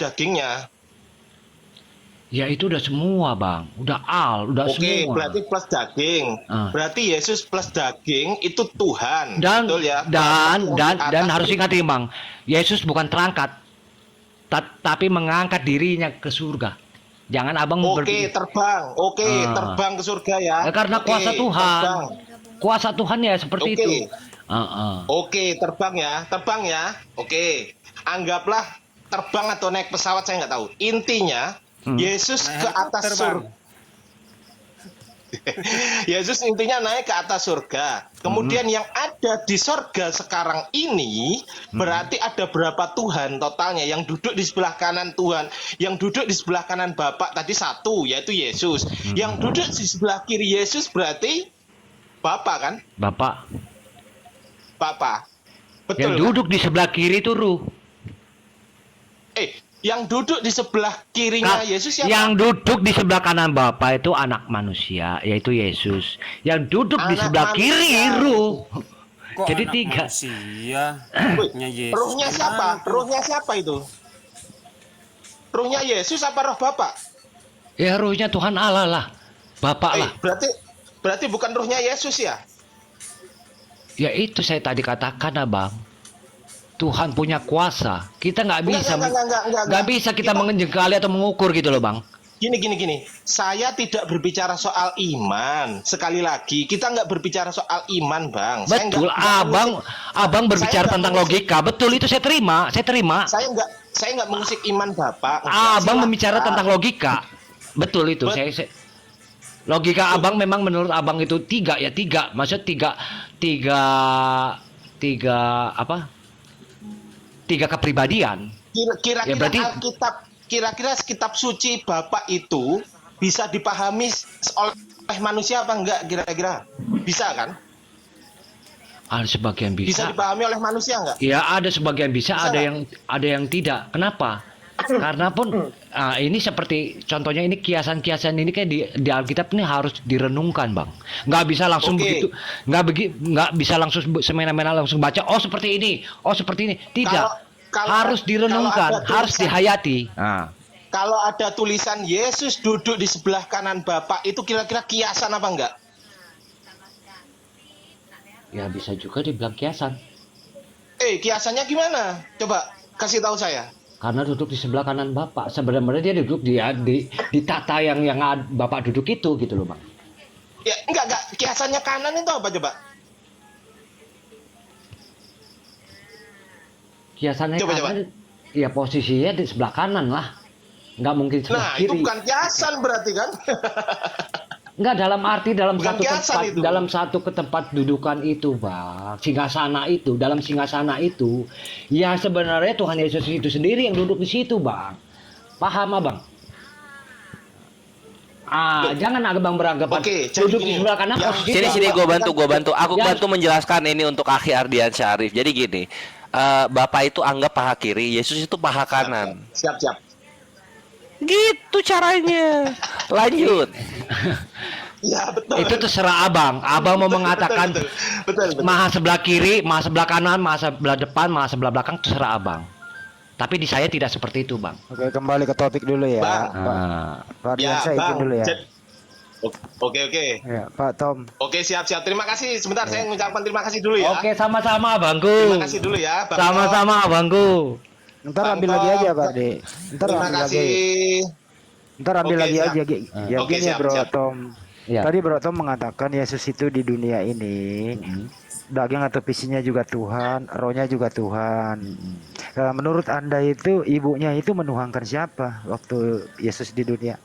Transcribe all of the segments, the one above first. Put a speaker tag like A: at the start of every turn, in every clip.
A: dagingnya.
B: Ya itu udah semua bang, udah udah
A: Oke,
B: semua.
A: berarti plus daging. Berarti Yesus plus daging itu Tuhan,
B: Dan
A: betul ya?
B: dan harus ingat ini bang, Yesus bukan terangkat, tapi mengangkat dirinya ke surga. Jangan abang
A: Oke, terbang. Oke, terbang ke surga ya.
B: Ya, karena
A: Oke,
B: kuasa Tuhan,
A: terbang.
B: kuasa Tuhan ya seperti
A: Oke.
B: itu.
A: Oke, terbang ya. Oke, anggaplah terbang atau naik pesawat saya nggak tahu. Intinya Yesus ke atas surga. Yesus intinya naik ke atas surga. Kemudian yang ada di surga sekarang ini berarti ada berapa Tuhan totalnya? Yang duduk di sebelah kanan Tuhan, yang duduk di sebelah kanan Bapak tadi satu, yaitu Yesus. Yang duduk di sebelah kiri Yesus berarti Bapak kan?
B: Bapak.
A: Betul.
B: Yang duduk di sebelah kiri itu ruh.
A: Yang duduk di sebelah kirinya Yesus siapa?
B: Yang duduk di sebelah kanan Bapa itu anak manusia, yaitu Yesus. Yang duduk di sebelah kiri ruh. Jadi tiga.
A: Ruhnya siapa? Ruhnya siapa itu? Ruhnya Yesus apa roh Bapa?
B: Ya ruhnya Tuhan Allah lah. Bapak lah.
A: Berarti bukan ruhnya Yesus ya?
B: Ya itu saya tadi katakan abang. Tuhan punya kuasa. Kita nggak bisa kita menjengkali atau mengukur gitu loh bang.
A: Gini. Saya tidak berbicara soal iman. Sekali lagi, kita nggak berbicara soal iman, bang.
B: Betul, abang berbicara tentang logika. Betul itu saya terima.
A: Saya nggak mengusik iman bapak.
B: Abang membicara tentang logika. Betul itu. Logika abang memang menurut abang itu tiga. Maksudnya tiga kepribadian.
A: Kira-kira kitab suci Bapak itu bisa dipahami oleh manusia apa enggak kira-kira? Bisa kan?
B: Ada sebagian bisa.
A: Bisa dipahami oleh manusia enggak?
B: Ya ada sebagian bisa ada yang tidak. Kenapa? Karena pun ini seperti contohnya ini kiasan-kiasan ini kayak di Alkitab ini harus direnungkan bang. Nggak bisa langsung begitu, nggak bisa langsung semena-mena langsung baca. Oh seperti ini, tidak. Harus direnungkan, harus dihayati.
A: Kalau ada tulisan Yesus duduk di sebelah kanan Bapak itu kira-kira kiasan apa enggak?
B: Ya bisa juga dibilang kiasan.
A: Kiasannya gimana? Coba kasih tahu saya.
B: Karena duduk di sebelah kanan Bapak. Sebenarnya dia duduk di tata yang Bapak duduk itu gitu loh, Bang.
A: Ya, enggak. Kiasannya kanan itu apa coba?
B: Kiasannya kanan, ya posisinya di sebelah kanan lah. Nggak mungkin sebelah kiri.
A: Nah, itu bukan kiasan berarti kan?
B: Enggak, dalam arti dalam satu tempat dudukan itu, Bang. Dalam singgasana itu, ya sebenarnya Tuhan Yesus itu sendiri yang duduk di situ, Bang. Paham, Abang? Jangan Abang beranggapan duduk di sebelah kanan.
C: Sini gue bantu. Aku bantu menjelaskan ini untuk Akhi Ardian Syarif. Jadi gini, Bapak itu anggap paha kiri, Yesus itu paha kanan.
A: Siap.
C: Gitu caranya. Lanjut.
A: Ya, betul.
B: Itu terserah abang. Abang mau mengatakan
A: betul.
B: maha sebelah kiri, maha sebelah kanan, maha sebelah depan, maha sebelah belakang, terserah abang. Tapi di saya tidak seperti itu, Bang.
D: Oke, kembali ke topik dulu ya, Pak Diansa izin dulu ya.
A: Oke.
D: Ya, Pak Tom.
A: Oke, siap. Terima kasih. Sebentar, saya mengucapkan terima kasih dulu ya.
B: Oke, sama-sama, Abangku.
A: Terima kasih dulu ya, Bang.
B: Sama-sama, Abangku.
D: Ntar ambil lagi aja, Pak De.
A: Terima kasih.
D: Ntar ambil lagi aja. Ya gini ya, Bro Tom.
B: Ya.
D: Tadi Bro Tom mengatakan Yesus itu di dunia ini daging atau visinya juga Tuhan, rohnya juga Tuhan. Nah, menurut Anda itu ibunya itu menuhankan siapa waktu Yesus di dunia?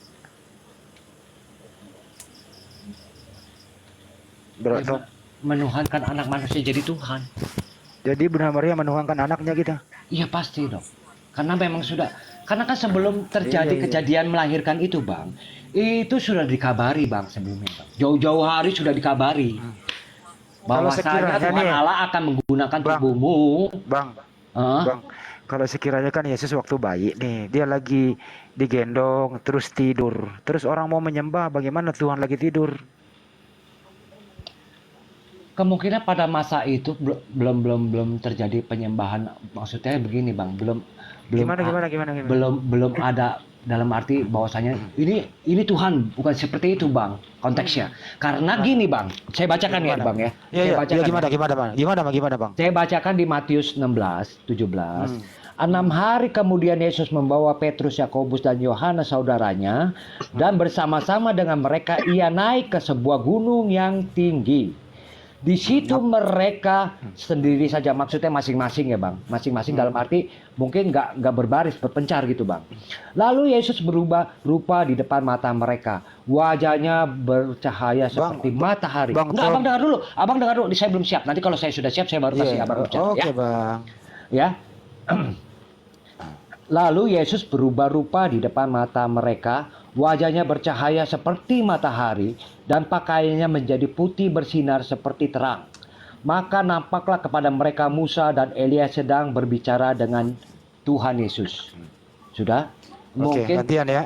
D: Bro Tom.
B: Menuhankan anak manusia jadi Tuhan.
D: Jadi Bunda Maria menuhankan anaknya kita?
B: Iya pasti dong. Karena memang karena kan sebelum terjadi kejadian melahirkan itu, Bang, itu sudah dikabari, Bang, sebelumnya, Bang. Jauh-jauh hari sudah dikabari. Bahwasanya Tuhan Allah akan menggunakan tubuhmu.
D: Bang, kalau sekiranya kan Yesus waktu bayi nih, dia lagi digendong terus tidur. Terus orang mau menyembah, bagaimana Tuhan lagi tidur?
B: Kemungkinan pada masa itu belum terjadi penyembahan. Maksudnya begini, Bang,
D: Gimana?
B: belum ada, dalam arti bahwasanya ini Tuhan, bukan seperti itu Bang konteksnya. Karena gini Bang, saya bacakan ya Bang ya. Saya
D: Iya,
B: bacakan
D: gimana,
B: ya.
D: Gimana, Bang?
B: Saya bacakan di Matius 16:17. 6 hari kemudian Yesus membawa Petrus, Yakobus dan Yohanes saudaranya, dan bersama-sama dengan mereka ia naik ke sebuah gunung yang tinggi. Di situ mereka sendiri saja, maksudnya masing-masing ya Bang. Masing-masing dalam arti mungkin nggak berbaris, berpencar gitu Bang. Lalu Yesus berubah rupa di depan mata mereka. Wajahnya bercahaya seperti matahari. Enggak, Abang dengar dulu. Saya belum siap. Nanti kalau saya sudah siap, saya baru kasih Abang bicara.
D: Oke, Bang.
B: Ya. Lalu Yesus berubah rupa di depan mata mereka, wajahnya bercahaya seperti matahari, dan pakaiannya menjadi putih bersinar seperti terang. Maka nampaklah kepada mereka Musa dan Elia sedang berbicara dengan Tuhan Yesus. Sudah?
D: Oke,
B: Mungkin
D: gantian ya.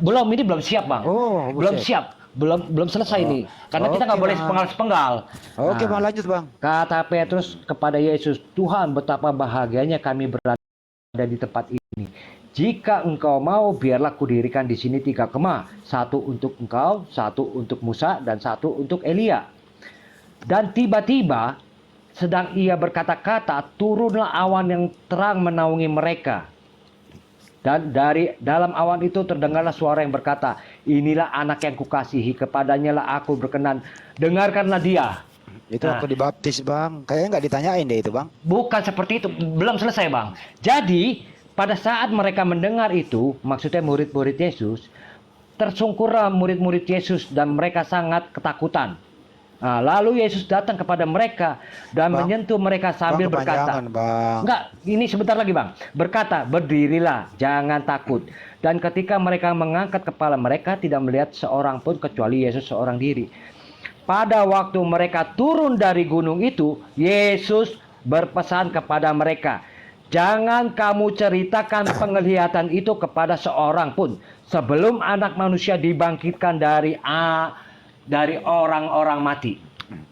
B: ini belum siap Bang.
D: Oh,
B: belum
D: buset.
B: siap. Belum selesai nih. Karena kita nggak
D: Oke,
B: boleh
D: Bang.
B: sepenggal-sepenggal.
D: Oke,
B: Nah,
D: Bang, lanjut, Bang.
B: kata Petrus kepada Yesus, Tuhan, betapa bahagianya kami berada di tempat ini. Jika engkau mau, biarlah kudirikan di sini 3 kemah. 1 untuk engkau, 1 untuk Musa, dan 1 untuk Elia. Dan tiba-tiba, sedang ia berkata-kata, turunlah awan yang terang menaungi mereka. Dan dari dalam awan itu terdengarlah suara yang berkata, inilah anak yang kukasihi, kepadanya lah aku berkenan, dengarkanlah dia.
D: Itu
B: Nah.
D: aku dibaptis, Bang. Kayaknya nggak ditanyain deh itu, Bang.
B: Bukan seperti itu, belum selesai Bang. Jadi pada saat mereka mendengar itu, maksudnya murid-murid Yesus, tersungkurlah murid-murid Yesus dan mereka sangat ketakutan. Nah, lalu Yesus datang kepada mereka dan
D: Bang,
B: menyentuh mereka sambil
D: Bang,
B: berkata,
D: kepanjangan, Bang.
B: enggak, ini sebentar lagi Bang. Berkata, berdirilah, jangan takut. Dan ketika mereka mengangkat kepala mereka, tidak melihat seorang pun kecuali Yesus seorang diri. Pada waktu mereka turun dari gunung itu, Yesus berpesan kepada mereka, jangan kamu ceritakan penglihatan itu kepada seorang pun sebelum Anak Manusia dibangkitkan dari orang-orang mati.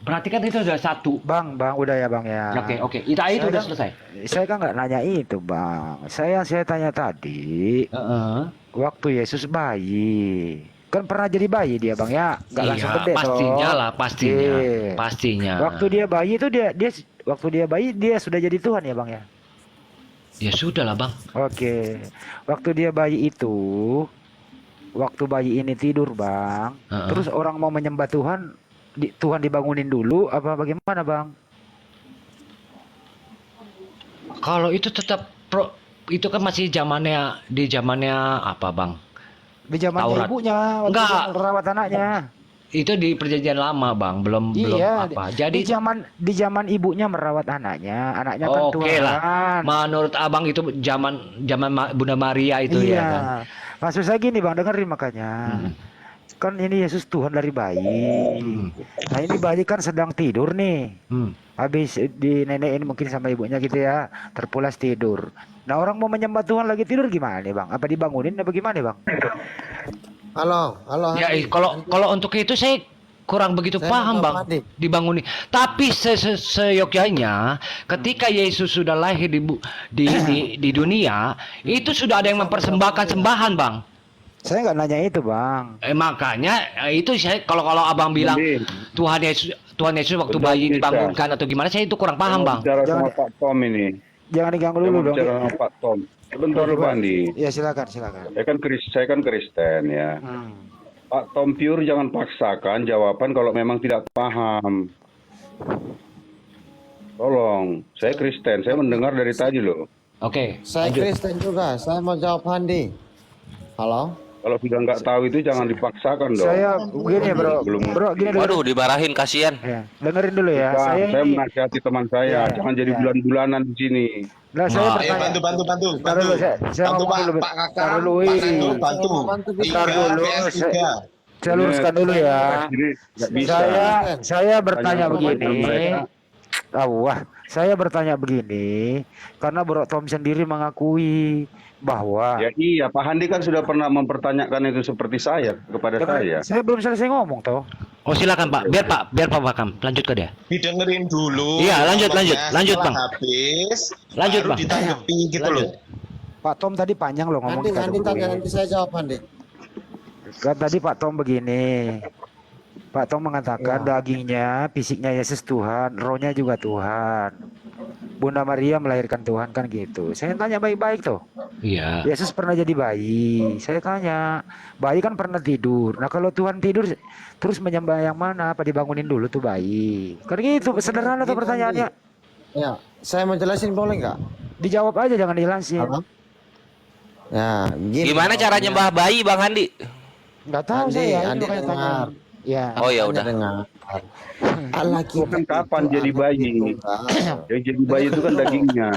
B: Berarti kan itu sudah satu.
D: Bang, udah ya, Bang ya.
B: Oke. Itu udah
D: Saya-
B: selesai.
D: Saya kan nggak nanya itu, Bang. Saya tanya tadi, waktu Yesus bayi. Kan pernah jadi bayi dia, Bang ya? Nggak langsung gede
B: pastinya
D: toh.
B: lah, pastinya.
D: Iya.
B: Pastinya.
D: Waktu dia bayi itu waktu dia bayi dia sudah jadi Tuhan ya, Bang ya?
B: Ya sudah lah Bang.
D: Oke. Waktu dia bayi itu, waktu bayi ini tidur, Bang. Terus orang mau menyembah Tuhan, Tuhan dibangunin dulu apa bagaimana, Bang?
B: Kalau itu tetap itu kan masih di zamannya apa Bang?
D: Di zaman
B: Taurat.
D: ibunya, waktu
B: Enggak.
D: dia merawat anaknya.
B: Itu di perjanjian lama Bang, belum
D: Iya,
B: apa.
D: di
B: Jadi
D: zaman ibunya merawat anaknya kan
B: oke lah.
D: Tuhan.
B: Menurut Abang itu zaman Bunda Maria itu
D: Iya.
B: ya kan.
D: Maksud saya gini, Bang, dengerin makanya. Kan ini Yesus Tuhan dari bayi. Nah, ini bayi kan sedang tidur nih. Habis dinenekin mungkin sama ibunya gitu ya, terpulas tidur. Nah, orang mau menyembah Tuhan lagi tidur gimana nih, Bang? Apa dibangunin apa gimana, Bang?
E: Halo.
B: Ya kalau untuk itu saya kurang begitu
E: Saya
B: paham
E: mau
B: Bang,
E: Padi.
B: dibangunin. Tapi seyogyanya ketika Yesus sudah lahir di dunia, itu sudah ada yang mempersembahkan sembahan Bang.
D: Saya nggak nanya itu, Bang.
B: Makanya itu saya kalau Abang bilang Tuhan Yesus waktu
F: Bentar,
B: bayi
F: bisa.
B: dibangunkan atau gimana, saya itu kurang paham Bang.
F: Bicara sama
D: Jangan-
F: Pak Tom ini.
D: Jangan diganggu dulu dong.
F: Bicara sama Pak Tom. Sebentar dulu Pak Andi.
D: Ya, silakan.
F: Saya kan Kristen ya. Pak Tom Pure jangan paksakan jawaban kalau memang tidak paham. Tolong, saya Kristen, saya mendengar dari tadi loh.
B: Oke.
E: Saya
B: lanjut.
E: Kristen juga. Saya mau jawab Handi. Halo.
F: Kalau sudah nggak tahu itu jangan dipaksakan dong.
D: Saya begini, Bro.
F: Belum.
D: Bro, gini dulu.
C: Waduh, dimarahin kasihan.
D: Ya, dengerin dulu ya.
F: Bukan,
D: Saya
F: saya
D: ini
F: menasihati teman saya,
D: Ya,
F: jangan jadi
D: ya.
F: bulan-bulanan di sini.
D: Nah, saya
B: Nah,
D: bertanya.
A: bantu.
D: Ntar dulu, saya
A: Bantu
D: ngomong dulu.
A: Pak
D: Ntar
A: Kakak,
D: dulu,
A: Pak
D: wih.
A: Sando, bantu.
D: Ntar dulu,
A: PS3.
D: Saya luruskan dulu ya.
F: Jadi nggak bisa.
D: Saya bertanya
F: Tanya
D: begini.
F: sama mereka.
D: Wah, saya bertanya begini karena Bro Tom sendiri mengakui bahwa
F: Ya iya, Pak Handi kan sudah pernah mempertanyakan itu seperti saya kepada saya.
D: saya belum selesai ngomong toh.
B: Oh silakan Pak, biar Pak Bakam lanjut ke dia.
A: Didengerin dulu.
B: Iya, lanjut,
A: ngomongnya.
B: lanjut,
A: Setelah
B: Bang.
A: habis,
B: Lanjut,
A: baru
B: Bang.
A: ditanggapi gitu
B: Lanjut.
A: loh.
D: Pak Tom tadi panjang loh ngomong
E: Andi,
D: kita
E: Andi tanya,
D: tungguin.
E: nanti saya jawab Andi.
D: Kan tadi Pak Tom begini. Pak Tom mengatakan
E: Ya.
D: dagingnya, fisiknya Yesus Tuhan, rohnya juga Tuhan. Bunda Maria melahirkan Tuhan kan gitu. Saya tanya baik-baik tuh.
B: Iya.
D: Yesus pernah jadi bayi. Saya tanya, bayi kan pernah tidur. Nah kalau Tuhan tidur terus menyembah yang mana? Apa dibangunin dulu tuh bayi? Kan gitu, sederhana tuh
E: Gini,
D: pertanyaannya.
E: Andi. Ya, saya mau jelasin boleh nggak?
D: Dijawab aja jangan dijelasin.
E: Halo? Ya, gini.
C: Gimana cara
E: jawabannya.
C: nyembah bayi, Bang Andi?
D: Nggak tahu
E: Andi,
D: saya, ini
E: Andi
D: makanya tanya.
E: dengar.
D: Ya.
C: Oh ya
E: Anda
C: udah.
E: dengar. Allah kita
F: Tuhan kapan
E: itu
F: jadi
E: Allah
F: bayi?
E: tunggal.
F: Yang jadi bayi itu kan dagingnya.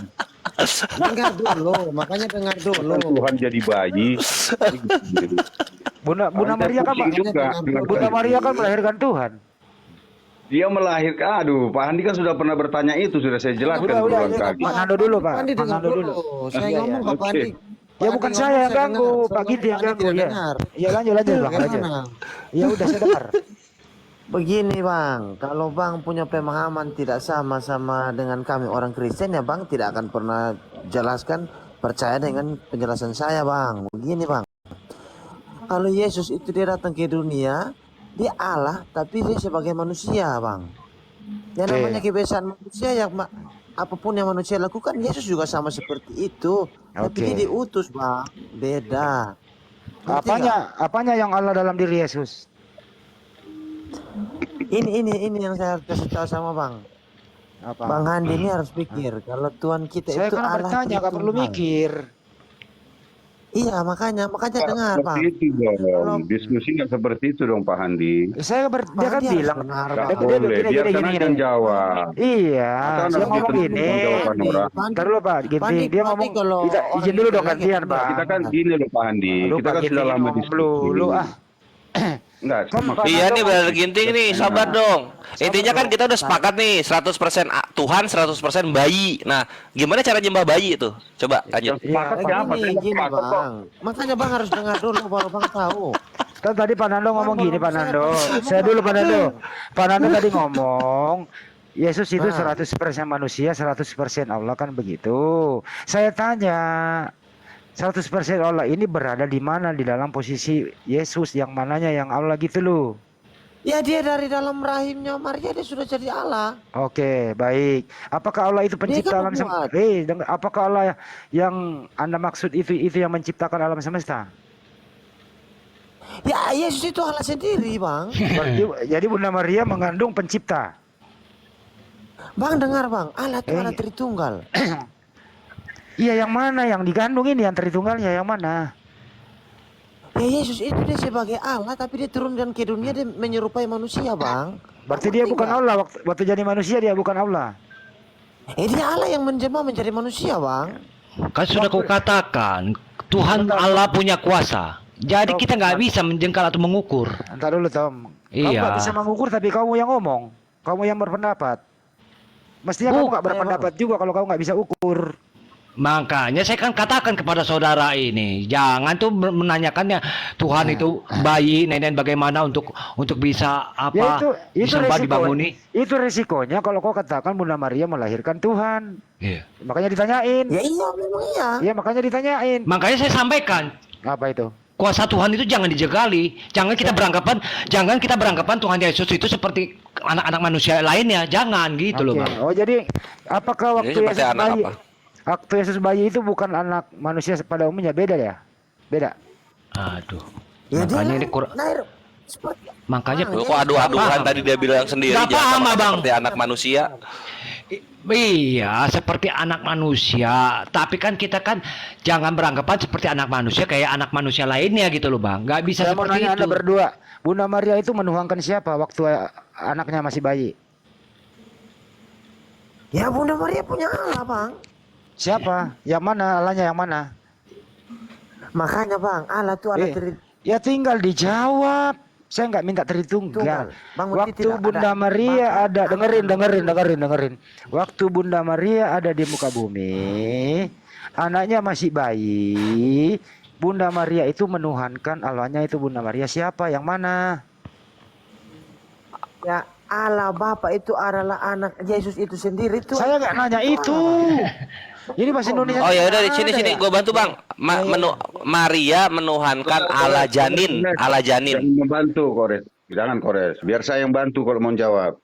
E: Dengar dulu, makanya dengar dulu.
F: Kan Tuhan jadi bayi.
D: Bunda
F: Anda
D: Maria kan
F: pusing juga dengan
D: Bunda
F: kali
D: Maria
F: ini.
D: kan melahirkan Tuhan.
F: Dia melahirkan, aduh, Pak Andi kan sudah pernah bertanya itu, sudah saya jelaskan
D: Udah,
F: berulang
D: ini
F: kali.
D: Pak Nando dulu, Pak.
E: Andi
D: Pak
E: dengar
D: Nando
E: dulu.
D: dulu.
E: Saya
D: Iya,
E: ngomong
D: iya.
E: Pak
F: Oke.
E: Andi.
D: Ya
E: Pak
D: bukan
E: Andi
D: saya
E: ngomong,
D: yang ganggu,
E: dengar.
D: Pak
E: Saya
D: Gidi yang
E: ngomong, Andi
D: ganggu
E: tidak
D: ya.
E: dengar.
D: Ya lanjut Bang, lanjut.
E: Bagaimana?
D: Ya udah saya dengar.
E: Begini Bang, kalau Bang punya pemahaman tidak sama dengan kami orang Kristen ya Bang tidak akan pernah jelaskan percaya dengan penjelasan saya Bang. Begini Bang, kalau Yesus itu dia datang ke dunia, dia Allah tapi dia sebagai manusia Bang. Yang
D: Oke.
E: namanya kebiasaan manusia ya apapun yang manusia lakukan Yesus juga sama seperti itu. Tapi
D: Oke.
E: dia diutus Bang, beda. Ngerti nggak?
D: Apanya yang Allah dalam diri Yesus?
E: Ini yang saya harus kasih tahu sama Bang.
D: Apa?
E: Bang Handi ini harus pikir kalau Tuhan kita
D: Saya
E: itu
D: kan
E: Allah
D: bertanya, nggak perlu
E: Tritunggal.
D: mikir.
E: Iya makanya dengar Bang.
F: Seperti itu dong, diskusi nggak seperti itu dong Pak Handi.
D: Dia kan
E: Dia harus
D: bilang,
E: benar,
F: Nggak
E: Bang.
F: boleh, biarkan aja yang jawab.
D: Iya,
F: Masa
D: saya
F: harus
D: ngomong
F: ditentukan
D: gini.
F: jawaban orang.
D: Ntar dulu Pak, gini. Dia ngomong, kita izin dulu dong gantian Pak.
F: Kita kan gini loh Pak Handi,
D: Aduh,
F: kita
D: Pak
F: kan
D: Giti
F: sudah lama
D: ngomong
F: diskusi.
D: dulu, ah.
F: Enggak,
D: Kan
F: maksud-
D: Pak
C: Iya
D: Nando
C: nih
D: ngomong-
C: Brother Ginting nih, sabar dong. Intinya kan kita udah sepakat nih 100% Tuhan, 100% bayi. Nah, gimana cara nyembah bayi itu? Coba lanjut.
F: Yang sepakat
D: Iya,
F: siapa? Saya nggak
E: Gini
F: sepakat kok.
E: Bang. Makanya Bang harus dengar dulu baru Bang tahu.
D: Kan tadi Pak Nando ngomong gini Pak Nando. Saya dulu Pak Nando. Pak Nando tadi ngomong Yesus itu 100% manusia, 100% Allah kan begitu. Saya tanya 100% Allah ini berada di mana di dalam posisi Yesus yang mananya yang Allah gitu loh.
E: Ya dia dari dalam rahimnya Maria dia sudah jadi Allah.
D: Oke, baik. Apakah Allah itu pencipta
E: kan
D: alam semesta?
E: membuat.
D: Apakah Allah yang Anda maksud itu yang menciptakan alam semesta?
E: Ya Yesus itu Allah sendiri Bang.
D: Berarti, jadi Bunda Maria mengandung pencipta.
E: Bang dengar Bang, Allah itu Allah
D: Eh.
E: Tritunggal.
D: Iya, yang mana yang digandung ini yang Tritunggalnya yang mana?
E: Ya Yesus itu dia sebagai Allah tapi dia turunkan ke dunia dia menyerupai manusia Bang.
D: Berarti dia bukan Allah waktu jadi manusia, dia bukan Allah.
E: Dia Allah yang menjelma menjadi manusia Bang.
B: Kan sudah kau katakan Tuhan Allah punya kuasa. Jadi kita nggak bisa menjengkal atau mengukur.
D: Entar dulu Tom. Kamu
B: Iya.
D: nggak bisa mengukur tapi kamu yang ngomong, kamu yang berpendapat. Mestinya kamu nggak berpendapat juga kalau kamu nggak bisa ukur.
B: Makanya saya kan katakan kepada saudara ini, jangan tuh menanyakannya Tuhan itu bayi, nenek bagaimana untuk bisa
D: Ya
B: apa
D: itu
B: disembah
D: resiko.
B: dibanguni.
D: Itu resikonya kalau kau katakan Bunda Maria melahirkan Tuhan.
B: Iya.
D: Makanya ditanyain.
E: Ya iya memang iya.
D: Iya, makanya ditanyain.
B: Makanya saya sampaikan
D: Apa itu?
B: kuasa Tuhan itu jangan dijegali. Jangan kita beranggapan Tuhan Yesus itu seperti anak-anak manusia lainnya. Jangan gitu loh,
D: Oke.
B: Bang.
D: Oh, jadi apakah waktu
C: Jadi seperti
D: Yesus
C: anak
D: bayi?
C: apa?
D: Waktu Yesus bayi itu bukan anak manusia pada umumnya, beda ya? Beda.
B: Aduh.
E: Ya
B: Makanya
E: dia
B: ini
E: lahir seperti
B: makanya
C: Lu kok adu-aduan tadi dia bilang sendiri
B: Nggak
C: jangan
B: paham,
C: sama
B: Abang.
C: seperti anak manusia.
B: Iya, seperti anak manusia. Tapi kan kita kan jangan beranggapan seperti anak manusia kayak anak manusia lainnya gitu loh, Bang. Nggak bisa
D: Saya mau
B: seperti
D: nanya
B: itu.
D: Anda berdua, Bunda Maria itu menuhankan siapa waktu anaknya masih bayi?
E: Ya Bunda Maria punya Allah Bang.
D: Siapa? Yang mana? Allahnya yang mana?
E: Makanya Bang, Allah itu Allah
D: Ya tinggal dijawab. Saya nggak minta Tritunggal.
E: Tunggal. Bang, berarti
D: Waktu
E: tidak
D: Bunda
E: ada-
D: Maria
E: Bang,
D: ada, dengerin. Waktu Bunda Maria ada di muka bumi, anaknya masih bayi. Bunda Maria itu menuhankan Allahnya itu Bunda Maria siapa? Yang mana?
E: Ya Allah Bapa itu adalah anak Yesus itu sendiri itu.
D: Saya nggak nanya itu. Ini bahasa Indonesia.
C: Oh ya udah di
D: ada
C: sini
D: ya?
C: gue bantu Bang. Maria menuhankan ala janin, ala
F: Jangan
C: janin.
F: membantu Kores. Jangan Kores. Biar saya yang bantu kalau mau jawab.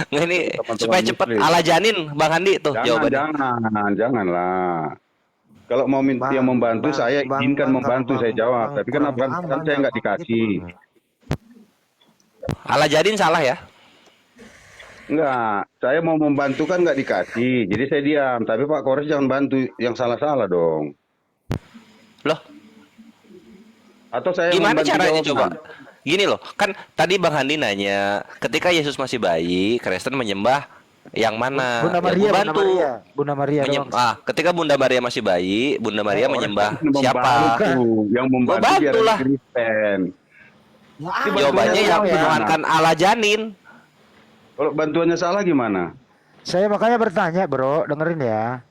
C: Nggak, ini
F: Teman-teman
C: supaya cepet
F: muslim.
C: ala janin Bang Andi tuh jawabannya.
F: Janganlah. Kalau mau minta
E: Bang,
F: yang membantu,
E: Bang,
F: saya
E: Bang,
F: izinkan
E: Bang,
F: membantu,
E: kalau
F: saya
E: Bang,
F: jawab.
E: Bang,
F: Tapi kan
E: kurang
F: kan
E: paham,
F: kan
E: Bang,
F: saya nggak
E: kalau
F: dikasih.
E: gitu.
C: Ala janin salah ya?
F: Enggak, saya mau membantu kan nggak dikasih. Jadi saya diam. Tapi Pak Kores jangan bantu yang salah-salah dong.
C: Loh,
F: Atau saya
C: gimana
F: membantu
C: caranya
F: jawaban.
C: coba? Gini loh, kan tadi Bang Handi nanya, ketika Yesus masih bayi, Kristen menyembah yang mana?
D: Bunda
C: Ya,
D: Maria,
C: gua
D: Bunda
C: bantu.
D: Maria, Bunda Maria doang.
C: Ketika Bunda Maria masih bayi, Bunda Maria menyembah siapa?
F: Membantu. Yang membantu
C: Gua bantu
F: biar
C: lah.
F: Kristen.
C: Jawabannya yang
D: ya.
C: menuhankan ala janin.
F: Kalau bantuannya salah gimana?
D: Saya makanya bertanya, Bro, dengerin ya.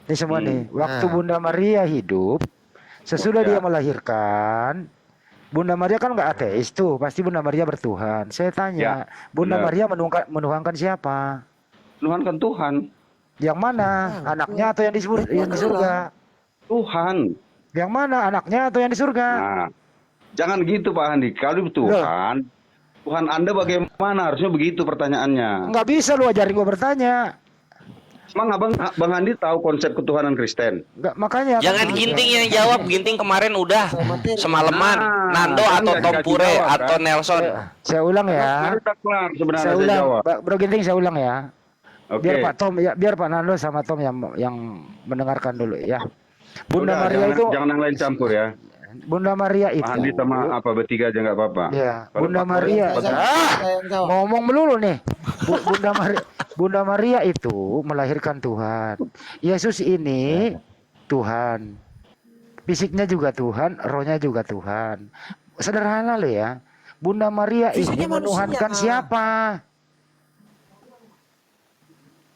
D: Ini semua nih, waktu Bunda Maria hidup, sesudah
F: Ya.
D: dia melahirkan, Bunda Maria kan nggak ateis tuh, pasti Bunda Maria bertuhan. Saya tanya, Bunda
F: benar.
D: Maria menuhankan siapa?
F: Tuhan kan Tuhan.
D: Yang mana? Anaknya atau yang di surga?
F: Tuhan.
D: Yang mana? Anaknya atau yang di surga?
F: Nah, jangan gitu Pak Handi. Kalau Tuhan, Tuhan Anda bagaimana? Harusnya begitu pertanyaannya.
D: Nggak bisa lu ajarin gua bertanya.
F: Emang Bang Handi tahu konsep ketuhanan Kristen?
D: Nggak, makanya.
C: Jangan Ginting yang jawab. Ginting kemarin udah semalaman.
F: Nah,
C: Nando
F: kan
C: atau
F: nggak
C: Tom
F: dikasih
C: Pure
F: jawab, kan?
C: atau Nelson.
D: Saya ulang ya.
F: Sudah kelar sebenarnya
D: Saya
F: saya
D: ulang,
F: jawab.
D: Bro Ginting, saya ulang ya.
F: Oke.
D: Biar Pak Tom ya, biar Pak Nando sama Tom yang mendengarkan dulu ya. Bunda
F: Udah,
D: Maria
F: jangan,
D: itu
F: jangan yang lain campur ya.
D: Bunda Maria itu.
F: Pak Handi sama apa bertiga aja nggak apa-apa.
D: Ya,
F: Kalau
D: Bunda
F: Pak
D: Maria.
F: Kores-
E: Saya yang jawab.
D: Ngomong melulu nih. Bunda Maria itu melahirkan Tuhan. Yesus ini Tuhan. Fisiknya juga Tuhan, rohnya juga Tuhan. Sederhana loh ya. Bunda Maria ini
E: Fisiknya manusia.
D: menuhankan siapa?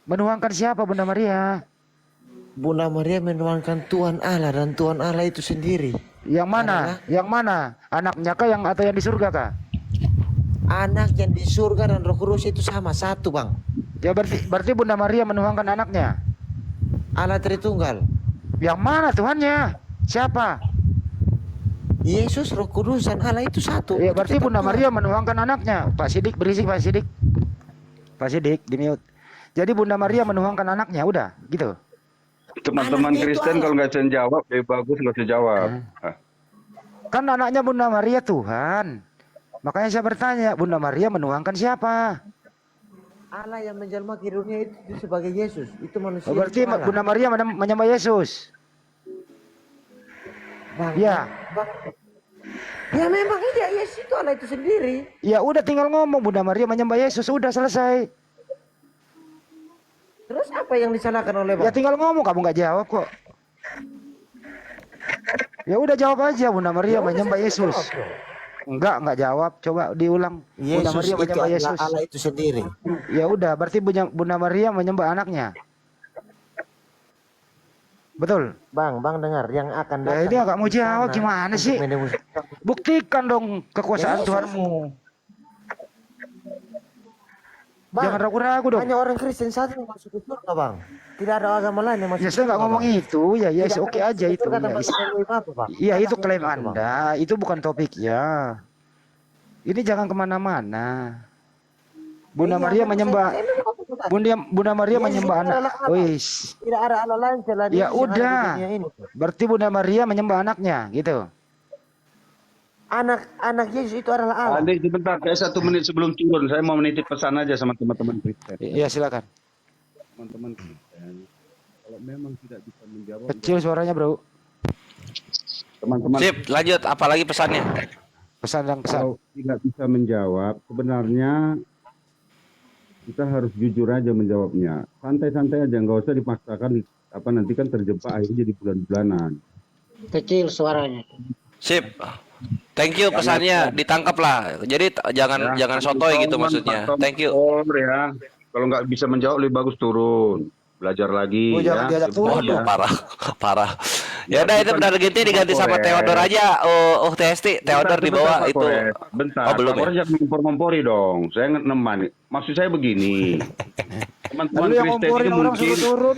D: Menuhankan siapa Bunda Maria?
E: Bunda Maria menuhankan Tuhan Allah dan Tuhan Allah itu sendiri.
D: Yang mana? Yang mana? Anaknya kah yang atau yang di surga kah?
E: Anak yang di surga dan Roh Kudus itu sama satu, Bang.
D: Ya berarti Bunda Maria menuhankan anaknya.
E: Allah Tritunggal.
D: Yang mana Tuhannya? Siapa?
E: Yesus, Roh Kudus dan Allah itu satu.
D: Ya
E: Itu
D: berarti
E: tetap
D: Bunda
E: Tuhan.
D: Maria menuhankan anaknya. Pak Sidik berisik Pak Sidik. Pak Sidik di mute. Jadi Bunda Maria menuhankan anaknya, udah gitu.
F: Teman-teman
E: Anaknya itu
F: Kristen
E: Allah.
F: kalau nggak bisa jawab, lebih bagus nggak usah jawab.
D: Kan anaknya Bunda Maria Tuhan. Makanya saya bertanya, Bunda Maria menuhankan siapa?
E: Allah yang menjelma ke dunia itu sebagai Yesus. Itu manusia.
D: Oh, berarti
E: itu Allah.
D: Bunda Maria menyembah Yesus.
E: Bang,
D: Ya.
E: Bang. Ya memang iya, Yesus itu Allah itu sendiri.
D: Ya udah tinggal ngomong Bunda Maria menyembah Yesus, udah selesai.
E: Terus apa yang disalahkan oleh
D: Ya
E: Bang?
D: tinggal ngomong, kamu nggak jawab kok. Ya udah jawab aja Bunda Maria menyembah Yesus. Enggak jawab. Coba diulang. Bunda
E: Yesus
D: Maria
E: itu
D: menyembah
E: adalah
D: Yesus.
E: Allah itu sendiri.
D: Ya udah, berarti Bunda Maria menyembah anaknya. Betul.
E: Bang dengar yang akan
D: Ya
E: datang.
D: ini agak mau
E: di
D: jawab
E: sana
D: gimana
E: untuk
D: sih?
E: menebus.
D: Buktikan dong kekuasaan
E: Yesus.
D: Tuhanmu.
E: Bang,
D: Jangan ragu-ragu dong.
E: hanya orang Kristen satu yang masuk ke surga, Bang. Tidak ada agama lain yang masuk
D: Ya saya nggak ngomong
E: Bang.
D: itu. Ya
E: Tidak
D: oke
E: ada
D: aja itu.
E: surga
D: Ya,
E: tempat klaim apa, Bang?
D: iya itu
E: Apa
D: klaim
E: itu, Bang?
D: Anda. Itu bukan topik ya. Ini jangan kemana-mana. Bunda
E: Iya,
D: Maria
E: memang
D: menyembah.
E: saya memang apa, Bang?
D: Bunda Maria
E: Yesus
D: menyembah
E: itu
D: anak.
E: adalah Allah.
D: Wis.
E: Tidak ada Allah lain selain
D: Ya
E: Yesus yang ada di
D: udah.
E: dunia ini.
D: Berarti Bunda Maria menyembah anaknya, gitu.
E: Anak Yesus itu adalah Allah.
F: Andi sebentar, saya 1 menit sebelum turun, saya mau menitip pesan aja sama teman-teman Kristen.
D: Iya silakan.
F: Teman-teman Kristen, kalau memang tidak bisa menjawab,
D: Kecil suaranya bro.
F: teman-teman
C: Sip, lanjut. Apalagi pesannya?
D: Pesan.
F: kalau tidak bisa menjawab, sebenarnya kita harus jujur aja menjawabnya. Santai-santai aja, nggak usah dipaksakan. Apa nanti kan terjebak akhirnya jadi bulan-bulanan.
G: Kecil suaranya.
C: Sip. Thank you pesannya, ditangkap lah. Jadi jangan sotoy gitu maksudnya. Thank you.
F: Ya. Kalau nggak bisa menjawab lebih bagus turun, belajar lagi.
D: Oh, jangan
F: ya.
D: diajak turun
C: Waduh,
F: Ya.
C: parah, parah. Ya udah itu benar Ginti diganti sama Theodor aja. Oh TST Theodor di bawah
F: Pak
C: itu.
F: Kores. Bentar,
C: Oh belum
F: Pak
C: ya.
F: Kores jangan ngompor-ngompori dong. Saya nemani. Maksud saya begini. Teman-teman
D: Lalu yang
F: Kristen
D: ngomporin
F: ini
D: orang
F: mungkin
D: suruh turun.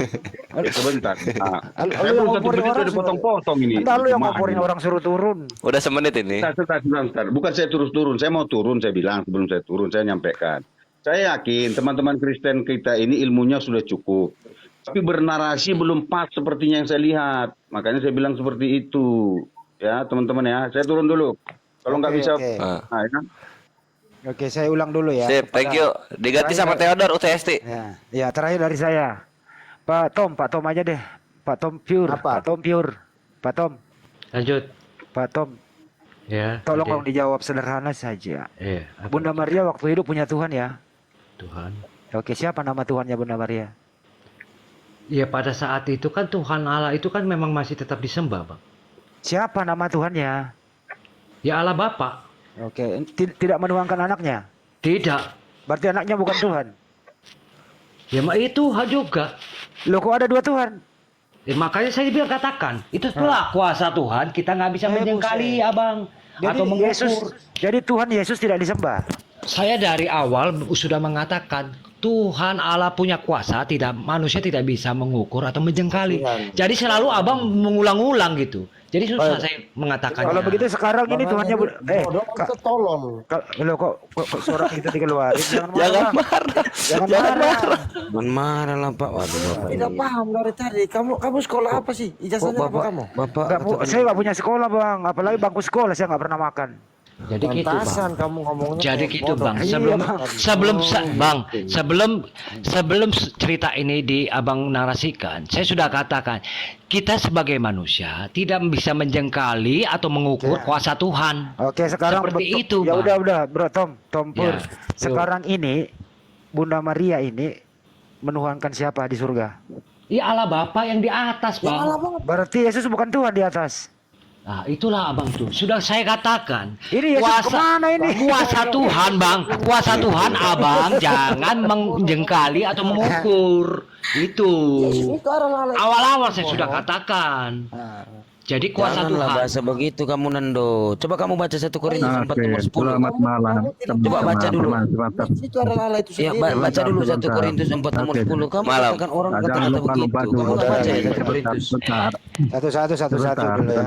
F: sebentar. Nah,
D: Lalu
F: saya
D: yang
F: belum 1
D: ngomporin
F: menit
D: orang
F: sudah dipotong-potong ini.
D: Lalu yang
F: Gimana
D: ngomporin
F: ini?
D: orang suruh turun.
C: Udah semenit ini.
F: Sebentar. Bukan saya turun. Saya mau turun, saya bilang sebelum saya turun, saya nyampaikan. Saya yakin teman-teman Kristen kita ini ilmunya sudah cukup. Tapi bernarasi belum pas sepertinya yang saya lihat. Makanya saya bilang seperti itu. Ya, teman-teman ya. Saya turun dulu. Kalau nggak
D: Oke,
F: bisa.
D: oke.
C: Ah.
F: Nah, ya.
D: Oke, saya ulang dulu ya.
C: Sip, thank you. Diganti sama Theodor UTST.
D: Ya, terakhir dari saya. Pak Tom aja deh. Pak Tom Pure.
E: Apa?
D: Pak Tom Pure. Pak Tom.
B: Lanjut.
D: Pak Tom.
B: Ya.
D: Tolong
B: Ade.
D: dong dijawab sederhana saja.
B: Apa?
D: Bunda Maria waktu hidup punya Tuhan ya?
B: Tuhan.
D: Oke, siapa nama Tuhannya Bunda Maria?
B: Ya pada saat itu kan Tuhan Allah itu kan memang masih tetap disembah, Bang.
D: Siapa nama Tuhannya?
B: Ya Allah Bapa.
D: Oke, tidak menuhankan anaknya.
B: Tidak.
D: Berarti anaknya bukan Tuhan.
B: Ya itu Tuhan juga.
D: Loh, kok ada 2 Tuhan?
B: Makanya saya bilang katakan, itu itulah kuasa Tuhan, kita nggak bisa menjengkali, Abang, atau mengukur.
D: Jadi Tuhan Yesus tidak disembah.
B: Saya dari awal sudah mengatakan Tuhan Allah punya kuasa, manusia tidak bisa mengukur atau menjengkali. Jadi selalu Abang mengulang-ulang gitu. Jadi susah saya mengatakannya.
D: Kalau begitu sekarang ini Tuhannya
E: bodoh itu tolol.
D: Lo kok suara itu dikeluarin? Jangan
C: Jangan
D: marah.
C: marah.
D: Jangan marah.
H: Jangan marah lah Pak. Waduh Bapak
E: Tidak
H: ini.
E: paham dari tadi. Kamu sekolah apa sih? Ijazahnya apa kamu?
H: Bapak
D: Saya nggak punya sekolah bang, apalagi bangku sekolah saya nggak pernah makan.
B: Jadi gitu,
E: Pantasan
B: Bang.
E: kamu ngomongnya.
B: Jadi
E: kayak
B: gitu,
E: bodoh.
B: Bang.
D: Iya,
B: Sebelum cerita ini di Abang narasikan, saya sudah katakan, kita sebagai manusia tidak bisa menjengkali atau mengukur kuasa Tuhan.
D: Oke, sekarang
B: Seperti itu,
D: ya
B: Bang.
D: udah, Bro Tom Pur.
B: Ya,
D: Sekarang ini Bunda Maria ini menuhankan siapa di surga?
B: Ya Allah Bapa yang di atas, Bang.
D: Berarti Yesus bukan Tuhan di atas.
B: Nah, itulah Abang tuh. Sudah saya katakan.
D: Ini Yesus kemana ini?
B: Kuasa Tuhan, Bang. Kuasa Tuhan, Abang. Jangan menjengkali atau mengukur. Itu.
E: Itu orang
B: Awal-awal saya sudah katakan. Jadi kuasa
H: Janganlah
B: Tuhan.
H: bahasa begitu kamu Nando. Coba kamu baca 1 Korintus 4 ayat 10.
F: Selamat malam.
H: Coba baca dulu.
E: itu adalah itu
H: Ya,
E: sendiri.
H: baca dulu 1 Korintus 4 ayat 10. Kamu
C: Malam.
H: katakan orang kata-kata begitu. Kamu nggak baca ya 1 Korintus.
D: Satu dulu ya.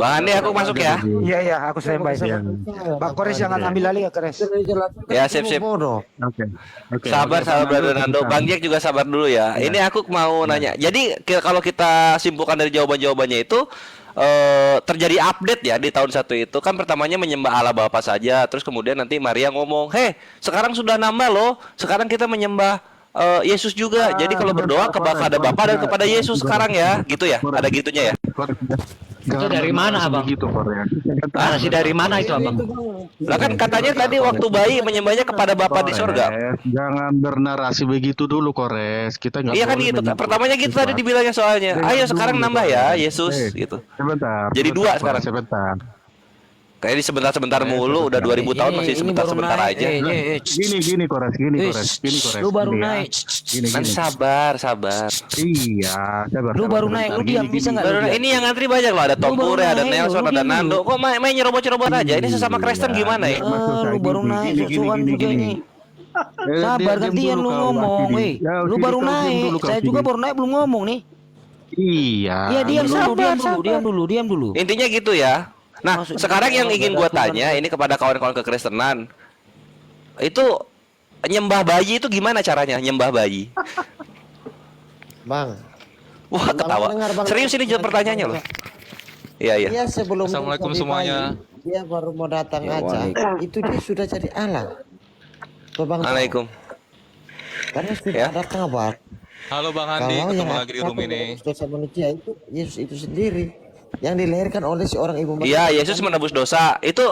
C: Bang Andi aku masuk ya.
D: Iya, aku standby. Bang Kores jangan ambil alih ya Kores.
C: Ya sip.
E: Bodoh.
C: Sabar Brother Nando. Bang Jack juga sabar dulu ya. Ini aku mau nanya. Jadi kalau kita simpulkan dari jawaban-jawabannya itu terjadi update ya di tahun 1 itu kan pertamanya menyembah Allah Bapa saja, terus kemudian nanti Maria ngomong, sekarang sudah nambah loh, sekarang kita menyembah Yesus juga. Jadi kalau berdoa kepada Bapa dan kepada Yesus sekarang ya, gitu ya, ada gitunya ya.
B: Itu dari mana, Abang? Narasi dari mana itu, Abang?
C: Lah kan katanya tadi waktu bayi menyembahnya kepada Bapa di surga.
I: Jangan bernarasi begitu dulu, Kores. Kita nggak
C: Iya kan
I: boleh
C: gitu.
I: menyebut
C: Pertamanya gitu tadi dibilangnya soalnya. Ayo sekarang nambah ya Yesus gitu.
I: Sebentar.
C: Jadi 2 sekarang.
I: Sebentar.
C: Kayak di sebentar-sebentar mulu, udah 2000 tahun masih
H: Ini
C: sebentar-sebentar
H: baru naik.
C: aja.
I: Gini, Kores. Gini, Kores.
H: Lu baru
I: Gini ya.
H: naik.
I: Gini.
C: Nanti sabar.
I: Iya, sabar.
H: Lu baru naik. Lu diam bisa nggak?
C: Baru ini yang ngantri banyak loh, ada Tompure, ada Nelson, ada Nando. Kok main nyerobot-nyerobot aja? Ini sesama Kristen gimana ya?
H: Lu baru naik. Sosokan juga ini. Sabar gantian lu ngomong. Lu baru naik. Saya juga baru naik belum ngomong nih.
I: Iya.
H: Iya diam dulu.
C: Intinya gitu ya. Nah, sekarang yang ingin gua tanya ini kepada kawan-kawan kekristenan. Itu nyembah bayi itu gimana caranya nyembah bayi?
E: Bang.
C: Wah, ketawa.
E: dengar, Bang.
C: Serius ini jawab pertanyaannya loh. Iya.
E: Dia sebelum
J: Assalamualaikum
E: jadi
J: semuanya.
E: bayi, dia baru mau datang
H: Ya,
E: aja. Itu dia sudah jadi Allah. Tuh, Bang.
C: Assalamualaikum.
E: Karena sudah
C: Ya.
E: ada kabar.
J: Halo Bang Andi,
E: Kalau
J: ketemu
E: yang
J: lagi di room ini.
E: dosa manusia itu Yesus itu sendiri yang dilahirkan oleh seorang ibu.
C: Iya, Yesus menebus dosa. Itu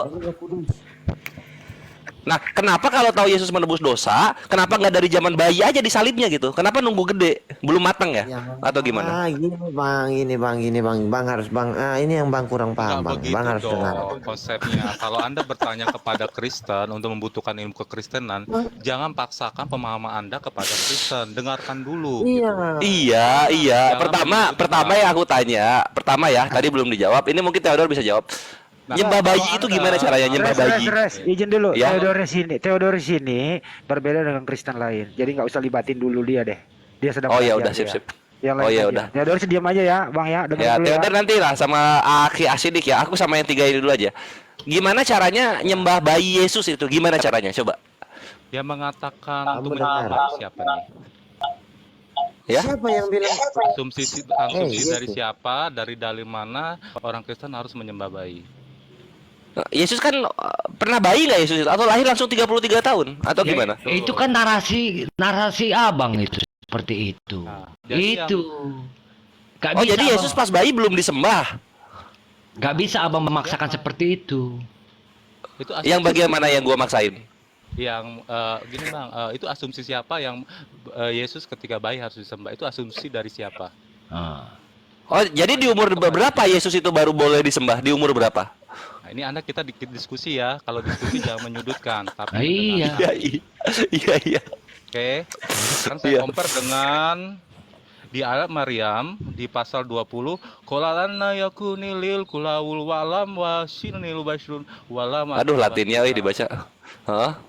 C: Nah, kenapa kalau tahu Yesus menebus dosa, kenapa nggak dari zaman bayi aja disalibnya gitu? Kenapa nunggu gede, belum matang ya? Atau gimana?
E: Gini bang harus ini yang bang kurang paham
J: Nggak
E: bang.
J: begitu
E: Bang harus
J: dong
E: dengar.
J: konsepnya. Kalau Anda bertanya kepada Kristen untuk membutuhkan ilmu kekristenan, jangan paksakan pemahaman Anda kepada Kristen. Dengarkan dulu. Gitu.
C: Iya.
J: Jangan
C: Pertama yang aku tanya, tadi belum dijawab. Ini mungkin Theodor bisa jawab.
J: Nah,
C: Nyembah bayi
J: kalau
C: itu
J: Anda-
C: gimana caranya nyembah bayi?
D: Izin dulu.
C: Ya.
D: Theodorus ini berbeda dengan Kristen lain. Jadi nggak usah libatin dulu dia deh. Dia sedang
C: Oh ya
D: belajar
C: udah
D: dia.
C: sip.
D: Yang lain
C: Oh ya
D: aja.
C: udah.
D: Theodorus diam aja ya, Bang ya. Dengar
C: Ya,
D: dulu
C: Theodor nanti lah sama Aki Asidik ya. Aku sama yang tiga ini dulu aja. Gimana caranya nyembah bayi Yesus itu? Gimana caranya? Coba.
J: Yang mengatakan untuk
E: benar.
J: menyembah bayi siapa nih?
C: Ya.
E: Siapa yang bilang?
J: Asumsi dari siapa? Dari dalil mana orang Kristen harus menyembah bayi?
C: Yesus kan pernah bayi nggak Yesus itu? Atau lahir langsung 33 tahun? Atau
B: Ya,
C: gimana?
B: itu kan narasi abang itu seperti itu.
J: Nah, jadi
B: Itu. Gak
C: Oh
B: bisa,
C: jadi Yesus
B: Abang.
C: pas bayi belum disembah?
B: Gak bisa abang memaksakan seperti itu.
J: Itu
C: Yang bagian mana yang gua maksain?
J: gini bang, itu asumsi siapa yang Yesus ketika bayi harus disembah? Itu asumsi dari siapa?
B: Ah.
C: Oh jadi di umur berapa Yesus itu baru boleh disembah? Di umur berapa?
J: Nah, ini Anda kita diskusi ya. Kalau diskusi jangan menyudutkan, tapi
B: Iya.
J: mendengarkan.
C: Iya.
J: Oke. Sekarang saya
C: Iya.
J: compare dengan di ayat Maryam di pasal 20, qalalana yakuni lil kulawul walam wasinil basyrun walam.
C: Aduh Latinnya dibaca. Hah?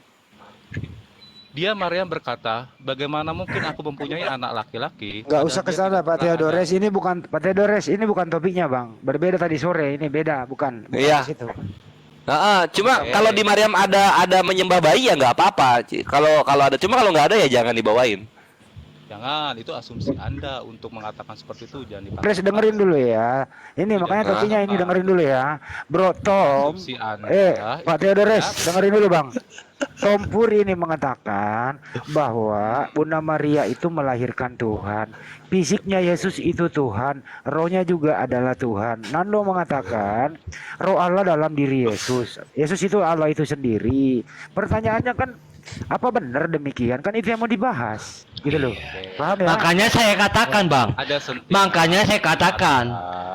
J: Dia Maryam berkata, bagaimana mungkin aku mempunyai anak laki-laki?
D: Nggak
J: padahal
D: usah ke
J: dia
D: sana
J: tidak
D: Pak
J: pernah
D: Theodores. Ini bukan Pak Theodores, ini bukan topiknya Bang. Berbeda tadi sore, ini beda, bukan
C: Iya.
D: ke situ.
C: Cuma
J: Oke.
C: kalau di Maryam ada menyembah bayi ya nggak apa-apa. Kalau ada, cuma kalau nggak ada ya jangan dibawain.
J: Jangan, itu asumsi Anda untuk mengatakan seperti itu, jangan dipakai.
D: Chris dengerin dulu ya. Ini makanya topiknya ini dengerin dulu ya. Bro Tom.
J: Asumsi Anda.
D: Pak Theodores, dengerin dulu Bang. Tom Puri ini mengatakan bahwa Bunda Maria itu melahirkan Tuhan. Fisiknya Yesus itu Tuhan, rohnya juga adalah Tuhan. Nando mengatakan roh Allah dalam diri Yesus. Yesus itu Allah itu sendiri. Pertanyaannya kan apa benar demikian? Kan itu yang mau dibahas. Gitu loh. Paham ya?
B: Makanya saya katakan bang.
J: Ada sentilan.
B: Makanya saya katakan.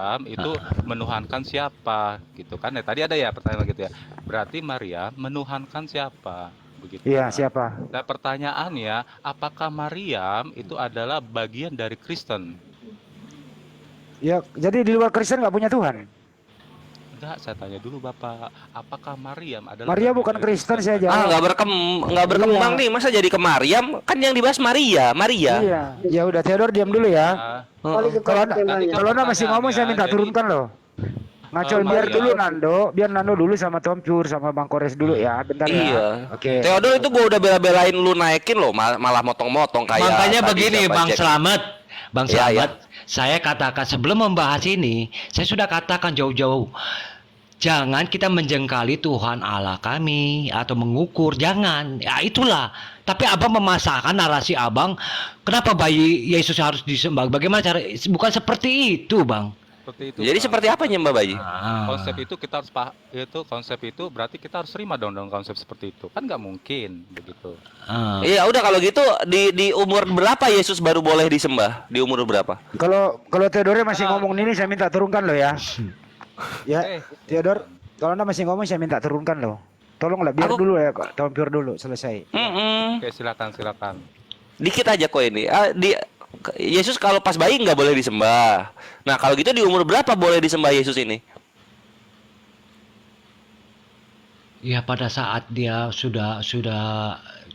J: Maryam itu menuhankan siapa gitu kan? Ya, tadi ada ya pertanyaan gitu ya. Berarti Maria menuhankan siapa? Begitu.
D: Iya,
J: kan?
D: siapa?
J: Nah, pertanyaannya, apakah Maryam itu adalah bagian dari Kristen?
D: Ya, jadi di luar Kristen nggak punya Tuhan.
J: Enggak, saya tanya dulu Bapak, apakah Maryam adalah
D: Maria
J: bagian
D: bukan
J: dari
D: Kristen, saya
C: Ah
D: jawab.
C: nggak berkembang
D: Iya.
C: nih, masa jadi ke Maryam? Kan yang dibahas Maria.
D: Iya. Ya udah Theodor diam dulu ya.
J: Nah,
D: Kalau Anda masih ngomong saya minta
J: Jadi-
D: turunkan loh. Ngacol biar
J: Maria.
D: dulu Nando, biar Nando dulu sama Tom Cur sama Bang Kores dulu ya, bentar ya.
C: Iya.
D: Oke.
C: Theodor itu gua udah bela-belain lu naikin loh, malah motong-motong kayak.
B: Makanya
C: tadi
B: begini
C: siapa,
B: Bang
C: Jack.
B: Slamet. Bang
C: Iya,
B: Slamet, saya katakan sebelum membahas ini, saya sudah katakan jauh-jauh. Jangan kita menjengkali Tuhan Allah kami atau mengukur, jangan. Ya itulah. Tapi abang memasakkan narasi abang, kenapa bayi Yesus harus disembah? Bagaimana cara? Bukan seperti itu, Bang.
J: seperti itu.
C: Jadi
J: Pak.
C: seperti apa nyembah bayi?
J: Konsep itu kita harus konsep itu berarti kita harus terima dong konsep seperti itu. Kan nggak mungkin begitu.
C: Iya udah kalau gitu di umur berapa Yesus baru boleh disembah? Di umur berapa?
D: Kalau Theodore masih ngomong ini saya minta turunkan loh ya. Ya, Theodor, kalau Anda masih ngomong saya minta turunkan loh. Tolonglah biar dulu ya, Tom Cur dulu selesai.
J: Oke, silakan.
C: Dikit aja kok ini. Yesus kalau pas bayi nggak boleh disembah. Nah kalau gitu di umur berapa boleh disembah Yesus ini?
B: Ya pada saat dia sudah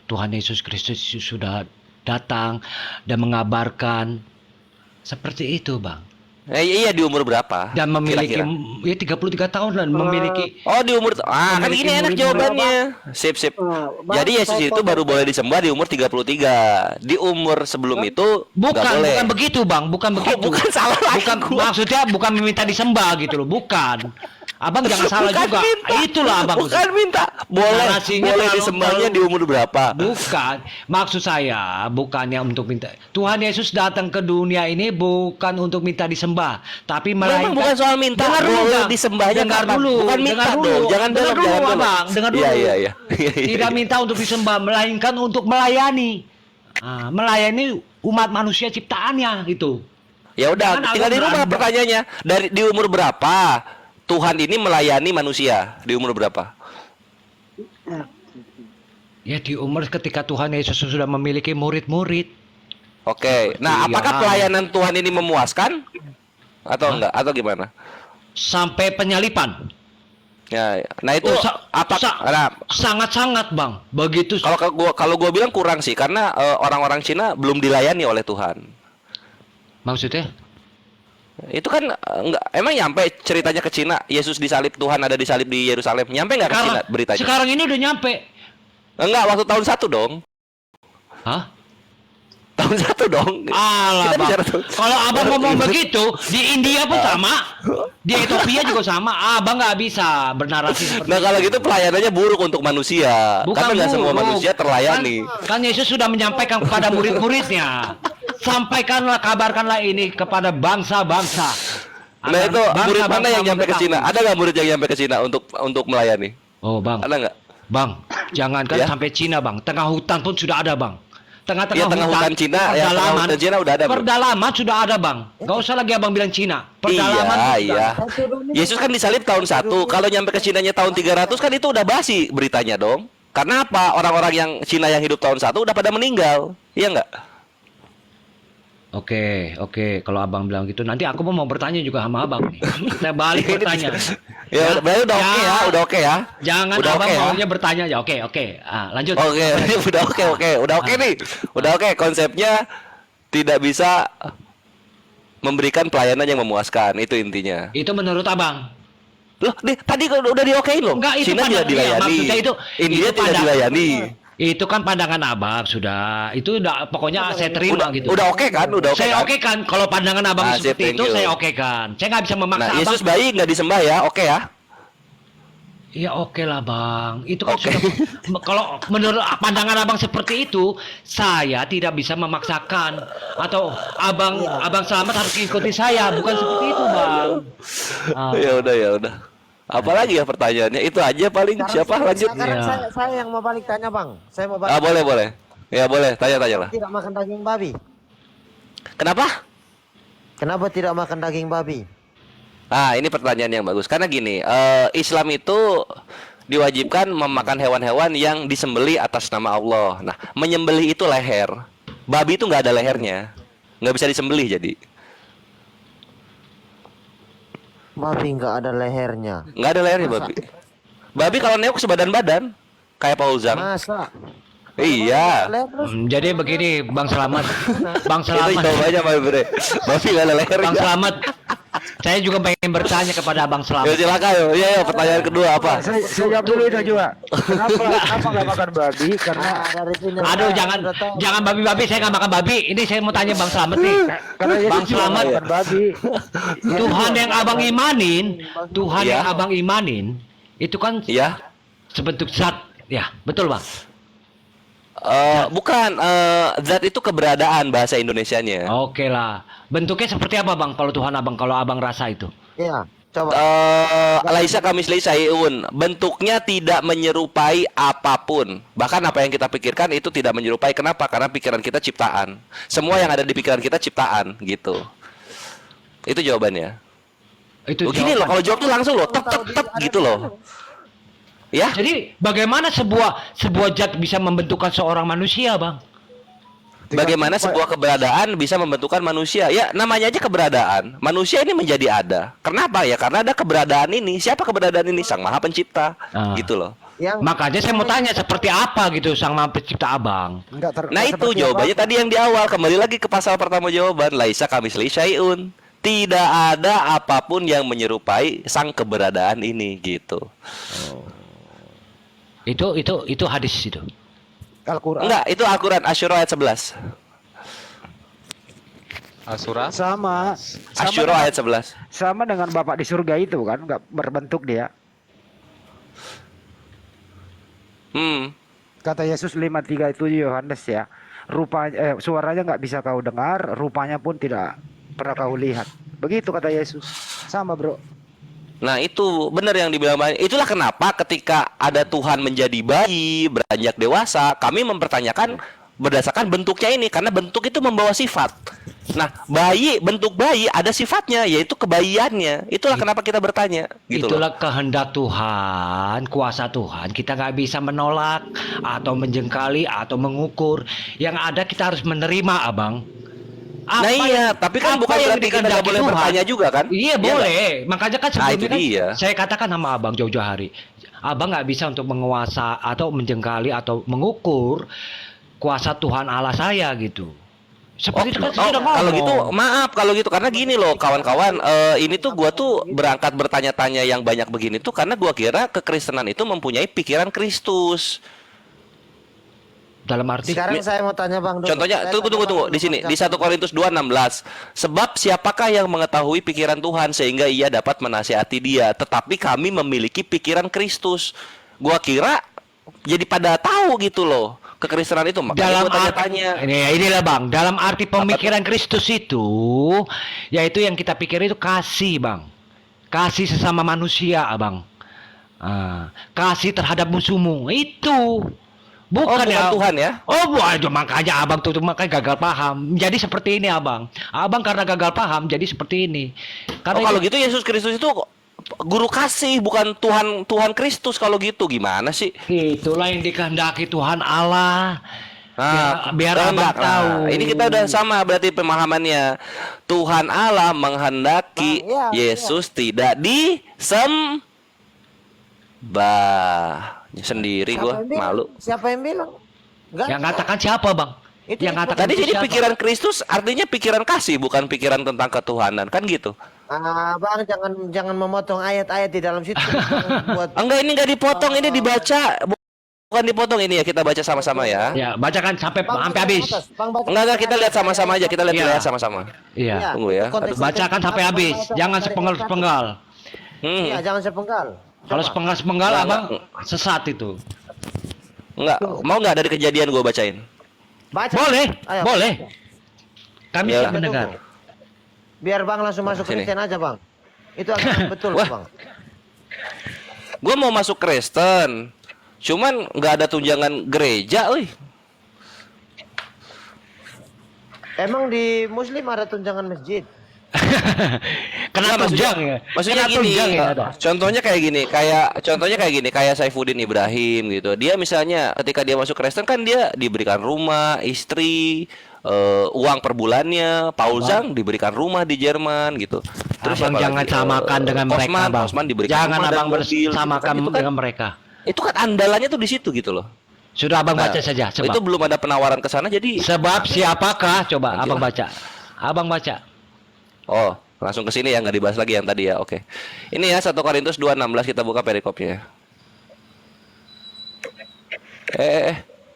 B: Tuhan Yesus Kristus sudah datang dan mengabarkan seperti itu, Bang.
C: Iya di umur berapa?
B: Dan memiliki
C: Kira-kira?
B: ya 33 tahun dan memiliki
C: Oh di umur kan
B: memiliki
C: gini enak
B: murid-murid.
C: jawabannya. Sip. Jadi Yesus itu baru boleh disembah di umur 33. Di umur sebelum itu nggak boleh.
B: bukan begitu, Bang. Bukan begitu.
C: bukan salah lagi
B: Bukan
C: gua.
B: maksudnya bukan meminta disembah gitu loh, bukan. Abang jangan salah
C: Bukan
B: juga.
C: minta.
B: Itulah abang.
C: Bukan minta. Boleh
B: Narasinya
C: boleh
B: terlalu-
C: disembahnya
B: terlalu-
C: di umur berapa?
B: Bukan, maksud saya bukannya untuk minta. Tuhan Yesus datang ke dunia ini bukan untuk minta disembah, tapi
C: Memang
B: melainkan.
C: bukan soal minta,
B: Dengar dulu,
C: boleh
B: Bang.
C: disembahnya
B: Dengar
C: kapan?
B: dulu,
C: Bukan minta
B: dengar
C: dong.
B: dulu.
C: Jangan
B: dengar
C: dalam,
B: dulu,
C: jangan dulu.
B: Abang. Dengar dulu.
C: Iya.
B: Tidak minta untuk disembah, melainkan untuk melayani. Melayani umat manusia ciptaannya gitu.
C: Ya udah,
B: Jangan
C: tinggal di
B: abang
C: rumah
B: berandai.
C: pertanyaannya. Di umur berapa Tuhan ini melayani manusia? Di umur berapa?
B: Ya di umur ketika Tuhan Yesus sudah memiliki murid-murid.
C: Oke. Nah,
B: Iya.
C: apakah pelayanan Tuhan ini memuaskan? Atau enggak? Atau gimana?
B: Sampai penyalipan.
C: Ya, nah itu nah,
B: sangat-sangat Bang. Begitu.
C: kalau gua bilang kurang sih karena orang-orang Cina belum dilayani oleh Tuhan.
B: Maksudnya?
C: Itu kan enggak emang nyampe ceritanya ke Cina, Yesus disalib, Tuhan ada disalib di Yerusalem. Nyampe enggak ke Cina beritanya?
B: Sekarang ini udah nyampe.
C: Enggak, waktu tahun 1 dong.
B: Hah?
C: Tahun 1 dong.
B: Alah,
C: Kita
B: Bang.
C: bicara tuh.
B: Kalau abang ngomong begitu, di India pun sama, di Ethiopia juga sama. Abang nggak bisa bernarasi seperti
C: Nah, kalau gitu pelayanannya buruk untuk manusia. Karena nggak semua
B: buruk.
C: manusia terlayani.
B: Kan Yesus sudah menyampaikan kepada murid-muridnya. Sampaikanlah, kabarkanlah ini kepada bangsa-bangsa.
C: Nah, itu murid mana yang nyampe ke
B: mengetahui.
C: Cina? Ada nggak murid yang nyampe ke Cina untuk melayani?
B: Oh, Bang.
C: Ada nggak?
B: Bang, jangankan
C: Ya?
B: sampai Cina, Bang. Tengah hutan pun sudah ada, Bang. Tengah-tengah
C: Ya, tengah hutan Cina, ya, tengah
B: pedalaman,
C: hutan Cina udah ada, Bang.
B: Pedalaman sudah ada, Bang. Gak usah lagi abang bilang Cina. Pedalaman
C: Iya,
B: sudah
C: iya.
B: ada.
C: Yesus kan disalib tahun 1. Kalau nyampe ke Cinanya tahun 300 kan itu udah basi beritanya dong. Karena apa? Orang-orang yang Cina yang hidup tahun 1 udah pada meninggal. Iya nggak?
B: Oke. Kalau abang bilang gitu, nanti aku mau bertanya juga sama abang nih. Saya balik bertanya.
C: Ya, berarti udah oke ya, udah oke ya.
B: Jangan
C: Udah
B: abang
C: oke ya?
B: maunya bertanya ya. Oke. Lanjut.
C: Oke, udah oke nih. Udah oke konsepnya tidak bisa memberikan pelayanan yang memuaskan, itu intinya.
B: Itu menurut abang.
C: Loh, tadi udah diokein loh.
B: Enggak, itu
C: Cina tidak
B: pandangan- iya,
C: dilayani.
B: maksudnya
C: India
B: itu
C: tidak
B: pandang-
C: dilayani.
B: Itu kan pandangan abang sudah. Itu udah pokoknya saya terima gitu.
C: Udah oke kan? Udah oke
B: Saya
C: kan?
B: oke kan kalau pandangan abang
C: Ah, sip,
B: seperti
C: thank
B: itu
C: you.
B: saya oke kan. Saya nggak bisa memaksa
C: Nah,
B: abang.
C: Yesus bayi nggak disembah ya, oke ya?
B: Ya oke lah bang. Itu kan
C: Oke.
B: sudah. Kalau menurut pandangan abang seperti itu, saya tidak bisa memaksakan atau abang selamat harus ikuti saya, bukan seperti itu bang.
C: Ya udah. Apalagi ya pertanyaannya? Itu aja paling. Siapa lanjut?
E: Sekarang
B: Ya.
E: saya yang mau balik tanya bang. Saya mau balik.
C: Ah, boleh. Ya boleh, tanya lah.
E: Tidak makan daging babi.
C: Kenapa?
E: Kenapa tidak makan daging babi?
C: Ah, ini pertanyaan yang bagus. Karena gini, Islam itu diwajibkan memakan hewan-hewan yang disembeli atas nama Allah. Nah, menyembelih itu leher. Babi itu nggak ada lehernya, nggak bisa disembelih jadi.
E: Babi nggak ada lehernya.
C: Nggak ada lehernya babi. Babi kalau neuk sebadan-badan, kayak Pauzang.
E: Masa?
C: Iya.
E: Leher terus?
B: Jadi begini bang Selamat, bang
C: Itu
B: Selamat,
C: jawabannya Pak Bre. Babi nggak ada lehernya.
B: bang Selamat. Saya juga pengen bertanya kepada abang
C: Ya
B: Selamat.
C: silakan. Ya, pertanyaan kedua apa?
D: Saya jawab dulu itu juga. Kenapa nggak makan babi? Karena
E: Dari sini.
B: Aduh
E: saya
B: jangan
E: udah tahu.
B: jangan babi-babi, saya nggak makan babi. Ini saya mau tanya bang Selamat nih.
D: karena
B: Bang
D: Yesus juga
B: Selamat.
D: makan babi.
B: Tuhan yang abang imanin, Tuhan
C: Iya.
B: yang abang imanin, itu kan
C: Iya.
B: sebentuk zat, ya betul bang.
C: Bukan, zat itu keberadaan bahasa Indonesianya.
B: Oke lah, bentuknya seperti apa bang? Kalau Tuhan abang, kalau abang rasa itu?
E: Iya. Coba.
C: Laisa kamislihi syai'un. Bentuknya tidak menyerupai apapun. Bahkan apa yang kita pikirkan itu tidak menyerupai. Kenapa? Karena pikiran kita ciptaan. Semua yang ada di pikiran kita ciptaan, gitu. Itu jawabannya.
B: Itu
C: Begini loh,
B: jawaban.
C: kalau jawab tuh langsung loh, tek gitu loh. Ya,
B: Jadi bagaimana sebuah zat bisa membentukkan seorang manusia bang?
C: bagaimana sebuah keberadaan bisa membentukkan manusia? Ya, namanya aja keberadaan. Manusia ini menjadi ada. Kenapa ya? Karena ada keberadaan ini. Siapa keberadaan ini? Sang Maha Pencipta. Gitu loh.
E: Yang
B: Makanya saya mau tanya seperti apa gitu sang Maha Pencipta abang?
C: Nah itu jawabannya tadi yang di awal. Kembali lagi ke pasal pertama jawaban. Laisa kamislihi syai'un. Tidak ada apapun yang menyerupai sang keberadaan ini gitu.
B: Itu hadis itu.
D: Al-Quran.
C: Enggak, itu Al-Quran Asyura ayat 11.
J: Asura.
D: Sama
C: Asyura
D: dengan,
C: ayat 11.
D: sama dengan Bapak di surga itu kan, nggak berbentuk dia. Kata Yesus 5:3 itu Yohanes ya. Suaranya nggak bisa kau dengar, rupanya pun tidak pernah kau lihat. Begitu kata Yesus. Sama, Bro.
C: Nah itu benar yang dibilang Bang. Itulah kenapa ketika ada Tuhan menjadi bayi, beranjak dewasa, kami mempertanyakan berdasarkan bentuknya ini, karena bentuk itu membawa sifat. Nah bentuk bayi ada sifatnya, yaitu kebayiannya. Itulah kenapa kita bertanya gitu
B: Itulah
C: loh.
B: kehendak Tuhan, kuasa Tuhan. Kita nggak bisa menolak atau menjengkali atau mengukur. Yang ada kita harus menerima, Abang.
C: Nah iya, tapi kan bukan
B: yang
C: berarti kita nggak
B: dikehendaki
C: boleh
B: Tuhan.
C: bertanya juga kan?
B: Iya
C: Iya
B: boleh. Makanya kan
C: Nah,
B: sebelumnya
C: itu
B: kan
C: dia.
B: saya katakan sama Abang jauh-jauh hari, Abang nggak bisa untuk menguasa atau menjengkali atau mengukur kuasa Tuhan Allah saya gitu. Seperti itu kan saya sudah ngomong.
C: Kalau gitu maaf kalau gitu, karena gini loh kawan-kawan, ini tuh gua tuh berangkat bertanya-tanya yang banyak begini tuh karena gua kira kekristenan itu mempunyai pikiran Kristus.
B: Dalam arti
E: Sekarang saya mau tanya Bang.
C: Contohnya, tunggu di sini di 1 Korintus 2:16. Sebab siapakah yang mengetahui pikiran Tuhan sehingga ia dapat menasihati dia, tetapi kami memiliki pikiran Kristus. Gua kira jadi pada tahu gitu loh kekristenan itu, makanya
B: dalam
C: gua tanya-tanya.
B: inilah Bang, dalam arti pemikiran Kristus itu yaitu yang kita pikir itu kasih, Bang. Kasih sesama manusia, Abang. Kasih terhadap musuhmu itu. Bukan
C: Tuhan ya?
B: Oh, makanya Abang tuh makanya gagal paham. Jadi seperti ini, Abang. Abang karena gagal paham jadi seperti ini. Karena
C: Kalau gitu Yesus Kristus itu guru kasih, bukan Tuhan Kristus. Kalau gitu gimana sih?
B: itulah yang dikehendaki Tuhan Allah. Biar
C: kehendak.
B: Abang tahu.
C: Ini kita udah sama berarti pemahamannya. Tuhan Allah menghendaki Yesus tidak disembah. Sendiri gua malu.
E: Siapa yang bilang?
B: Yang katakan siapa, Bang? Yang katakan
C: Tadi
B: itu
C: jadi
B: siapa?
C: pikiran Kristus artinya pikiran kasih, bukan pikiran tentang ketuhanan, kan gitu.
E: Bang, jangan memotong ayat-ayat di dalam situ. Buat
C: Enggak, ini enggak dipotong, ini dibaca. Bukan dipotong ini ya, kita baca sama-sama ya.
B: Ya, bacakan sampai habis.
C: Enggak, kita lihat sama-sama aja, kita lihat sama-sama.
B: Iya.
C: Tunggu ya.
B: Bacakan sampai habis. Jangan sepenggal-sepenggal.
E: Iya, jangan sepenggal.
B: Kalau sepenggal-sepenggal Abang sesat itu.
C: Enggak, mau enggak dari Kejadian gua bacain?
E: Baca.
B: Boleh,
E: Ayo,
B: boleh.
E: baca.
B: Kami
C: Ya.
B: siap mendengar.
E: Biar Bang langsung masuk
C: Sini.
E: Kristen aja, Bang. Itu akan betul,
C: Wah.
E: Bang.
C: Gua mau masuk Kristen. Cuman enggak ada tunjangan gereja, euy.
E: Emang di Muslim ada tunjangan masjid?
B: Kenapa
C: maksudnya,
B: tunjang ya?
C: maksudnya
B: Kenapa
C: gini,
B: tunjang ya, ada?
C: contohnya kayak gini, kayak Saifudin Ibrahim gitu. Dia misalnya ketika dia masuk Kristen kan dia diberikan rumah, istri, uang per bulannya. Paul Zhang diberikan rumah di Jerman gitu. Terus
B: Abang
C: siapa
B: jangan
C: lagi?
B: samakan dengan mereka, Bang.
C: Osman diberikan
B: Jangan
C: rumah dan
B: Abang
C: mobil, gitu.
B: bersamakan
C: Kan itu kan-
B: dengan mereka.
C: Itu kan andalannya tuh di situ gitu loh.
B: Sudah Abang
C: Nah,
B: baca saja. Sebab,
C: itu belum ada penawaran ke sana jadi
B: sebab siapakah? Coba
C: Nanti
B: Abang
C: lah.
B: baca. Abang baca.
C: Oh, langsung ke sini ya, nggak dibahas lagi yang tadi ya. Oke. Ini ya 1 Korintus 2:16 kita buka perikopnya.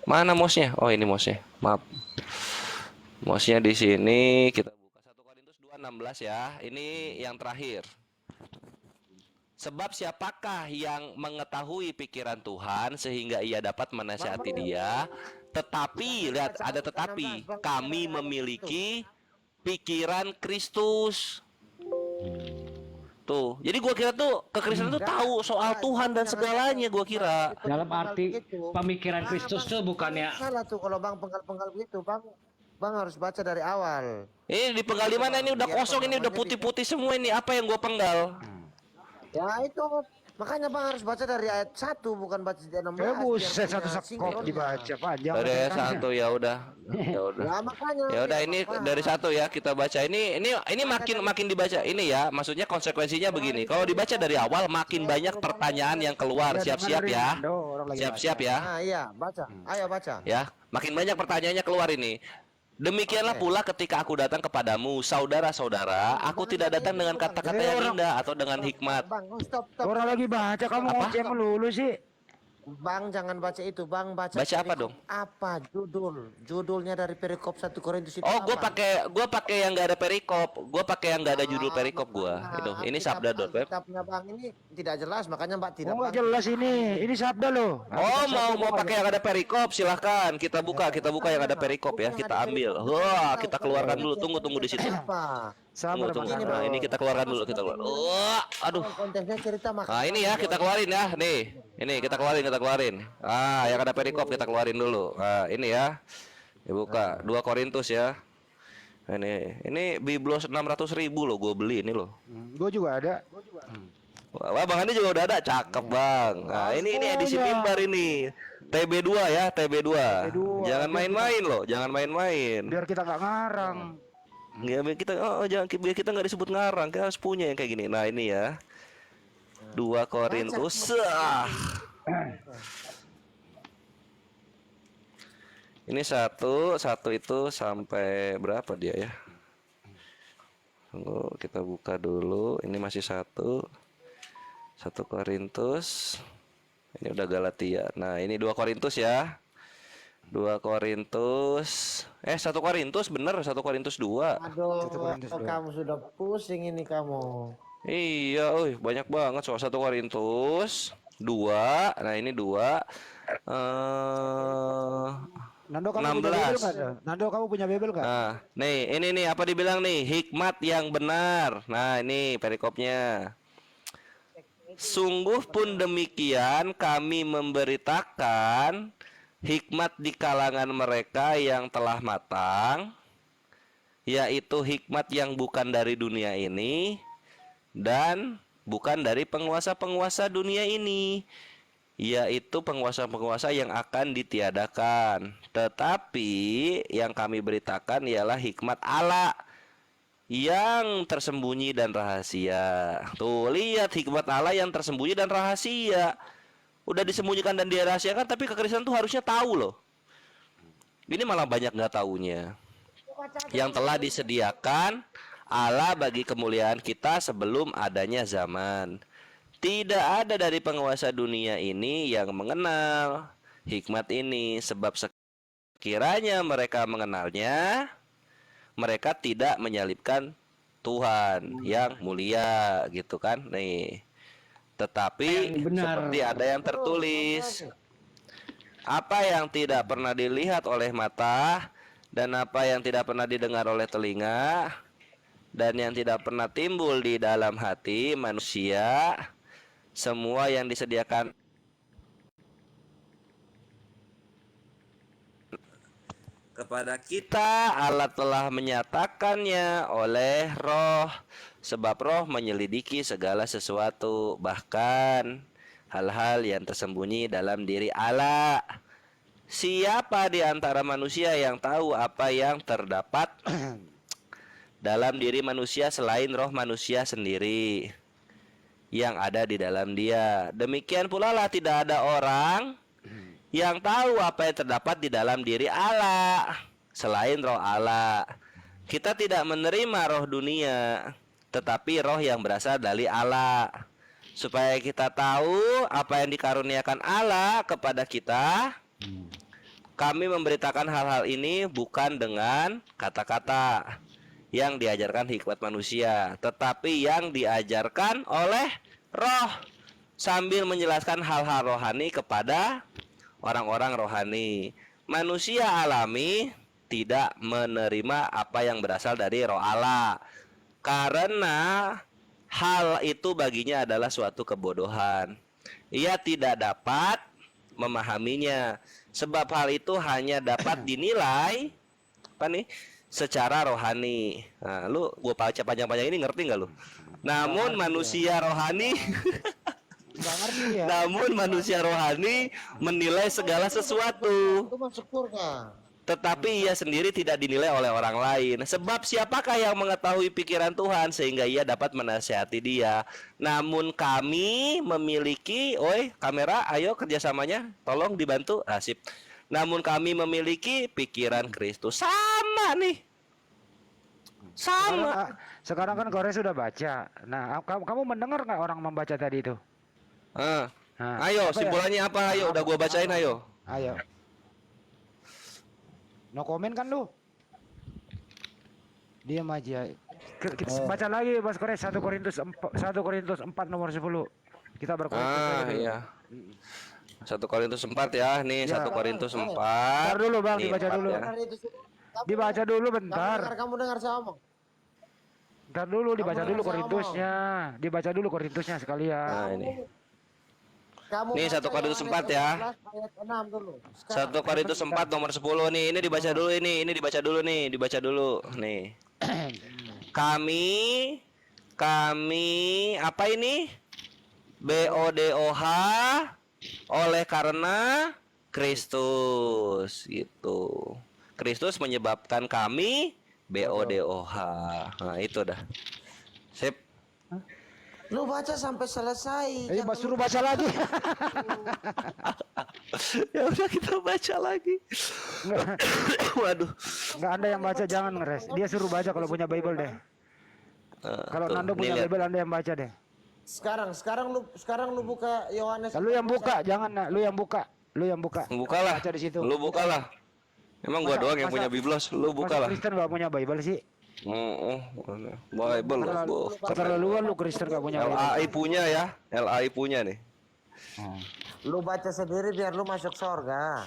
C: Mana mouse-nya? Oh, ini mouse-nya. Maaf. Mouse-nya di sini. Kita buka 1 Korintus 2:16 ya. Ini yang terakhir. Sebab siapakah yang mengetahui pikiran Tuhan sehingga ia dapat menasihati dia? Tetapi, lihat ada tetapi, kami memiliki pikiran Kristus. Tuh, jadi gua kira tuh kekristenan tuh tahu soal Tuhan dan segalanya, gua kira.
B: Dalam arti pemikiran Kristus tuh bukannya
E: Salah tuh kalau Bang penggal-penggal begitu, Bang. Bang harus baca dari awal.
C: Ini di penggal di mana ini udah kosong, ini udah putih-putih semua ini. Apa yang gua penggal?
E: Ya itu makanya Bang harus baca dari ayat 1 bukan baca di 16.
D: Buset, satu sekop dibaca panjang.
C: Dari
D: katanya.
C: satu ya udah. Ya udah.
E: Ya makanya.
C: Ya udah ini dari satu ya kita baca. Ini makin dibaca ini ya. Maksudnya konsekuensinya begini. Kalau dibaca dari awal makin banyak pertanyaan yang keluar. Siap-siap ya. Siap-siap ya.
E: Nah, iya, baca. Ayo baca.
C: Ya, makin banyak pertanyaannya keluar ini. Demikianlah pula ketika aku datang kepadamu, saudara-saudara, aku tidak datang dengan kata-kata yang indah atau dengan hikmat.
E: Bang, stop.
D: Orang lagi baca kamu ngoceh melulu sih.
E: Bang jangan baca itu, Bang baca
C: Baca apa
E: perikop
C: dong?
E: apa judulnya dari perikop 1 Korintus itu
C: Oh,
E: apa?
C: gue pakai yang nggak ada perikop. Gue pakai yang nggak ada judul perikop gue. Itu,
E: Makanya
C: ini
E: kitab
C: sabda.web.
E: kitabnya Bang ini tidak jelas, makanya Mbak tidak
D: Oh nggak
E: Bang.
D: jelas ini sabda loh.
C: Oh, mau pakai yang ada perikop, silahkan. Kita buka yang ada perikop ya. Kita ambil. Wah, kita keluarkan dulu. Tunggu di situ.
E: Apa?
D: Sabar
C: Tunggu.
D: Bang.
C: Nah, ini kita keluarkan dulu. Wah, aduh.
E: Kontennya cerita makan.
C: Nah, ini ya kita keluarin ya. Nih, ini kita keluarin. Ah, yang ada perikop kita keluarin dulu. Nah, ini ya. Dibuka 2 Korintus ya. Ini Biblos 600.000 loh gue beli ini loh.
D: Gue juga ada.
C: Wah, Bang Andi juga udah ada, cakep Bang. Nah, ini edisi mimbar ini. TB2 ya, TB2. Jangan main-main loh, jangan main-main.
D: Biar kita nggak ngarang.
C: Ya, jangan biar kita nggak disebut ngarang, kita harus punya yang kayak gini. Nah, ini ya. 2 Korintus. Ini satu itu sampai berapa dia ya? Tunggu, kita buka dulu. Ini masih 1 Korintus. Ini udah Galatia. Nah, ini 2 Korintus ya. 2 Korintus. 1 Korintus bener, 1 Korintus 2.
E: Aduh, kamu sudah pusing ini kamu.
C: Iya, banyak banget soal 1 Korintus 2. Nah, ini 2.
D: Nando kamu
C: 16.
D: punya bebel nggak? Nando kamu punya bebel nggak?
C: Nah, ini nih apa dibilang nih? Hikmat yang benar. Nah, ini perikopnya. Sungguh pun demikian kami memberitakan hikmat di kalangan mereka yang telah matang, yaitu hikmat yang bukan dari dunia ini dan bukan dari penguasa-penguasa dunia ini, yaitu penguasa-penguasa yang akan ditiadakan. Tetapi yang kami beritakan ialah hikmat Allah yang tersembunyi dan rahasia. Tuh, lihat hikmat Allah yang tersembunyi dan rahasia. Udah disembunyikan dan dirahasiakan, tapi kekristenan tuh harusnya tahu loh. Ini malah banyak nggak taunya. Yang telah disediakan Allah bagi kemuliaan kita sebelum adanya zaman. Tidak ada dari penguasa dunia ini yang mengenal hikmat ini, sebab sekiranya mereka mengenalnya, mereka tidak menyalibkan Tuhan yang mulia, gitu kan. Nih. Tetapi seperti ada yang tertulis, apa yang tidak pernah dilihat oleh mata, dan apa yang tidak pernah didengar oleh telinga, dan yang tidak pernah timbul di dalam hati manusia, semua yang disediakan kepada kita Allah telah menyatakannya oleh Roh, sebab Roh menyelidiki segala sesuatu, bahkan hal-hal yang tersembunyi dalam diri Allah. Siapa di antara manusia yang tahu apa yang terdapat dalam diri manusia selain roh manusia sendiri yang ada di dalam dia? Demikian pula lah tidak ada orang yang tahu apa yang terdapat di dalam diri Allah selain roh Allah. Kita tidak menerima roh dunia, tetapi roh yang berasal dari Allah, supaya kita tahu apa yang dikaruniakan Allah kepada kita. Kami memberitakan hal-hal ini bukan dengan kata-kata yang diajarkan hikmat manusia, tetapi yang diajarkan oleh roh, sambil menjelaskan hal-hal rohani kepada orang-orang rohani. Manusia alami tidak menerima apa yang berasal dari roh Allah, karena hal itu baginya adalah suatu kebodohan. Ia tidak dapat memahaminya, sebab hal itu hanya dapat dinilai apa nih secara rohani. Nah, lu gua baca panjang-panjang ini ngerti nggak lu? Namun manusia rohani
D: ya.
C: Namun manusia rohani menilai segala sesuatu,
E: Itu masuk surga.
C: tetapi ia sendiri tidak dinilai oleh orang lain. Sebab siapakah yang mengetahui pikiran Tuhan sehingga ia dapat menasihati dia? Namun kami memiliki, kamera, ayo kerjasamanya, tolong dibantu, asip. Namun kami memiliki pikiran Kristus. Sama nih. Sama.
D: Sekarang kan Kores sudah baca. Nah, kamu mendengar nggak orang membaca tadi itu? Nah,
C: Ayo,
D: apa ya?
C: simpulannya apa? Ayo, udah gua bacain ayo.
D: Ayo. No komen kan lu? Diam aja. Kita baca lagi Mas Kores 1 Korintus 4 nomor 10. Kita berkorintus aja dulu.
C: Iya. 1 Korintus 4 ya. Nih
D: Ya.
C: 1 Korintus 4.
D: Bentar dulu Bang,
C: Nih,
D: dibaca
C: 4
D: dulu.
C: ya.
D: Dibaca dulu bentar.
E: Kamu dengar saya ngomong.
D: Bentar dulu dibaca
E: Kamu
D: dulu
E: dengar saya
D: Korintusnya. Dibaca dulu Korintusnya sekalian.
C: Nah, ini.
E: Kamu
C: Nih,
E: baca
C: 1 Korintus
E: Yohanes
C: 4 ya.
E: 14 ayat 6 dulu.
C: 1 Korintus 4 nomor 10 nih. Ini dibaca dulu ini dibaca dulu nih, dibaca dulu. Nih. Kami apa ini? BODOH oleh karena Kristus gitu. Kristus menyebabkan kami BODOH. Nah, itu dah. Sip.
E: Lu baca sampai selesai.
D: Ayo suruh baca lagi.
C: Ya udah kita baca lagi. Waduh.
D: Enggak, Anda yang baca jangan ngeres. Dia suruh baca kalau punya Bible deh. Kalau
C: Tuh,
D: Nando
C: nih
D: punya
C: lihat.
D: Bible Anda yang baca deh.
E: Sekarang lu buka Yohanes.
D: Lu yang buka, jangan nak. Lu yang buka.
C: Bukalah.
D: Baca di situ.
C: Lu bukalah. Emang gua doang yang punya Biblos. Lu
D: Masa
C: bukalah.
D: Kristen gak punya Bible sih?
C: Bible
D: Keterlaluan lu Kristen gak punya Bible.
C: LAI punya ya. LAI punya nih.
E: Lu baca sendiri biar lu masuk surga.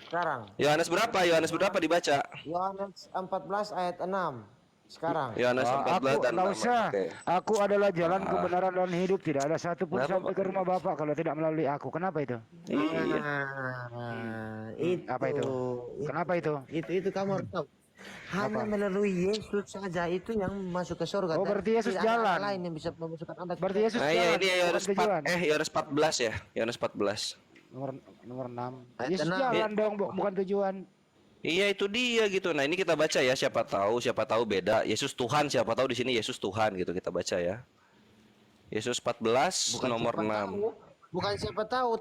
E: Sekarang
C: Yohanes berapa? Yohanes berapa dibaca?
E: Yohanes 14 ayat 6. Sekarang.
C: Yohanes 14 dan
D: Nggak
C: 6.
D: usah.
C: Oke.
D: Aku adalah jalan kebenaran dan hidup. Tidak ada satu pun
C: Kenapa,
D: sampai
C: Pak?
D: ke rumah Bapak kalau tidak melalui aku. Kenapa itu?
C: Iya.
E: Itu.
D: Apa itu? Kenapa itu?
E: Itu kamu harus tahu. Hanya melalui Yesus saja itu yang masuk ke surga.
D: Oh,
E: Dan
D: berarti Yesus
E: tidak ada
D: jalan.
E: orang lain yang bisa memasukkan Anda.
D: Berarti Yesus
C: Nah, iya
D: jalan.
C: ini Yohanes
D: bukan tujuan.
C: 4 Yohanes 14 ya. Yohanes 14.
D: Nomor 6.
E: Ayat
D: Yesus
E: 6.
D: jalan dong, bukan tujuan.
C: Iya itu dia gitu. Nah, ini kita baca ya, siapa tahu beda. Yesus Tuhan, siapa tahu di sini Yesus Tuhan gitu kita baca ya. Yesus 14 nomor 6.
E: Bukan siapa tahu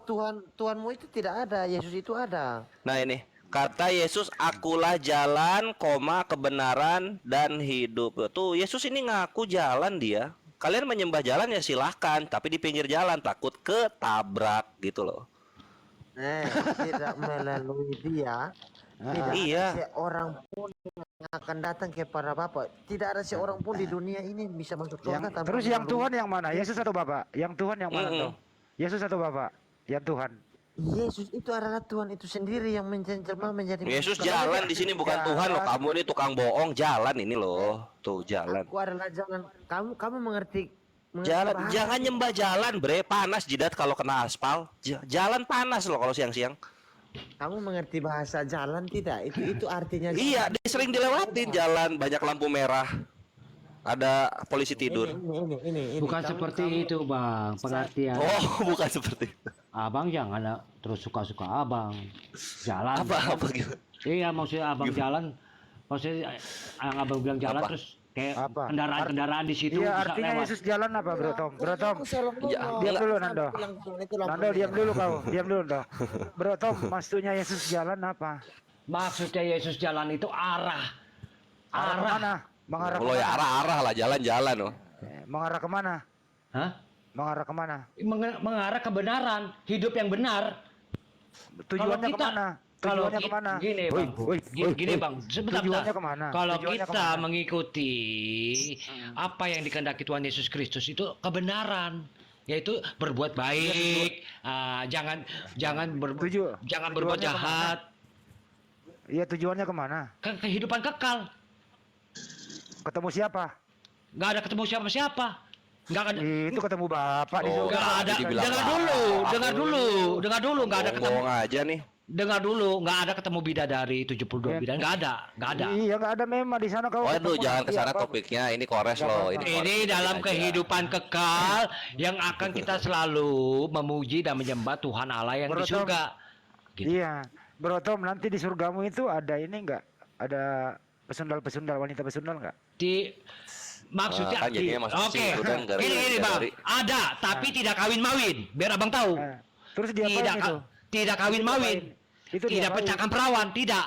E: Tuhanmu itu tidak ada, Yesus itu ada.
C: Nah, ini kata Yesus, akulah jalan, kebenaran dan hidup. Tuh, Yesus ini ngaku jalan dia. Kalian menyembah jalan ya silahkan, tapi di pinggir jalan takut ketabrak gitu loh.
E: Tidak melalui dia. Tidak
C: Iya.
E: ada seorang pun yang akan datang kepada Bapa. Tidak ada seorang pun di dunia ini bisa masuk surga tanpa
D: Terus yang
E: melalui-
D: Tuhan yang mana? Yesus atau Bapak? Yang Tuhan yang mana tuh? Yesus atau Bapak? Yang Tuhan.
E: Yesus itu adalah Tuhan itu sendiri yang menjelma menjadi
C: Yesus
E: manusia.
C: jalan di sini bukan Tuhan loh. Kamu ini tukang bohong, jalan ini loh. Tuh jalan.
E: Aku adalah jalan. Kamu mengerti?
C: Jalan,
E: bahasa?
C: jangan nyembah jalan, bre. Panas jidat kalau kena aspal. Jalan panas loh kalau siang-siang.
E: Kamu mengerti bahasa jalan tidak? Itu artinya.
C: Iya, sering dilewatin jalan, banyak lampu merah. Ada polisi tidur.
E: Ini.
B: Bukan seperti itu, Bang. Pengertian.
C: Oh, bukan seperti itu.
B: Abang jangan terus suka-suka abang. Jalan.
C: Apa gitu?
B: Iya, maksudnya abang jalan. Maksudnya yang abang bilang jalan
C: Apa?
B: terus kayak
D: Apa?
B: kendaraan-kendaraan di situ
D: Iya,
B: bisa
D: artinya
B: lewat.
D: Yesus jalan apa, Bro Tom? Bro Tom.
C: Ya,
D: Diam dulu Nando. Nando diam dulu kau. Diam dulu dong. Bro Tom, maksudnya Yesus jalan apa?
B: Maksudnya Yesus jalan itu arah.
D: Arah kemana? Mengarah
C: Lo ya
D: kemana?
C: arah-arah lah, jalan-jalan loh.
D: Mengarah kemana?
B: Hah?
D: Mengarah kemana?
B: Mengarah kebenaran, hidup yang benar.
D: Tujuannya
B: Kalau kita-
D: kemana?
B: Kalau
D: Tujuannya kemana?
B: Gini,
D: Woi,
B: Bang.
D: woi, woi,
B: Gini,
D: woi.
B: Bang. Sebentar,
D: Tujuannya
B: bentar.
D: kemana?
B: Kalau
D: Tujuannya
B: kita
D: kemana?
B: mengikuti apa yang dikehendaki Tuhan Yesus Kristus itu kebenaran, yaitu berbuat baik, jangan berbuat
D: Tujuannya
B: jahat,
D: Iya, tujuannya kemana?
B: kehidupan kekal.
D: Ketemu siapa?
B: Nggak ada ketemu siapa-siapa. Nggak ada.
D: Itu ketemu Bapak di
C: Oh,
D: surga.
B: Nggak ada.
C: dibilang
B: Dengar
C: bapak.
B: dulu, nggak ada ketemu.
C: Bohong aja nih.
B: Dengar dulu, nggak ada ketemu bidadari 72 bidadari, nggak ada.
D: Iya, nggak ada memang di sana kau.
C: Waduh,
D: ketemu
C: jangan ke sana
D: siapa?
C: topiknya. Ini kores loh.
D: apa-apa.
C: kores.
B: Ini dalam
C: Aja.
B: kehidupan kekal yang akan kita selalu memuji dan menyembah Tuhan Allah yang di
D: Bro Tom.
B: surga. Gitu.
D: Iya, Bro Tom, nanti di surgamu itu ada ini nggak? Ada pesundal-pesundal, wanita pesundal nggak?
B: Maksudnya
C: Kan jadinya masuk
B: oke.
C: situ kan, gara-gara
B: Ini Bang,
C: dari-
B: ada tapi tidak kawin-mawin. Biar Abang tahu.
D: Nah, terus dia
B: Tidak
D: itu?
B: tidak kawin-mawin.
D: Itu
B: Tidak
D: diapain?
B: percakan perawan, tidak.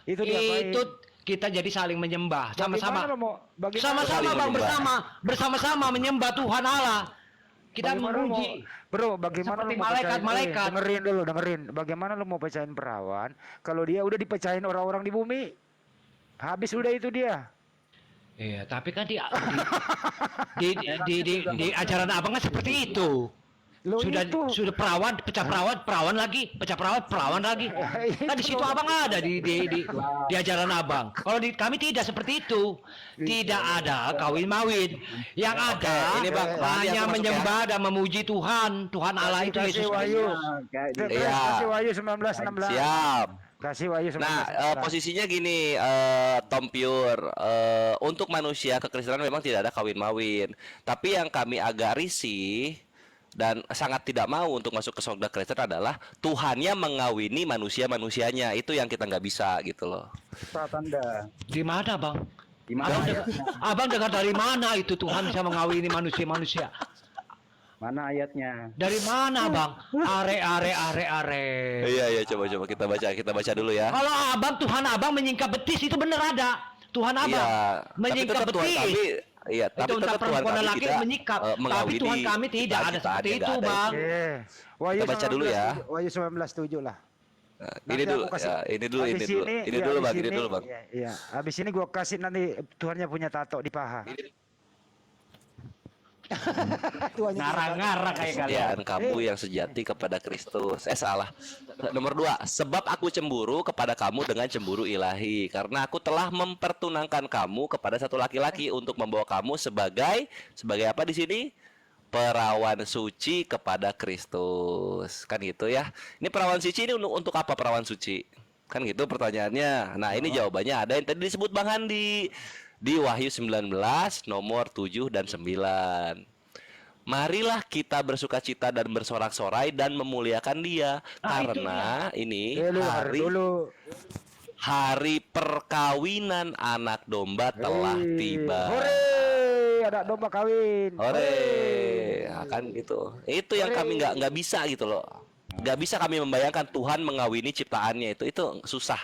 D: Itu diapain?
B: Itu kita jadi saling menyembah sama-sama.
D: Bagaimana lo mau- bagaimana
B: Sama-sama
C: saling
B: Bang,
C: menyembah?
B: bersama-sama menyembah Tuhan Allah. Kita
D: Bagaimana lu
B: memuji.
D: Bro, bagaimana
B: Seperti
D: lu mau
B: malaikat-malaikat.
D: dengerin dulu, dengerin. Bagaimana lu mau pecahin perawan kalau dia udah dipecahin orang-orang di bumi? Habis udah itu dia.
B: Iya, tapi kan di ajaran abang kan seperti itu.
D: Loh,
B: Sudah
D: itu.
B: sudah perawan, pecah perawan lagi, pecah perawan lagi. Kan di situ abang ada di ajaran abang. Kalau di kami tidak seperti itu. Tidak ada kawin mawin. Yang ada
C: ini Bang,
B: hanya
C: aku masuk
B: menyembah dan memuji Tuhan. Tuhan Allah itu
D: Kasih
B: Yesus
D: Wahyu.
B: Kristus.
C: Iya.
D: Kasih Wahyu 1916.
C: Siap.
D: Kasih Wahyu 1916.
C: Nah, posisinya gini, Tom Pure, untuk manusia kekristenan memang tidak ada kawin mawin. Tapi yang kami agak risih dan sangat tidak mau untuk masuk ke surga Kristen adalah Tuhannya mengawini manusianya. Itu yang kita nggak bisa gitu loh.
F: Tanda.
B: Di mana, Bang?
F: Di mana
B: Abang dengar dari mana itu Tuhan bisa mengawini manusia?
F: Mana ayatnya?
B: Dari mana, Bang? Are.
C: Iya, coba kita baca dulu ya.
B: Kalau abang Tuhan abang menyingkap betis itu bener ada. Tuhan abang
C: Iya,
B: menyingkap
C: tapi tetap Tuhan
B: betis.
C: kami, iya,
B: Itu
C: tapi
B: untuk
C: tetap Tuhan
B: perempuan
C: kami
B: laki
C: tidak
B: menyikap. Tapi
C: mengawini
B: Tuhan kami tidak ada
C: ciptaan-ciptaan
B: seperti
C: yang
B: itu,
C: nggak ada
B: Bang.
D: Wahyu
C: Kita baca dulu ya.
D: Wahyu 19:7 lah.
C: Nah,
D: Nanti
C: ini dulu,
D: aku kasih-
C: ya, ini dulu,
D: habis
C: ini dulu,
D: habis
C: Bang.
D: Iya, iya. Habis ini gua kasih nanti Tuhannya punya tato di paha.
B: Ngarang-ngarang kayak kalian.
C: Kesetiaan kamu yang sejati kepada Kristus. Salah. Nomor 2, sebab aku cemburu kepada kamu dengan cemburu ilahi, karena aku telah mempertunangkan kamu kepada satu laki-laki untuk membawa kamu sebagai apa di sini? Perawan suci kepada Kristus. Kan gitu ya. Ini perawan suci ini untuk apa perawan suci? Kan gitu pertanyaannya. Nah, ini jawabannya ada yang tadi disebut Bang Handi di Wahyu 19 nomor 7 dan 9. Marilah kita bersukacita dan bersorak-sorai dan memuliakan Dia, karena ini hari perkawinan anak domba telah tiba.
D: Hore, ada domba kawin.
C: Hore, nah, kan gitu. Itu yang kami nggak bisa gitu loh. Nggak bisa kami membayangkan Tuhan mengawini ciptaannya itu susah.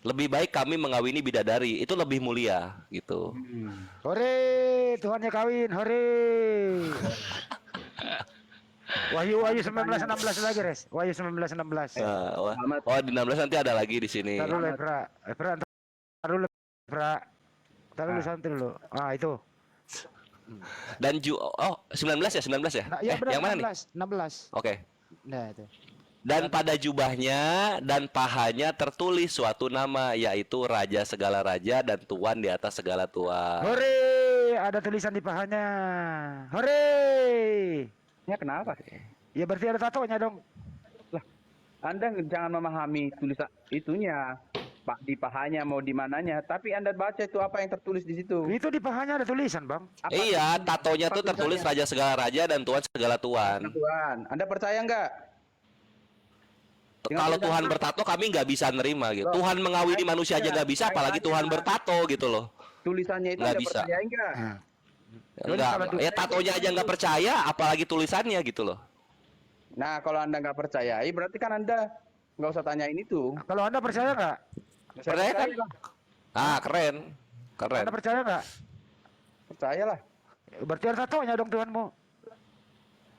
C: Lebih baik kami mengawini bidadari, itu lebih mulia gitu.
D: Hore, Tuhannya kawin. Hore. Wahyu 19:16 lagi, Res. Wahyu 19:16.
C: Oh, di 16 nanti ada lagi di sini.
D: Taruh dulu, Taruh dulu santai dulu. Ah, itu.
C: Dan 19 ya, 19 ya?
D: Nah, ya benar,
C: yang mana
D: 16,
C: nih?
D: 16.
C: Oke.
D: Nah, itu.
C: Dan pada jubahnya dan pahanya tertulis suatu nama, yaitu Raja segala raja dan Tuan di atas segala tuan.
D: Hore, ada tulisan di pahanya. Hore.
F: Ya kenapa?
D: Ya berarti ada tatonya dong.
F: Anda jangan memahami tulisan itunya, Pak, di pahanya mau di mananya, tapi Anda baca itu apa yang tertulis di situ.
D: Itu di pahanya ada tulisan, Bang.
C: Iya, tatonya tuh tertulis Raja segala raja dan Tuan segala tuan.
F: Tuhan, Anda percaya nggak?
C: Kalau Tuhan bertato kami nggak bisa nerima gitu. Tuhan mengawini manusia aja nggak bisa, apalagi Tuhan bertato gitu loh.
F: Tulisannya itu
C: Nggak
F: Anda
C: bisa.
F: percaya nggak?
C: Enggak, ya tatonya aja nggak percaya, apalagi tulisannya gitu loh.
F: Nah, kalau Anda nggak percayai, berarti kan Anda nggak usah tanyain itu.
D: Kalau Anda percaya nggak?
C: Percaya kan?
F: lah.
C: Ah, keren.
D: Anda percaya nggak?
F: Percayalah.
D: Berarti ada tatonya dong Tuhanmu.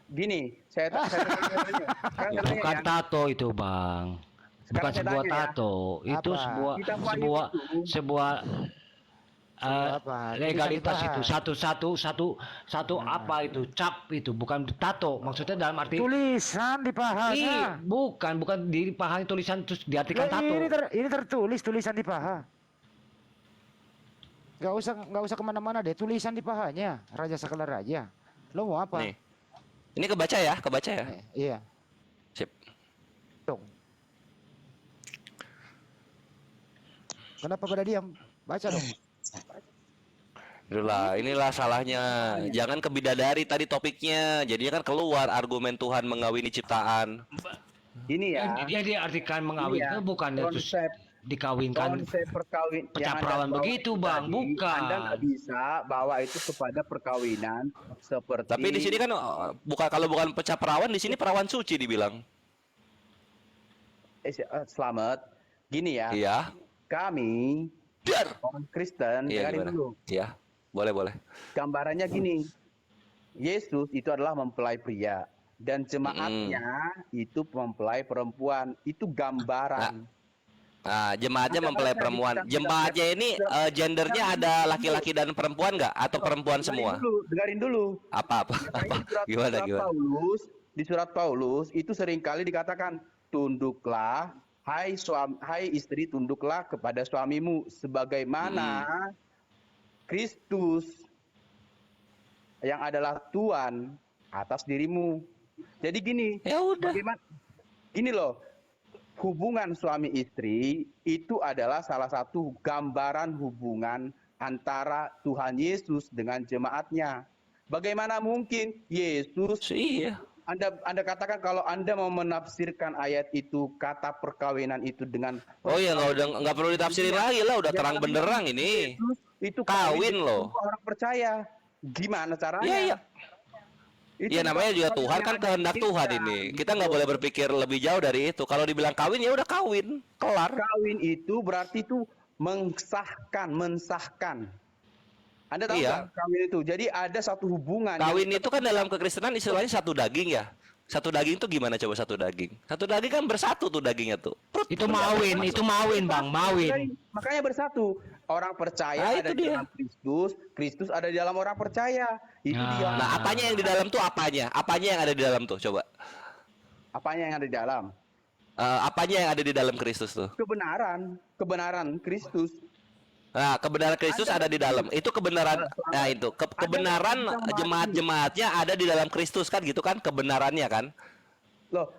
F: Gini, saya tanya. Sekarang
B: Ya,
F: saya tanya
B: bukan
F: ya.
B: tato itu, Bang. Bukan
F: Sekarang saya
B: sebuah
F: tanya ya.
B: tato. Itu
D: Apa?
F: Kitab Wahyu
B: sebuah
D: apa?
B: legalitas
D: Tulisan di
B: itu satu apa itu cap itu bukan tato, maksudnya dalam arti
D: Tulisan di pahanya.
B: bukan di paha tulisan terus diartikan
D: Lah,
B: tato.
D: ini tertulis tulisan di paha. Gak usah kemana-mana deh, tulisan di pahanya. Raja segala raja. Lo mau apa?
C: Nih. Ini kebaca ya.
D: Iya.
C: Sip.
D: Dong. Kenapa pada diam? Baca dong.
C: Inilah salahnya. Jangan ke bidadari tadi topiknya. Jadinya kan keluar argumen Tuhan mengawini ciptaan.
F: Ini ya.
B: Dia diartikan mengawin
F: Iya,
B: itu bukan terus
F: konsep
B: dikawinkan
F: konsep perkawin
B: pecah
F: yang
B: perawan
F: Anda bawa
B: begitu,
F: itu
B: Bang.
F: tadi,
B: Bukan.
F: Anda nggak bisa bawa itu kepada perkawinan seperti.
C: Tapi di sini kan kalau bukan pecah perawan, di sini perawan suci dibilang.
F: Selamat. Gini ya.
C: Iya.
F: Kami
C: Dar.
F: orang Kristen,
C: Iya
F: dengarin
C: gimana?
F: dulu.
C: Iya. Boleh.
F: Gambarannya gini.
K: Yesus itu adalah mempelai pria dan jemaatnya itu mempelai perempuan. Itu gambaran.
C: Nah, jemaatnya
K: Anda
C: mempelai
K: baca di
C: perempuan.
K: kitab
C: Jemaatnya ini gendernya ada laki-laki dan perempuan nggak? Atau perempuan semua?
K: Dengarin dulu.
C: Apa?
K: Makanya
C: Gimana?
K: di surat Paulus itu seringkali dikatakan tunduklah hai istri tunduklah kepada suamimu sebagaimana Kristus yang adalah Tuhan atas dirimu. Jadi gini,
C: Ya udah.
K: gini loh, hubungan suami istri itu adalah salah satu gambaran hubungan antara Tuhan Yesus dengan jemaatnya. Bagaimana mungkin Yesus?
C: Iya.
K: Anda katakan kalau Anda mau menafsirkan ayat itu, kata perkawinan itu dengan
C: Oh ya nggak perlu ditafsirin lagi lah, udah terang benderang ini.
K: itu
C: Kawin loh.
K: orang percaya. Gimana caranya?
C: Iya, iya.
K: Itu
C: Iya namanya juga
K: bukan
C: Tuhan kan
K: yang
C: kehendak
K: kita,
C: Tuhan ini. Kita nggak boleh berpikir lebih jauh dari itu. Kalau dibilang kawin ya udah kawin, kelar.
K: Kawin itu berarti itu mensahkan. Anda tahu
C: Iya.
K: nggak kawin itu? Jadi ada satu hubungan.
C: Kawin itu kan dalam kekristenan istilahnya satu daging ya. Satu daging itu gimana coba satu daging? Satu daging kan bersatu tuh dagingnya tuh. Prut.
B: Itu mawin Bang, mawin.
K: Makanya bersatu. Orang percaya ada
C: itu
K: di
C: dia.
K: dalam Kristus, Kristus ada di dalam orang percaya. Itu dia.
C: Nah, apanya yang di dalam tuh apanya? Apanya yang ada di dalam tuh coba?
K: Apanya yang ada di dalam?
C: Apanya yang ada di dalam Kristus tuh?
K: Kebenaran Kristus.
C: Nah, kebenaran Kristus ada di dalam. Itu kebenaran. Nah, itu kebenaran jemaat-jemaatnya ada di dalam Kristus kan gitu kan kebenarannya kan?
K: Loh,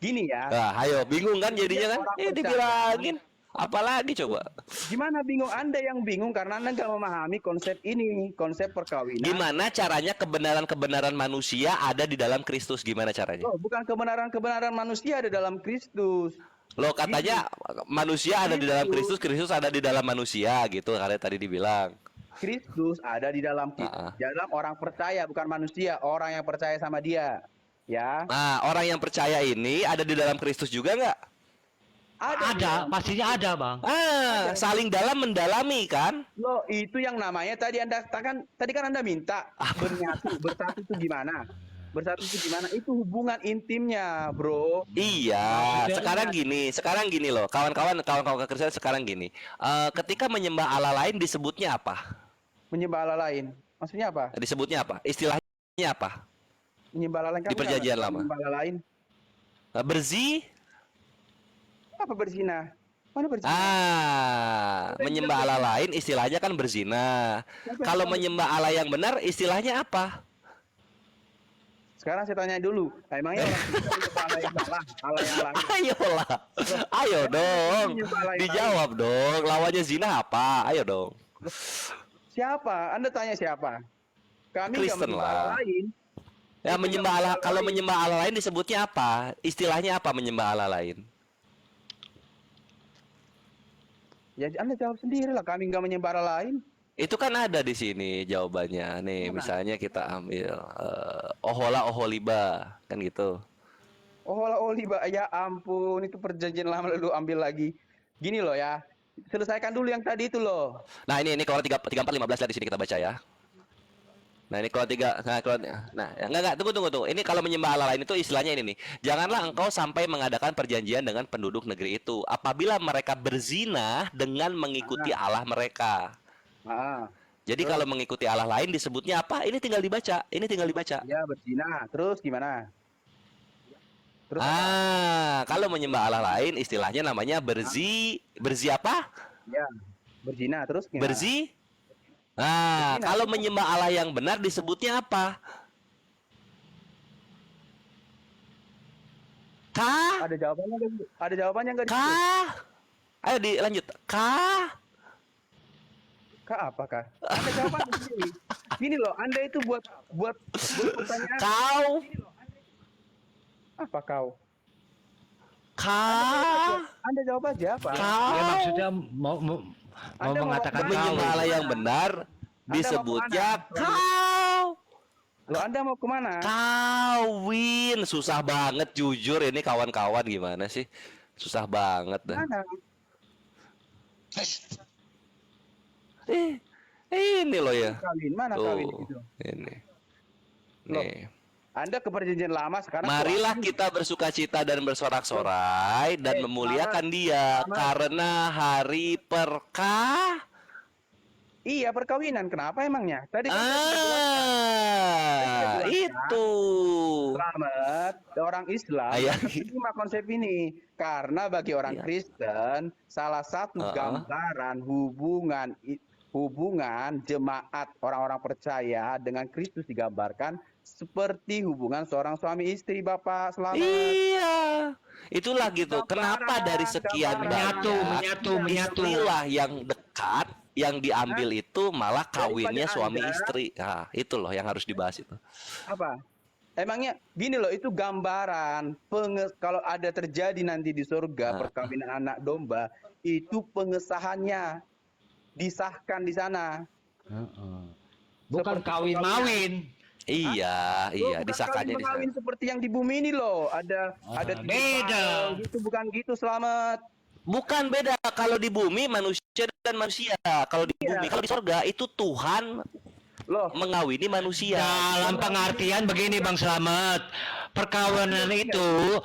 K: gini ya.
C: Nah, ayo bingung kan jadinya kan?
K: Orang
C: Dibilangin. Apalagi coba?
K: Gimana bingung? Anda yang bingung karena Anda nggak memahami konsep ini, konsep perkawinan.
C: Gimana caranya kebenaran-kebenaran manusia ada di dalam Kristus? Gimana caranya?
K: Oh, bukan kebenaran manusia ada dalam Kristus.
C: Lo katanya manusia ada di dalam Kristus, Kristus ada di dalam manusia gitu kalian tadi dibilang.
K: Kristus ada di dalam kita, dalam orang percaya bukan manusia, orang yang percaya sama Dia, ya.
C: Nah, orang yang percaya ini ada di dalam Kristus juga nggak?
B: Ada, pastinya ada, Bang.
C: Saling dalam mendalami kan?
K: Loh, itu yang namanya tadi Anda katakan, tadi kan Anda minta bersatu itu gimana? Bersatu itu gimana? Itu hubungan intimnya, bro.
C: Iya, sekarang gini loh, kawan-kawan kekristenan sekarang gini. Ketika menyembah Allah lain disebutnya apa?
K: Menyembah Allah lain, maksudnya apa?
C: Disebutnya apa? Istilahnya apa?
K: Menyembah Allah lain
C: Di perjanjian lama.
K: Menyembah Allah lain. Apa berzina? Mana berzina?
C: Menyembah Allah lain istilahnya kan berzina. Kalau menyembah Allah yang benar istilahnya apa?
K: Sekarang saya tanya dulu, emangnya orang kita menyembah Allah yang salah, Allah yang lain?
C: Ayolah, ayo dong, dijawab dong. Lawannya zina apa? Ayo dong.
K: Siapa? Anda tanya siapa? Kami
C: Kristen
K: nggak menyembah Allah
C: lah.
K: lain.
C: Ya menyembah Allah. Kalau menyembah Allah lain disebutnya apa? Istilahnya apa menyembah Allah lain?
K: Ya Anda jawab sendiri lah. Kami nggak menyembah Allah lain.
C: Itu kan ada di sini jawabannya. Nih, misalnya kita ambil Ohola Oholiba, kan gitu.
K: Ohola Oholiba, ya ampun, itu perjanjian lama lalu ambil lagi. Gini loh ya, selesaikan dulu yang tadi itu loh.
C: Nah, ini kalau 34 15 lah di sini kita baca ya. Nah, ini kalau enggak, tunggu. Ini kalau menyembah Allah lain itu istilahnya ini nih. Janganlah engkau sampai mengadakan perjanjian dengan penduduk negeri itu apabila mereka berzina dengan mengikuti Allah mereka. Jadi kalau mengikuti Allah lain disebutnya apa? Ini tinggal dibaca.
K: Ya, berzina. Terus gimana? Terus
C: kalau menyembah Allah lain istilahnya namanya berzi apa?
K: Ya, berzina. Terus gimana?
C: Nah, kalau menyembah Allah yang benar disebutnya apa?
K: Ada jawabannya nggak?
C: Ayo dilanjut.
K: Apakah? Ada jawabannya sendiri. Gini loh, Anda itu buat pertanyaan.
C: Kau.
K: Apa kau? Anda jawab aja apa?
B: Ya, maksudnya mau mengatakan
C: menyembah Allah yang benar disebutnya kau.
K: Loh, Anda mau kemana?
C: Kawin. Susah banget jujur ini kawan-kawan, gimana sih? Susah banget dah.
K: Mana?
C: Ini loh ya.
K: Kawin mana
C: Tuh,
K: kawin itu?
C: ini.
K: Loh,
C: nih.
K: Anda ke perjanjian lama sekarang.
C: Marilah kita bersukacita dan bersorak-sorai dan memuliakan Dia karena hari
K: Iya, perkawinan. Kenapa emangnya? Tadi kan
C: itu.
K: Selamat orang Islam menerima konsep ini karena bagi orang Kristen salah satu gambaran hubungan jemaat orang-orang percaya dengan Kristus digambarkan seperti hubungan seorang suami istri, Bapak. Selamat.
C: Iya, itulah gitu. Kenapa dari sekian
B: menyatu.
C: istilah yang dekat yang diambil itu malah kawinnya suami istri. Nah, itu loh yang harus dibahas itu.
K: Apa? Emangnya gini loh, itu gambaran kalau ada terjadi nanti di surga perkawinan anak domba, itu pengesahannya disahkan di sana.
B: Bukan kawin-mawin.
C: Iya, disahkannya di sana.
K: Kawin seperti yang di bumi ini loh, ada
B: beda.
K: Gitu, bukan gitu. Selamat.
C: Bukan beda. Kalau di bumi manusia dan manusia. Kalau di bumi, kalau di surga itu Tuhan mengawini manusia.
B: Dalam pengertian begini Bang Slamet, perkawinan itu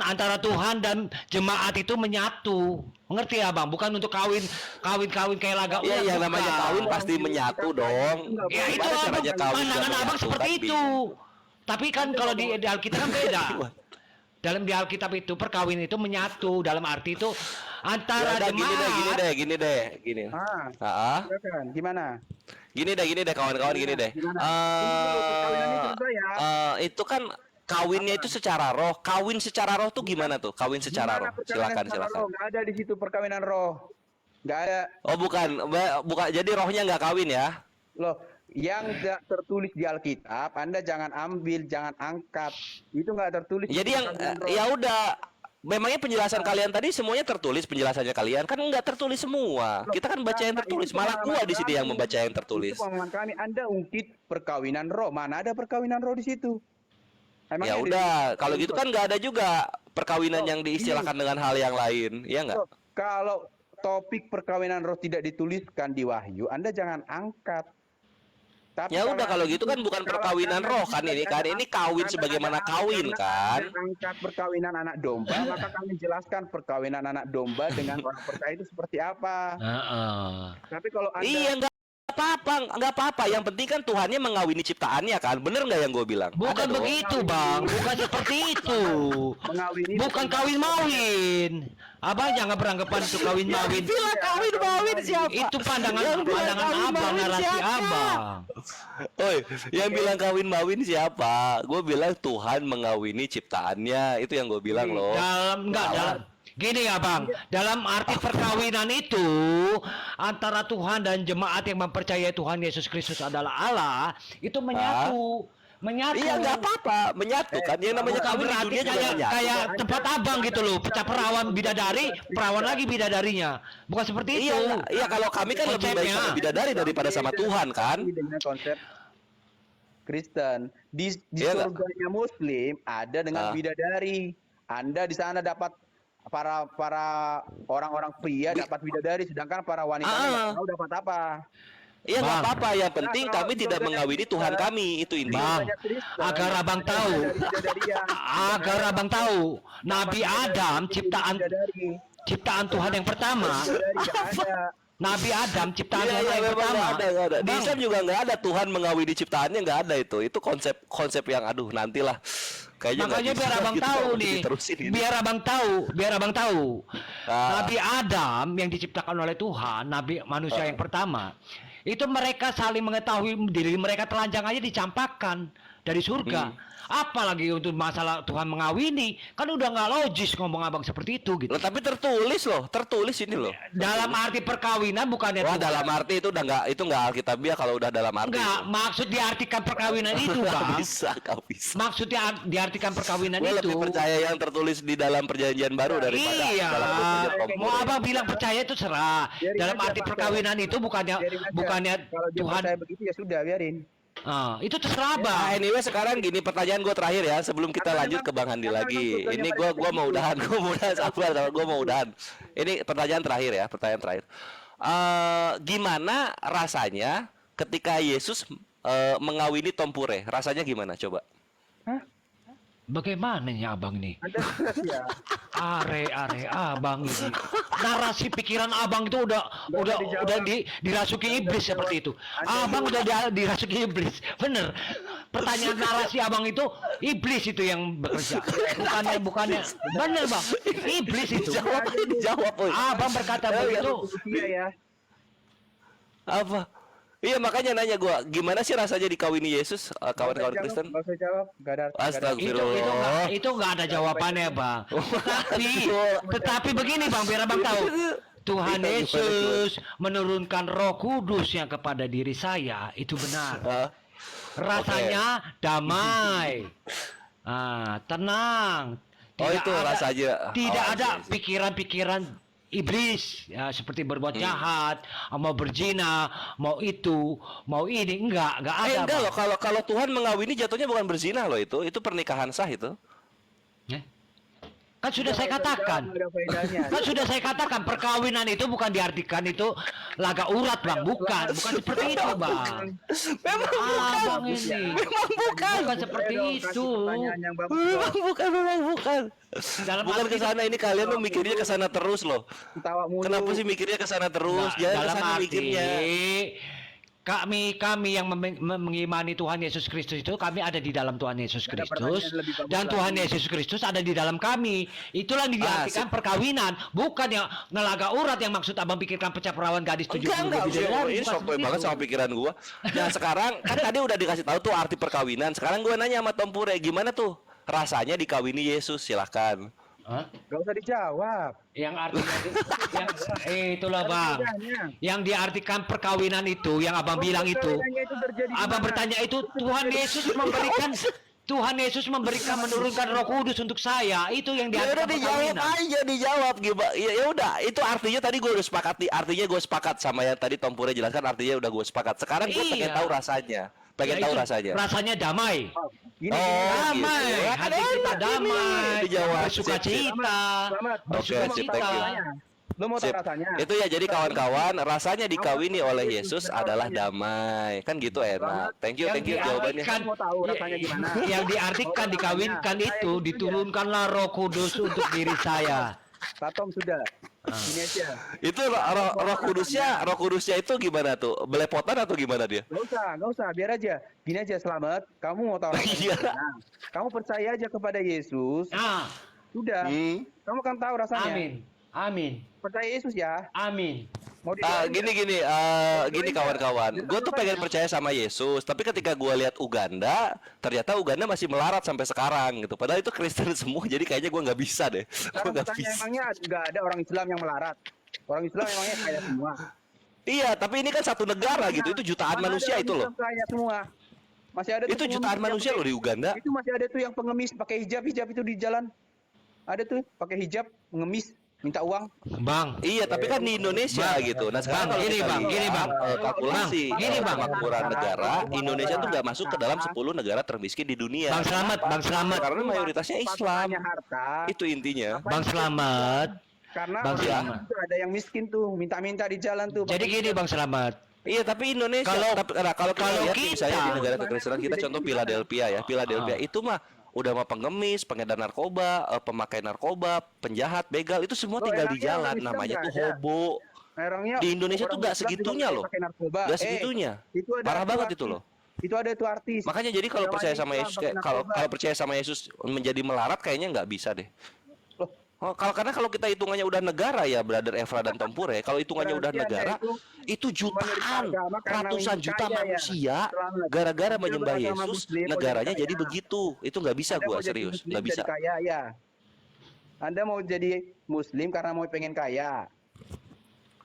B: antara Tuhan dan jemaat itu menyatu. Mengerti ya Bang? Bukan untuk kawin kayak laga ular.
C: Iya, yang namanya kawin pasti menyatu dong.
B: Ya itu pandangan Abang seperti itu. Tapi kan kalau di Alkitab kan beda. Dalam di Alkitab itu perkawinan itu menyatu, dalam arti itu antara jemaat.
C: Gini deh.
K: Gimana?
C: Gini deh kawan-kawan, gini deh. Itu kan kawinnya itu secara roh. Kawin secara roh tuh gimana tuh? Kawin secara roh. Silakan.
K: Nggak ada di situ perkawinan bukan. Nggak ada.
C: Oh bukan. Jadi rohnya nggak kawin ya?
K: Loh, yang tidak tertulis di Alkitab, Anda jangan ambil, jangan angkat. Itu nggak tertulis.
C: Jadi yang ya udah. Memangnya penjelasan kalian tadi semuanya tertulis penjelasannya kalian kan nggak tertulis semua. Kita kan baca yang tertulis. Malah gua di sini yang membaca yang tertulis.
K: Itu pemahaman kami. Anda ungkit perkawinan roh. Mana ada perkawinan roh di situ?
C: Ya udah, kalau gitu kan nggak ada juga perkawinan yang diistilahkan dengan hal yang lain, ya nggak?
K: Kalau topik perkawinan roh tidak dituliskan di Wahyu, Anda jangan angkat. Tapi
C: ya udah kalau gitu kan bukan perkawinan roh kan ini kan, ini kawin sebagaimana kawin kan.
K: Angkat perkawinan anak domba, maka kami jelaskan perkawinan anak domba dengan orang percaya itu seperti apa. Tapi kalau Anda
C: iya nggak apa-apa. Yang penting kan Tuhannya mengawini ciptaannya kan, bener nggak yang gue bilang?
B: Bukan begitu Bang, bukan seperti itu. Bukan kawin-mawin. Abang jangan beranggapan itu kawin-mawin.
C: Bila kawin-mawin siapa?
B: Itu pandangan Abang, narasi Abang.
C: Oi, yang bilang kawin-mawin siapa? Gue bilang Tuhan mengawini ciptaannya, itu yang gue bilang loh.
B: Dalam gini ya Bang, dalam arti perkawinan itu antara Tuhan dan jemaat yang mempercayai Tuhan Yesus Kristus adalah Allah, itu menyatu.
C: Iya nggak apa-apa, menyatu kan. Yang namanya kawin di dunia juga menyatu. Kayak
B: tempat Abang gitu loh, pecah perawan bidadari, perawan lagi bidadarinya. Bukan seperti itu.
C: Iya kalau kami kan lebih baik sama bidadari daripada sama Tuhan kan.
K: Dengan konsep Kristen di surganya Muslim ada dengan bidadari. Anda di sana dapat para orang-orang pria dapat bidadari, sedangkan para wanita nggak tahu dapat apa.
C: Iya nggak apa-apa, yang penting kami tidak mengawini Tuhan kami, itu intinya.
B: Bang, agar abang tahu, Nabi Adam ciptaan Tuhan yang pertama. Nabi Adam ciptaan Tuhan yang pertama.
C: Ada. Di Islam juga nggak ada Tuhan mengawini ciptaannya, nggak ada itu. Itu konsep yang nantilah.
B: Makanya biar abang tahu nih, biar abang tahu. Nabi Adam yang diciptakan oleh Tuhan, Nabi manusia yang pertama, itu mereka saling mengetahui diri mereka telanjang aja dicampakkan dari surga. Apalagi untuk masalah Tuhan mengawini, kan udah nggak logis ngomong abang seperti itu gitu.
C: Loh, tapi tertulis ini loh.
B: Dalam arti perkawinan bukannya.
C: Wah, dalam arti itu udah nggak alkitabiah kalau udah dalam arti.
B: Enggak, maksud diartikan perkawinan itu Bang.
C: Gak bisa.
B: Maksud diartikan perkawinan
C: itu.
B: Gue
C: lebih percaya yang tertulis di dalam perjanjian baru daripada dalam perjanjian komplit.
B: Mau abang bilang percaya itu serah. Dalam arti perkawinan itu bukannya Tuhan.
K: Saya begitu ya sudah biarin.
B: Itu terserah Bang.
C: Anyway sekarang gini, pertanyaan gue terakhir ya sebelum kita lanjut ke Bang Handi lagi. Ini gue mau udahan, sabar, gue mau udahan. Ini pertanyaan terakhir ya, Gimana rasanya ketika Yesus mengawini Tompure. Rasanya gimana coba?
B: Bagaimana ya abang ini?
K: Anda stres ya.
B: Are abang ini. Narasi pikiran abang itu udah dirasuki iblis seperti itu. Abang udah dirasuki iblis. Bener. Pertanyaan narasi abang itu iblis itu yang bekerja. Bukannya. Bener bang. Iblis itu.
C: Jawab.
B: Abang berkata begitu.
K: Iya ya.
C: Apa? Iya makanya nanya gua, gimana sih rasanya dikawini Yesus, kawan-kawan Kristen?
K: Gak usah jawab, gak ada.
C: Astagfirullah.
B: Itu nggak ada jawabannya bang. Tetapi begini bang, biar abang tahu. Tuhan Yesus menurunkan Roh Kudusnya kepada diri saya, itu benar. Rasanya damai, tenang.
C: Itu rasanya.
B: Tidak ada pikiran-pikiran iblis ya, seperti berbuat jahat, mau berzina, mau itu, mau ini, enggak ada.
C: Enggak loh, kalau Tuhan mengawini jatuhnya bukan berzina loh, itu pernikahan sah itu.
B: Kan sudah saya katakan. Kan sudah saya katakan perkawinan itu bukan diartikan itu laga urat bang, bukan seperti itu bang.
C: Memang
B: bang ini. Bukan seperti itu.
C: Bukan. Bukan ke sana, ini kalian tuh mikirnya ke sana terus loh. Kenapa sih mikirnya ke sana terus? Jangan ke sana mikirnya.
B: Kami yang mengimani Tuhan Yesus Kristus itu, kami ada di dalam Tuhan Yesus Kristus, dan Tuhan Yesus Kristus ada di dalam kami. Itulah yang diartikan perkawinan, bukan yang ngelaga urat yang maksud abang pikirkan pecah perawan gadis 70
C: ini sotoy banget sama pikiran gua. Nah sekarang kan tadi udah dikasih tahu tuh arti perkawinan. Sekarang gua nanya sama Tompure, gimana tuh rasanya dikawini Yesus? Silahkan.
K: Gak usah dijawab.
B: Yang artinya itulah bang. Yang diartikan perkawinan itu, yang abang bilang itu, abang bertanya itu Tuhan Yesus memberikan menurunkan Roh Kudus untuk saya. Itu yang diartikan perkawinan.
C: Dijawab gimana? Ya udah, itu artinya tadi gue udah sepakat. Artinya gue sepakat sama yang tadi Tompure jelaskan. Artinya udah gue sepakat. Sekarang gue pengen tahu rasanya. Rasanya damai. Damai. Hati kita damai. Bersuka cita.
K: Lo mau tahu rasanya?
C: Itu ya, jadi kawan-kawan, rasanya dikawini oleh Yesus adalah damai. Kan gitu enak. Thank you jawabannya.
K: Mau tahu rasanya gimana?
B: Yang diartikan dikawinkan itu diturunkanlah Roh Kudus untuk diri saya.
K: Tatom sudah. Ini aja.
C: Itu roh kudusnya itu gimana tuh? Belepotan atau gimana dia?
K: Gak usah, biar aja. Gini aja, Selamat. Kamu mau tahu rasanya? Kamu percaya aja kepada Yesus. Sudah. Kamu kan tahu rasanya.
B: Amin.
K: Percaya Yesus ya.
B: Amin.
C: Gini kawan-kawan, gue tuh pengen percaya sama Yesus, tapi ketika gue lihat Uganda, ternyata Uganda masih melarat sampai sekarang gitu. Padahal itu Kristen semua, jadi kayaknya gue nggak bisa deh.
K: Emangnya nggak ada orang Islam yang melarat? Orang Islam emangnya kaya semua?
C: Iya, tapi ini kan satu negara gitu, itu jutaan manusia itu loh.
K: Kaya semua. Masih ada
C: itu jutaan manusia loh di Uganda.
K: Itu masih ada tuh yang pengemis pakai hijab itu di jalan. Ada tuh pakai hijab pengemis. Minta uang,
B: bang.
C: Iya, tapi kan di Indonesia gitu. Nah sekarang
B: gini bang,
C: kalkulasi kemakmuran negara, Indonesia tuh nggak masuk ke dalam 10 negara termiskin di dunia.
B: Bang Selamat.
C: Karena mayoritasnya Islam. Itu intinya.
B: Bang Selamat.
K: Karena
B: itu
K: ada yang miskin tuh, minta-minta di jalan tuh.
B: Jadi gini Bang Selamat.
C: Iya, tapi Indonesia kalau kita lihat misalnya di negara kekristenan kita, contoh Philadelphia itu mah udah mah pengemis, pengedar narkoba, pemakai narkoba, penjahat, begal, itu semua tinggal di jalan. Namanya tuh hobo. Di Indonesia tuh gak segitunya loh. Gak segitunya. Parah banget itu loh.
K: Itu ada tuh artis.
C: Makanya jadi kalau percaya sama Yesus, kalau percaya sama Yesus menjadi melarat kayaknya nggak bisa deh. Karena kalau kita hitungannya udah negara ya, Brother Evra dan Tompure, kalau hitungannya udah negara, itu jutaan, ratusan juta manusia gara-gara menyembah Yesus, negaranya jadi begitu. Itu nggak bisa gua serius, nggak bisa.
K: Kaya ya. Anda mau jadi Muslim karena mau pengen kaya.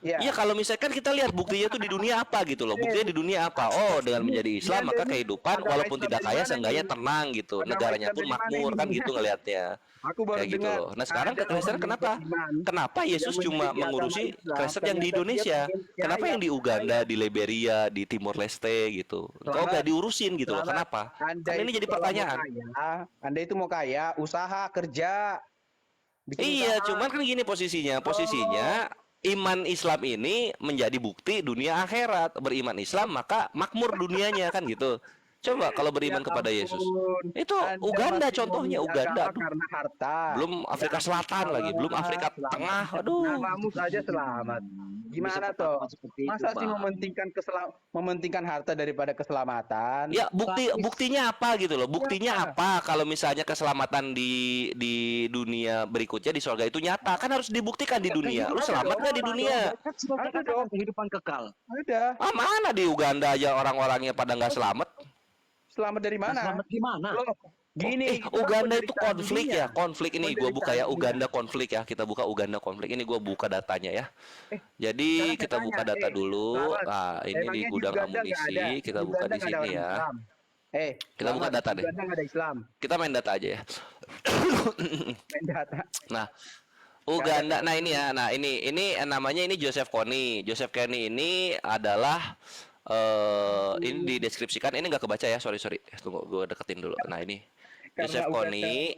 C: Iya, kalau misalkan kita lihat buktinya tuh di dunia apa gitu loh. Buktinya di dunia apa? Oh, dengan menjadi Islam maka kehidupan walaupun tidak kaya seenggaknya tenang gitu. Negaranya pun makmur kan gitu ngelihatnya. Kayak gitu loh. Nah, sekarang kekristenan kenapa? Kenapa Yesus cuma mengurusi Kristen yang di Indonesia? Kenapa yang di Uganda, di Liberia, di Timor Leste gitu? Kok nggak diurusin gitu loh? Kenapa? Kan ini jadi pertanyaan.
K: Anda itu mau kaya, usaha, kerja.
C: Iya, cuman kan gini posisinya iman Islam ini menjadi bukti dunia akhirat. Beriman Islam maka makmur dunianya kan gitu. Coba kalau beriman kepada Yesus. Itu Uganda contohnya, Uganda.
K: Karena harta.
C: Belum Afrika Selatan lagi, belum Afrika Tengah. Aduh.
K: Namamu saja selamat. Gimana toh? Masa sih mementingkan harta daripada keselamatan?
C: Ya, buktinya apa gitu loh. Buktinya apa kalau misalnya keselamatan di dunia berikutnya di surga itu nyata? Kan harus dibuktikan di dunia. Lu selamat nggak di dunia?
H: Ada dong kehidupan kekal.
K: Ada.
C: Ah, mana di Uganda aja orang-orangnya pada nggak selamat?
K: Selamat dari mana?
H: Selamat gimana?
K: Loh, gini,
C: Uganda itu konflik ya, konflik ini gue buka ya, Uganda konflik ya, kita buka Uganda konflik ini, gue buka datanya ya. Jadi kita buka data dulu. Nah, ini di gudang amunisi, kita buka di sini ya. Kita buka data deh. Kita main data aja ya.
K: Main data.
C: Nah, Uganda, nah ini ya, nah ini namanya ini Joseph Kony. Joseph Kony ini adalah ini dideskripsikan, ini nggak kebaca ya, sorry tunggu gue deketin dulu. Nah ini Joseph Kony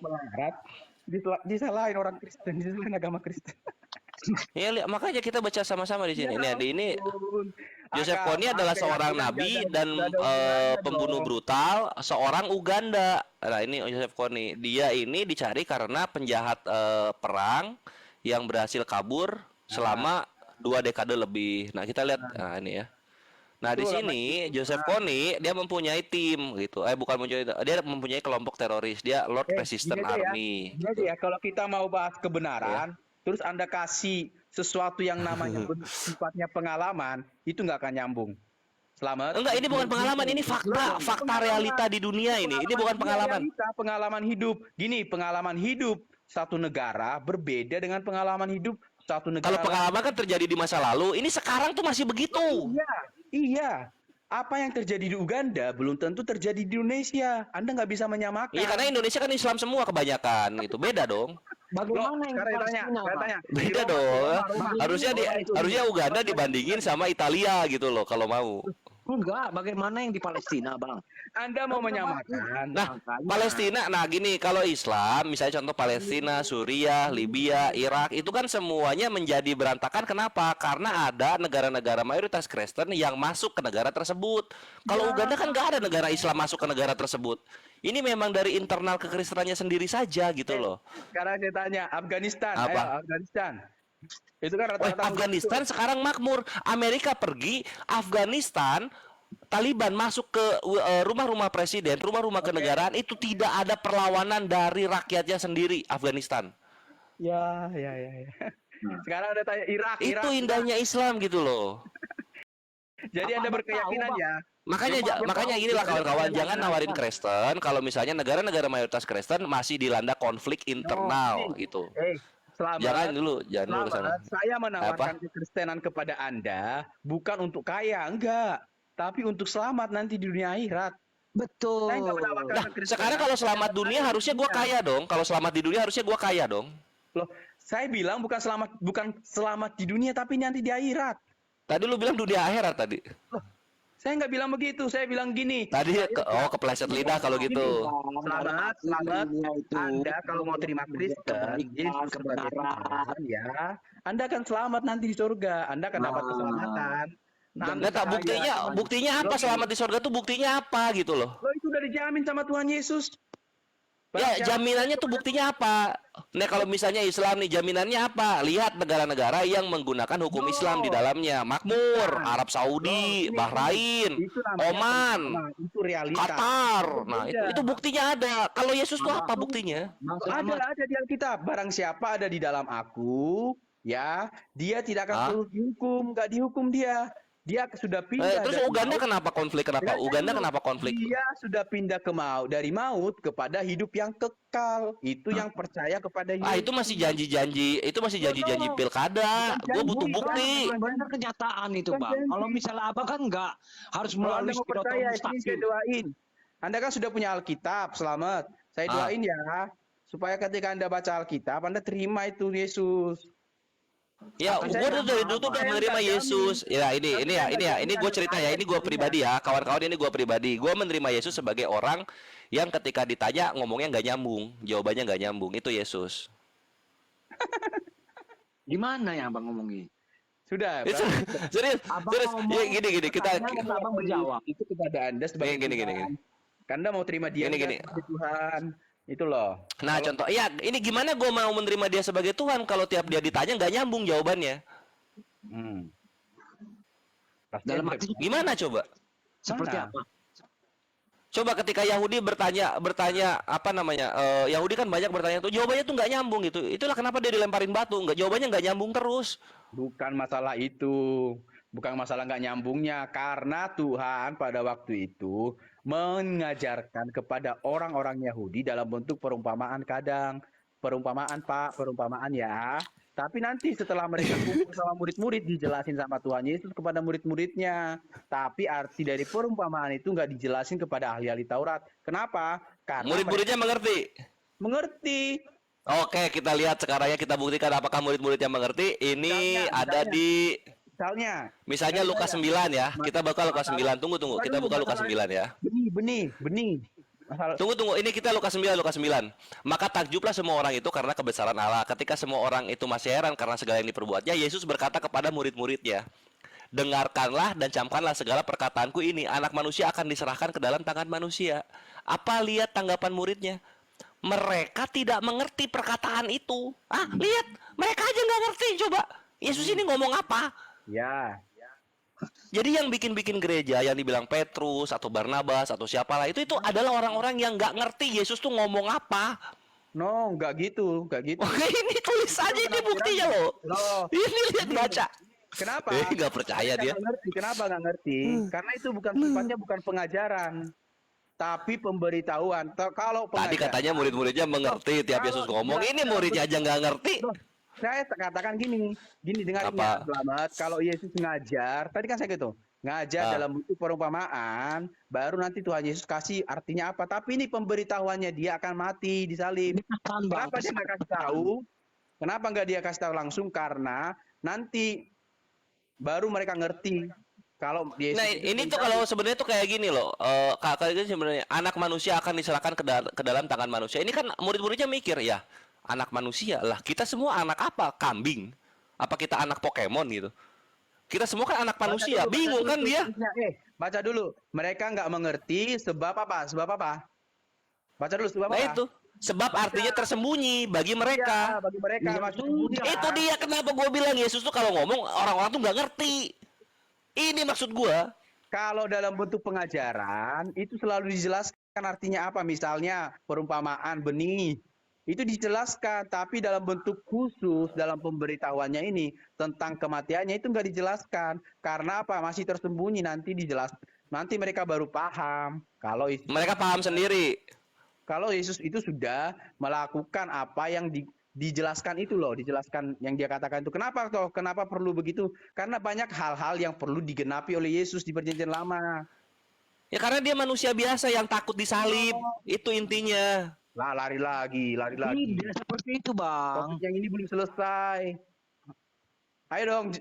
K: disalahin orang Kristen, disalahin agama Kristen.
C: Ya makanya kita baca sama-sama di sini. Ini Joseph Kony adalah seorang nabi dan pembunuh brutal seorang Uganda. Nah ini Joseph Kony, dia ini dicari karena penjahat perang yang berhasil kabur selama 2 dekade lebih. Nah kita lihat, nah ini ya. Nah di sini Joseph Kony dia mempunyai tim gitu, bukan dia mempunyai kelompok teroris, dia Lord Resistance Army.
K: Jadi ya kalau kita mau bahas kebenaran, terus Anda kasih sesuatu yang namanya sifatnya pengalaman, itu nggak akan nyambung. Selamat.
C: Enggak, ini bukan pengalaman, ini fakta realita di dunia ini. Ini bukan pengalaman.
K: Pengalaman hidup. Gini, pengalaman hidup satu negara berbeda dengan pengalaman hidup satu negara.
C: Kalau pengalaman kan terjadi di masa lalu, ini sekarang tuh masih begitu.
K: Iya. Apa yang terjadi di Uganda belum tentu terjadi di Indonesia. Anda nggak bisa menyamakan.
C: Iya, karena Indonesia kan Islam semua kebanyakan, gitu. Beda dong.
H: Bagaimana yang
K: tanya.
C: Beda dong. Harusnya Uganda dibandingin sama Italia gitu loh kalau mau.
H: Enggak, bagaimana yang di Palestina, Bang?
K: Anda mau menyamakan.
C: Nah, Palestina, nah gini, kalau Islam, misalnya contoh Palestina, Suriah, Libya, Irak, itu kan semuanya menjadi berantakan. Kenapa? Karena ada negara-negara mayoritas Kristen yang masuk ke negara tersebut. Kalau Uganda kan nggak ada negara Islam masuk ke negara tersebut. Ini memang dari internal kekristenannya sendiri saja gitu loh.
K: Sekarang saya tanya, Afghanistan,
C: apa?
K: Ayo, Afghanistan. Itu kan rata-rata
C: Afghanistan sekarang makmur. Amerika pergi, Afghanistan, Taliban masuk ke rumah-rumah presiden, rumah-rumah kenegaraan, itu tidak ada perlawanan dari rakyatnya sendiri, Afghanistan.
K: Ya. Sekarang ada tanya Irak.
C: Itu indahnya Islam gitu loh.
K: Jadi Anda berkeyakinan ya.
C: Makanya inilah kawan-kawan, jangan nawarin Kristen kalau misalnya negara-negara mayoritas Kristen masih dilanda konflik internal gitu.
K: Selamat.
C: Jangan dulu ke sana.
K: Saya menawarkan kekristenan kepada Anda bukan untuk kaya, enggak, tapi untuk selamat nanti di dunia akhirat.
H: Betul.
C: Nah, sekarang kalau selamat dunia harusnya gua kaya dong. Kalau selamat di dunia harusnya gua kaya dong.
K: Loh, saya bilang bukan selamat di dunia tapi nanti di akhirat.
C: Tadi lu bilang dunia akhirat tadi.
K: Loh, saya nggak bilang begitu. Saya bilang gini.
C: Tadi kepleset lidah kalau gitu.
K: Selamat. Anda kalau mau terima Kristen, Yesus sebagai Tuhan ya, Anda akan selamat nanti di surga. Anda akan dapat keselamatan.
C: Buktinya apa selamat di surga tuh buktinya apa gitu loh.
K: Loh, itu udah dijamin sama Tuhan Yesus.
C: Ya, jaminannya tuh buktinya apa? Nah, kalau misalnya Islam nih jaminannya apa? Lihat negara-negara yang menggunakan hukum Islam di dalamnya. Makmur, Arab Saudi, Bahrain, Oman, Qatar. Nah, itu buktinya ada. Kalau Yesus tuh apa buktinya?
K: Ada di Alkitab. Barang siapa ada di dalam aku, ya, dia tidak akan perlu dihukum, nggak dihukum dia. Dia sudah pindah.
C: Terus Uganda kenapa konflik? Uganda kenapa konflik?
K: Dia sudah pindah dari maut kepada hidup yang kekal. Itu yang percaya kepada hidup.
C: Itu masih janji-janji. Itu masih janji-janji pilkada. Gue butuh bukti.
H: Benar kenyataan itu, Bang. Kalau misalnya Abang kan enggak harus melalui
K: percaya. Ini saya doain. Anda kan sudah punya Alkitab, selamat. Saya doain ya, supaya ketika Anda baca Alkitab, Anda terima itu Yesus.
C: Ya, gue dari dulu tuh udah menerima Yesus. Ya, ini gue cerita ya. Ini gue pribadi ya, kawan-kawan, ini gue pribadi. Gue menerima Yesus sebagai orang yang ketika ditanya ngomongnya nggak nyambung, jawabannya nggak nyambung. Itu Yesus.
H: Gimana ya Bang ngomongnya?
K: Sudah.
C: Itu serius,
G: Abang
C: serius.
G: ngomong,
C: Ya gini kita
G: pertanyaan, abang menjawab.
K: Itu kepada Anda sebagai
C: gini.
K: Tuhan. Anda mau terima dia
C: Gini.
K: sebagai Tuhan. Itu loh.
C: Nah, contoh, ya ini gimana gue mau menerima dia sebagai Tuhan kalau tiap dia ditanya nggak nyambung jawabannya?
G: Dalam arti
C: Gimana coba?
G: seperti apa?
C: Coba ketika Yahudi bertanya apa namanya? Yahudi kan banyak bertanya tuh, jawabannya tuh nggak nyambung gitu. Itulah kenapa dia dilemparin batu, jawabannya nggak nyambung terus.
K: Bukan masalah itu. Bukan masalah nggak nyambungnya, karena Tuhan pada waktu itu mengajarkan kepada orang-orang Yahudi dalam bentuk perumpamaan kadang. Perumpamaan ya. Tapi nanti setelah mereka kumpul sama murid-murid dijelasin sama Tuhan Yesus kepada murid-muridnya. Tapi arti dari perumpamaan itu nggak dijelasin kepada ahli-ahli Taurat. Kenapa? Karena
C: Murid-muridnya mengerti.
K: mengerti.
C: Oke, kita lihat sekarang ya, kita buktikan apakah murid-muridnya mengerti. Ini ada di misalnya Lukas 9 ya. Kita buka Lukas 9. Tunggu. Kita buka Lukas 9 ya.
K: Benih.
C: Tunggu. Ini kita Lukas 9. Maka takjublah semua orang itu karena kebesaran Allah. Ketika semua orang itu masih heran karena segala yang diperbuatnya, Yesus berkata kepada murid-muridnya, dengarkanlah dan camkanlah segala perkataanku ini. Anak manusia akan diserahkan ke dalam tangan manusia. Apa lihat tanggapan muridnya? Mereka tidak mengerti perkataan itu. Lihat, mereka aja nggak ngerti. Coba, Yesus ini ngomong apa?
K: Ya.
C: Jadi yang bikin gereja yang dibilang Petrus atau Barnabas atau siapalah itu adalah orang-orang yang nggak ngerti Yesus tuh ngomong apa.
K: No, nggak gitu.
C: Oke, ini tulis aja ini buktinya loh. Ini lihat baca.
K: Kenapa?
C: Nggak percaya dia.
K: Kenapa nggak ngerti? Karena itu bukan sifatnya bukan pengajaran, tapi pemberitahuan. Kalau
C: Tadi katanya murid-muridnya mengerti tiap Yesus ngomong. Ini muridnya aja nggak ngerti.
K: Saya katakan gini dengar ya, Selamat. Kalau Yesus ngajar, tadi kan saya gitu, ngajar dalam bentuk perumpamaan, baru nanti Tuhan Yesus kasih artinya apa. Tapi ini pemberitahuannya dia akan mati disalib. Kenapa dia nggak kasih tahu? Kenapa nggak dia kasih tahu langsung? Karena nanti baru mereka ngerti. Kalau Yesus
C: ini tuh kalau sebenarnya tuh kayak gini loh, kakak itu sebenarnya anak manusia akan diserahkan ke dalam tangan manusia. Ini kan murid-muridnya mikir ya. Anak manusia lah, kita semua anak apa? Kambing? Apa kita anak Pokemon gitu? Kita semua kan anak manusia, bingung kan dia?
K: Baca dulu, mereka nggak mengerti sebab apa? Baca dulu sebab apa?
C: Itu sebab artinya tersembunyi bagi mereka.
K: Bagi mereka.
C: Itu dia kenapa gue bilang Yesus tuh kalau ngomong orang-orang tuh nggak ngerti. Ini maksud gue.
K: Kalau dalam bentuk pengajaran itu selalu dijelaskan artinya apa? Misalnya perumpamaan benih. Itu dijelaskan, tapi dalam bentuk khusus dalam pemberitahuannya ini tentang kematiannya itu nggak dijelaskan. Karena apa? Masih tersembunyi, nanti dijelaskan. Nanti mereka baru paham. Kalau
C: mereka paham sendiri.
K: Kalau Yesus itu sudah melakukan apa yang dijelaskan itu loh, dijelaskan yang dia katakan itu. Kenapa perlu begitu? Karena banyak hal-hal yang perlu digenapi oleh Yesus di Perjanjian Lama.
C: Ya karena dia manusia biasa yang takut disalib. Itu intinya.
K: Lari lagi.
G: Tidak seperti itu, Bang.
K: Topik yang ini belum selesai. Ayo dong,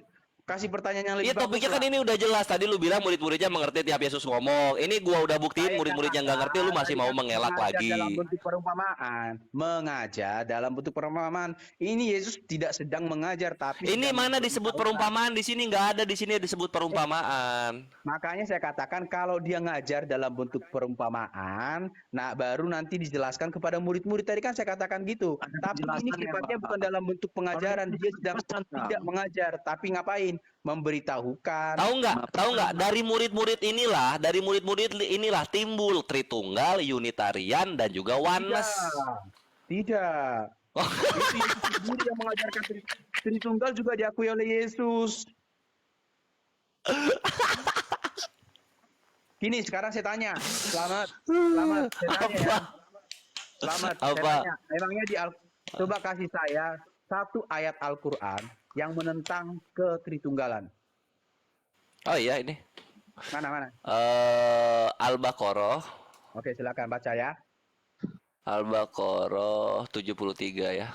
K: kasih pertanyaan yang lebih
C: bagus. Iya, topiknya kan ini udah jelas. Tadi lu bilang murid-muridnya mengerti tiap Yesus ngomong. Ini gua udah buktiin murid-muridnya nggak ngerti, lu masih mau mengelak lagi.
K: Dalam bentuk perumpamaan. Mengajar dalam bentuk perumpamaan. Ini Yesus tidak sedang mengajar, tapi
C: ini mana disebut perumpamaan? Di sini nggak ada, di sini disebut perumpamaan.
K: Makanya saya katakan kalau dia ngajar dalam bentuk perumpamaan, nah baru nanti dijelaskan kepada murid-murid. Tadi kan saya katakan gitu. Tapi ini sifatnya bukan dalam bentuk pengajaran. Dia sedang tidak mengajar, tapi ngapain? Memberitahukan.
C: Tahu nggak? Dari murid-murid inilah timbul Tritunggal, Unitarian dan juga Oneness.
K: Tidak. Itu yang mengajarkan Tritunggal juga diakui oleh Yesus. Gini, sekarang saya tanya, Selamat, saya tanya ya. Selamat, saya tanya. Emangnya coba kasih saya satu ayat Al-Quran yang menentang ketritunggalan.
C: Oh iya ini.
K: Mana?
C: Al-Baqarah.
K: Oke, silakan baca ya.
C: Al-Baqarah 73 ya.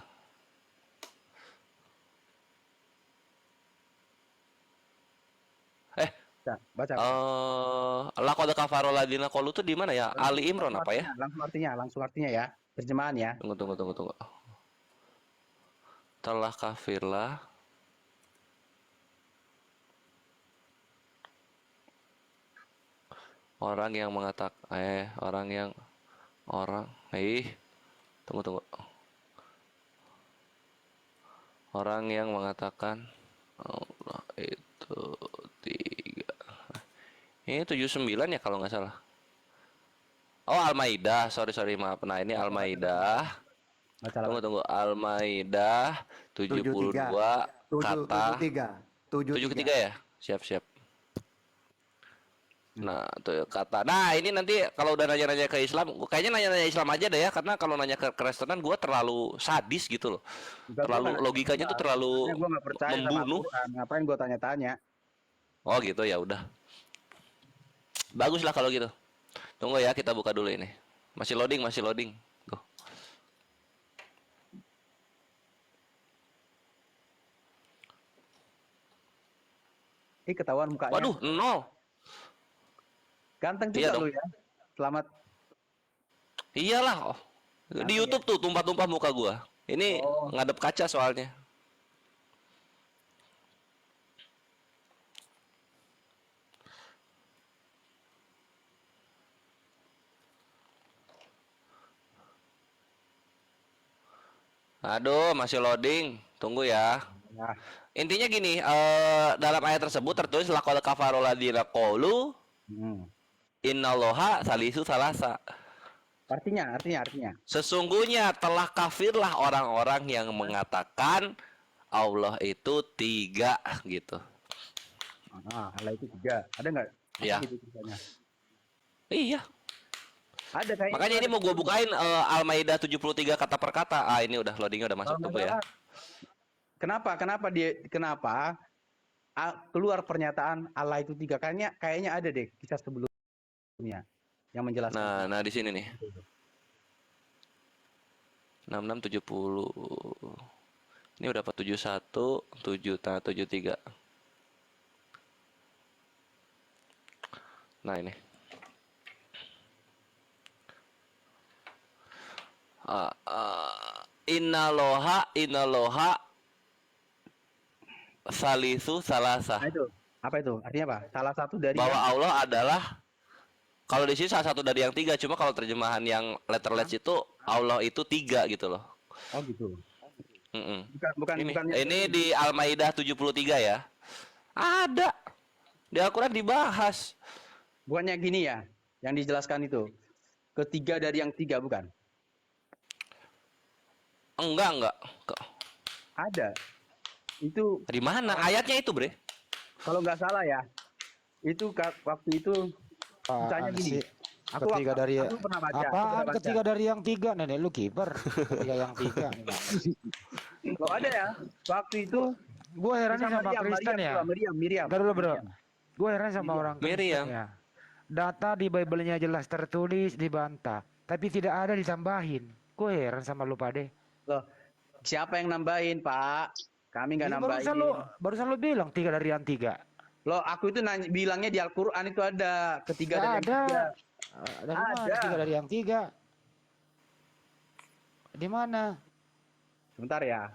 K: Baca.
C: Laqad kafara alladziina qalu itu di mana ya? Ali Imran apa ya?
K: Langsung artinya ya. Terjemahan ya.
C: Tunggu. Telah kafirlah Orang yang mengatakan tunggu. Orang yang mengatakan Allah itu 3. Ini 79 ya kalau nggak salah. Oh, Al-Maidah. Sorry, maaf. Nah, ini Al-Maidah. Tunggu. Al-Maidah 72 kata 73 ya? Siap. Nah, tuh kata. Nah, ini nanti kalau udah nanya-nanya ke Islam, kayaknya nanya-nanya Islam aja deh ya, karena kalau nanya ke Kristenan gua terlalu sadis gitu loh. Terlalu logikanya tuh terlalu
K: Gua nggak percaya sama
C: membunuh.
K: Al-Quran. Ngapain gua tanya-tanya?
C: Oh, gitu ya udah. Bagus lah kalau gitu. Tunggu ya, kita buka dulu ini. Masih loading. Tuh.
K: Ketahuan mukanya.
C: Waduh, 0.
K: Ganteng
C: Iya
K: juga
C: dong.
K: lu ya. Selamat.
C: Iyalah. Oh. Di YouTube tuh tumpah-tumpah muka gua. Ini ngadep kaca soalnya. Aduh, masih loading. Tunggu ya.
K: Nah,
C: Intinya gini, dalam ayat tersebut tertulis laqad kafarul ladzina qalu innallaha salisu salasa.
K: artinya.
C: Sesungguhnya telah kafirlah orang-orang yang mengatakan Allah itu 3 gitu.
K: Allah itu 3. Ada nggak?
C: Iya.
K: Gitu ceritanya.
C: Iya.
K: Ada kayaknya.
C: Makanya ini mau gue bukain Al-Maidah 73 kata per kata. Ah, ini udah loadingnya udah masuk. Tunggu ya.
K: Kenapa keluar pernyataan Allah itu 3? Kayaknya ada deh kisah sebelumnya yang menjelaskan.
C: Nah di sini nih. 6670. Ini udah 71, 73. Nah ini. Innaloha salisu salasa.
K: Nah, itu apa itu? Artinya apa? Salah satu dari
C: Bahwa Allah adalah, kalau di sini salah satu dari yang 3, cuma kalau terjemahan yang letterless itu Allah itu 3 gitu loh.
K: Oh gitu.
C: Bukan ini di Al-Maidah 73 ya. Ada. Di Al-Quran dibahas.
K: Bukannya gini ya, yang dijelaskan itu. Ketiga dari yang 3 bukan?
C: Enggak.
K: Ada. Itu
C: di mana? Ayatnya itu, Bre?
K: Kalau nggak salah ya. Itu waktu itu misalnya gini.
D: Ketiga dari
K: aku pernah baca.
D: apaan? Ketiga dari yang 3, nenek lu kiper. Ketiga yang 3.
K: Kalau ada ya, waktu itu
D: gue heran sama Kristen ya.
K: Miriam.
D: Dulu bro. Gue heran sama orang Kristen ya. Data di Bible-nya jelas tertulis, dibantah, tapi tidak ada ditambahin. Gue heran sama lu Pade.
K: Loh, siapa yang nambahin, Pak? Kami nggak nambahin.
D: Barusan lu bilang 3 dari yang 3.
K: Loh, aku itu bilangnya di Al-Quran itu ada ketiga dari yang 3.
D: Dari mana? 3 dari yang 3. Di mana?
K: Sebentar ya.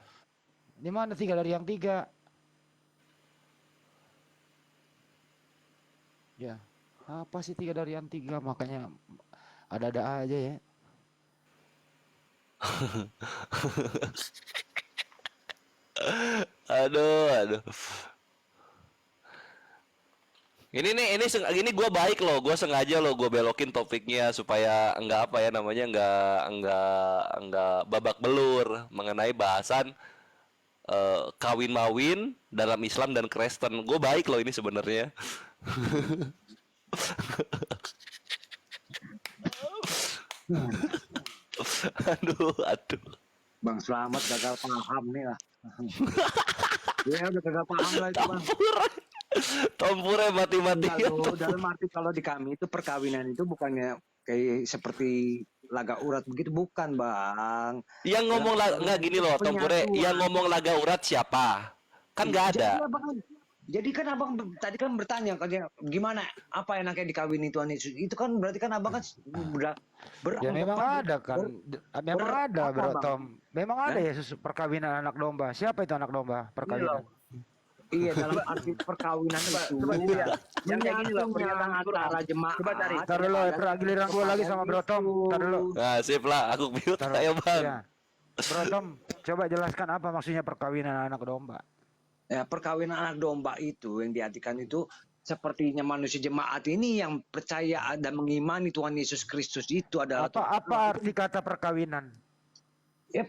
D: Di mana 3 dari yang 3? Ya. Apa sih 3 dari yang 3? Makanya ada-ada aja ya.
C: Aduh. Ini gue baik loh, gue sengaja loh gue belokin topiknya supaya enggak apa ya namanya enggak babak belur mengenai bahasan kawin mawin dalam Islam dan Kristen. Gue baik loh ini sebenarnya. Aduh.
G: Bang Selamat gagal paham nih lah. Ya udah gagal paham lah itu Bang.
C: Tempure mati-mati.
G: Dalam arti kalau di kami itu perkawinan itu bukannya kayak seperti laga urat begitu, bukan Bang.
C: Yang ngomong nggak gini loh, Tempure. Yang ngomong laga urat siapa? Kan nggak ada.
G: Jadi kan abang tadi kan bertanya gimana apa enaknya dikawin itu itu kan berarti kan abang kan
D: ya memang ada kan, memang ada bro Tom, memang ada ya perkawinan anak domba. Siapa itu anak domba perkawinan?
G: Iya, dalam arti perkawinan itu
K: ya. Yang kayak gini loh,
G: menyatunya
K: pernyataan Quran.
G: antara jemaat.
K: Coba cari.
D: Ntar dulu, giliran gue lagi sama Bro Tom. Ntar dulu.
C: Nah, sip lah, aku mute.
D: Ntar dulu.
C: Ayo bang.
D: Iya. Bro Tom, coba jelaskan apa maksudnya perkawinan anak domba.
G: Ya, perkawinan anak domba itu yang diartikan itu sepertinya manusia jemaat ini yang percaya dan mengimani Tuhan Yesus Kristus itu adalah
D: Apa arti kata perkawinan?
G: ya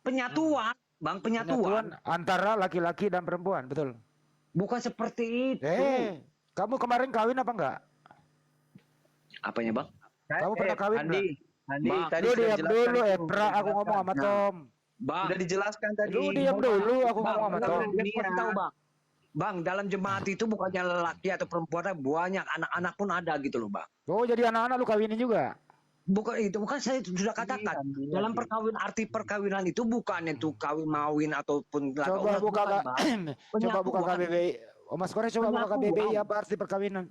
G: penyatuan, Bang, penyatuan.
D: Antara laki-laki dan perempuan, betul?
G: Bukan seperti itu.
D: Kamu kemarin kawin apa enggak?
G: Apanya, Bang?
D: Kamu pernah kawin
K: Andi,
D: enggak?
K: tadi
D: Lu
K: sudah
D: diam
K: dijelaskan
D: dulu,
K: itu.
D: Epra, aku ngomong sama Tom.
G: Bang,
K: Sudah dijelaskan tadi.
D: Lu diam dulu, aku ngomong sama Tom.
G: tahu, Bang. Bang, dalam jemaat itu bukannya lelaki atau perempuan, banyak anak-anak pun ada gitu loh, Bang.
D: Oh, jadi anak-anak lu kawinin juga?
G: Bukan itu, bukan saya sudah katakan. Dalam arti perkawinan itu bukannya tuh kawin mawin ataupun
D: Coba buka coba buka KBBI. Oh, Mas Kore coba buka KBBI apa arti perkawinan?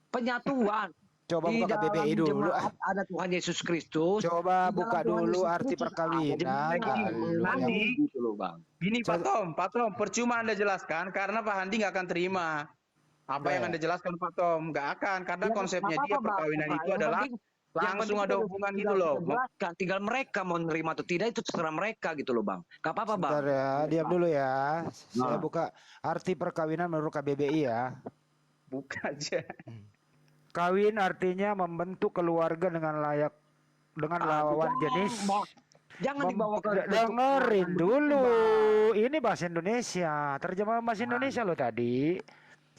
G: Penyatuan.
D: Coba
G: Di
D: buka
G: dalam
D: KBBI dulu.
G: jemaat ada Tuhan Yesus Kristus.
D: Coba
G: Di dalam
D: buka
G: Tuhan
D: dulu
G: Yesus
D: arti
G: Kristus
D: perkawinan.
G: ada
K: Andi,
G: gitu loh, Bang.
K: Gini Pak Tom, percuma Anda jelaskan karena Pak Handi nggak akan terima apa yang Anda jelaskan Pak Tom, nggak akan karena konsepnya dia perkawinan itu adalah langsung ada hubungan gitu loh.
G: Tinggal mereka mau nerima atau tidak itu terserah mereka gitu loh, Bang. Gak apa-apa, Bang.
D: Bentar ya, diam dulu ya. Saya buka arti perkawinan menurut KBBI ya.
K: Buka aja.
D: Kawin artinya membentuk keluarga dengan lawan jenis.
G: Jangan dibawa ke
D: dengerin dulu. Ini bahasa Indonesia, terjemahan bahasa Indonesia loh tadi.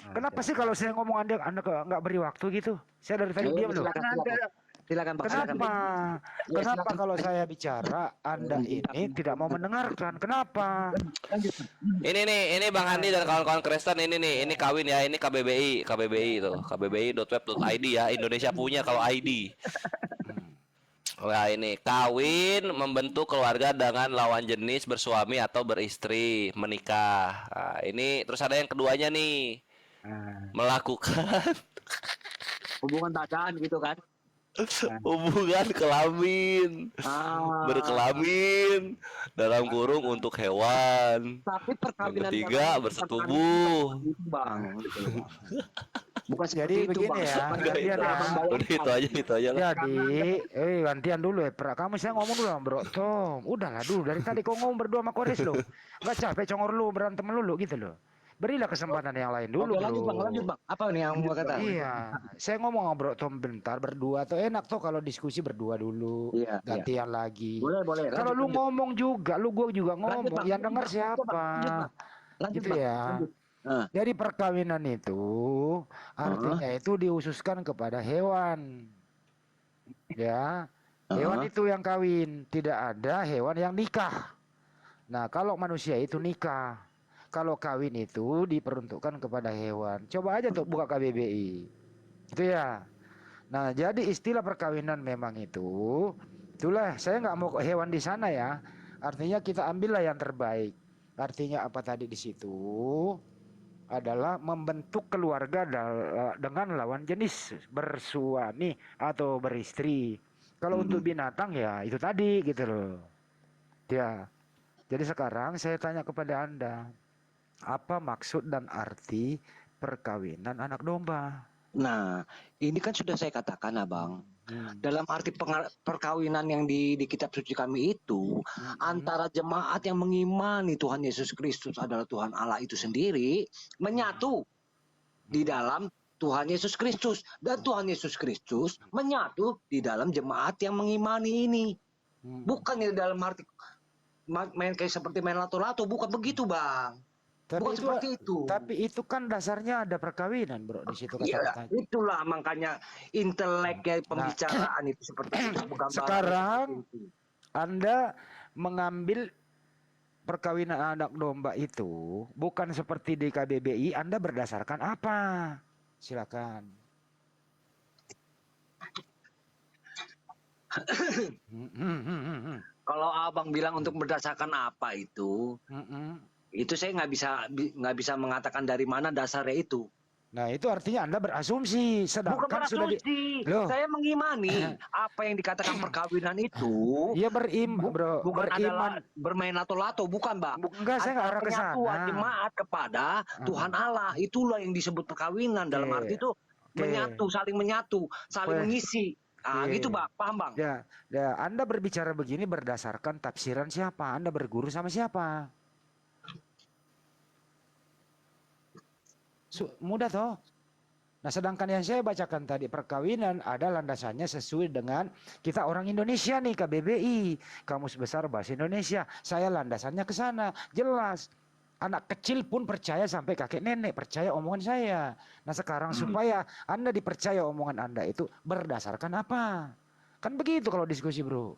D: Kenapa sih kalau saya ngomong Anda nggak beri waktu gitu? Saya dari tadi diam loh.
G: Silakan, Pak.
D: Kenapa? Kenapa kalau saya bicara Anda ini tidak mau mendengarkan? Kenapa?
C: Ini Bang Handi dan kawan-kawan Kristen ini kawin ya, ini KBBI itu, kbbi.web.id ya, Indonesia punya kalau ID. Nah ini kawin membentuk keluarga dengan lawan jenis bersuami atau beristri menikah. Nah, ini terus ada yang keduanya nih, melakukan
G: hubungan badan gitu kan?
C: hubungan kelamin, berkelamin dalam kurung untuk hewan.
G: Tapi perkawinan
C: yang ketiga bersetubuh.
G: Bang. Bukan
D: jadi begini ya.
C: Itu aja lah.
D: Jadi, gantian dulu ya, Pra. Kamu saya ngomong dulu sama Bro Tom. Udahlah dulu dari tadi kau ngomong berdua sama Kores lo. Gak capek congor lu berantem lu gitu loh. Berilah kesempatan yang lain dulu.
G: Oke, lanjut bang. Apa nih yang mau kata?
D: Iya, saya ngomong sama Bro Tom bentar berdua tuh enak tuh kalau diskusi berdua dulu.
G: Iya,
D: gantian lagi.
G: Boleh.
D: Kalau lu ngomong juga, gue juga ngomong.
G: Lanjut, Bang.
D: Yang dengar siapa?
G: Lanjut,
D: gitu
G: Bang.
D: ya. Jadi perkawinan itu artinya itu diususkan kepada hewan. Ya. Hewan itu yang kawin, tidak ada hewan yang nikah. Nah, kalau manusia itu nikah. Kalau kawin itu diperuntukkan kepada hewan. Coba aja tuh buka KBBI. Itu ya. Nah, jadi istilah perkawinan memang itulah saya nggak mau hewan di sana ya. Artinya kita ambillah yang terbaik. Artinya apa tadi di situ? Adalah membentuk keluarga dengan lawan jenis bersuami atau beristri. Kalau untuk binatang ya itu tadi gitu loh. Ya. Jadi sekarang saya tanya kepada Anda. Apa maksud dan arti perkawinan anak domba?
G: Nah, ini kan sudah saya katakan, Abang. Dalam arti perkawinan yang di kitab suci kami itu, antara jemaat yang mengimani Tuhan Yesus Kristus adalah Tuhan Allah itu sendiri, menyatu di dalam Tuhan Yesus Kristus. Dan Tuhan Yesus Kristus menyatu di dalam jemaat yang mengimani ini. Bukan di dalam arti main kayak seperti main lato-lato, bukan begitu, Bang. Bukan seperti itu.
D: Tapi itu kan dasarnya ada perkawinan, Bro, di situ
G: kata-katanya. Itulah makanya inteleknya pembicaraan itu seperti itu.
D: Sekarang Anda mengambil perkawinan anak domba itu bukan seperti di KBBI, Anda berdasarkan apa? Silakan.
G: Kalau Abang bilang untuk berdasarkan apa itu saya nggak bisa mengatakan dari mana dasarnya itu.
D: Nah, itu artinya Anda berasumsi,
G: Bukan
D: sedangkan sudah
G: berasumsi.
D: Loh,
G: Saya mengimani apa yang dikatakan perkawinan itu
D: iya bro,
G: bukan adalah
D: beriman.
G: bermain lato-lato, bukan Bang.
D: Enggak, saya nggak arah ke
G: Penyatuan
D: sana.
G: jemaat kepada Tuhan Allah, itulah yang disebut perkawinan. Dalam arti itu menyatu, saling mengisi. Ah, gitu Bang, paham Bang?
D: Ya, Anda berbicara begini berdasarkan tafsiran siapa? Anda berguru sama siapa? Mudah toh. Nah, sedangkan yang saya bacakan tadi perkawinan ada landasannya sesuai dengan kita orang Indonesia nih, KBBI, Kamus Besar Bahasa Indonesia. Saya landasannya ke sana, jelas. Anak kecil pun percaya sampai kakek nenek percaya omongan saya. Nah, sekarang supaya Anda dipercaya omongan Anda itu berdasarkan apa? Kan begitu kalau diskusi, Bro.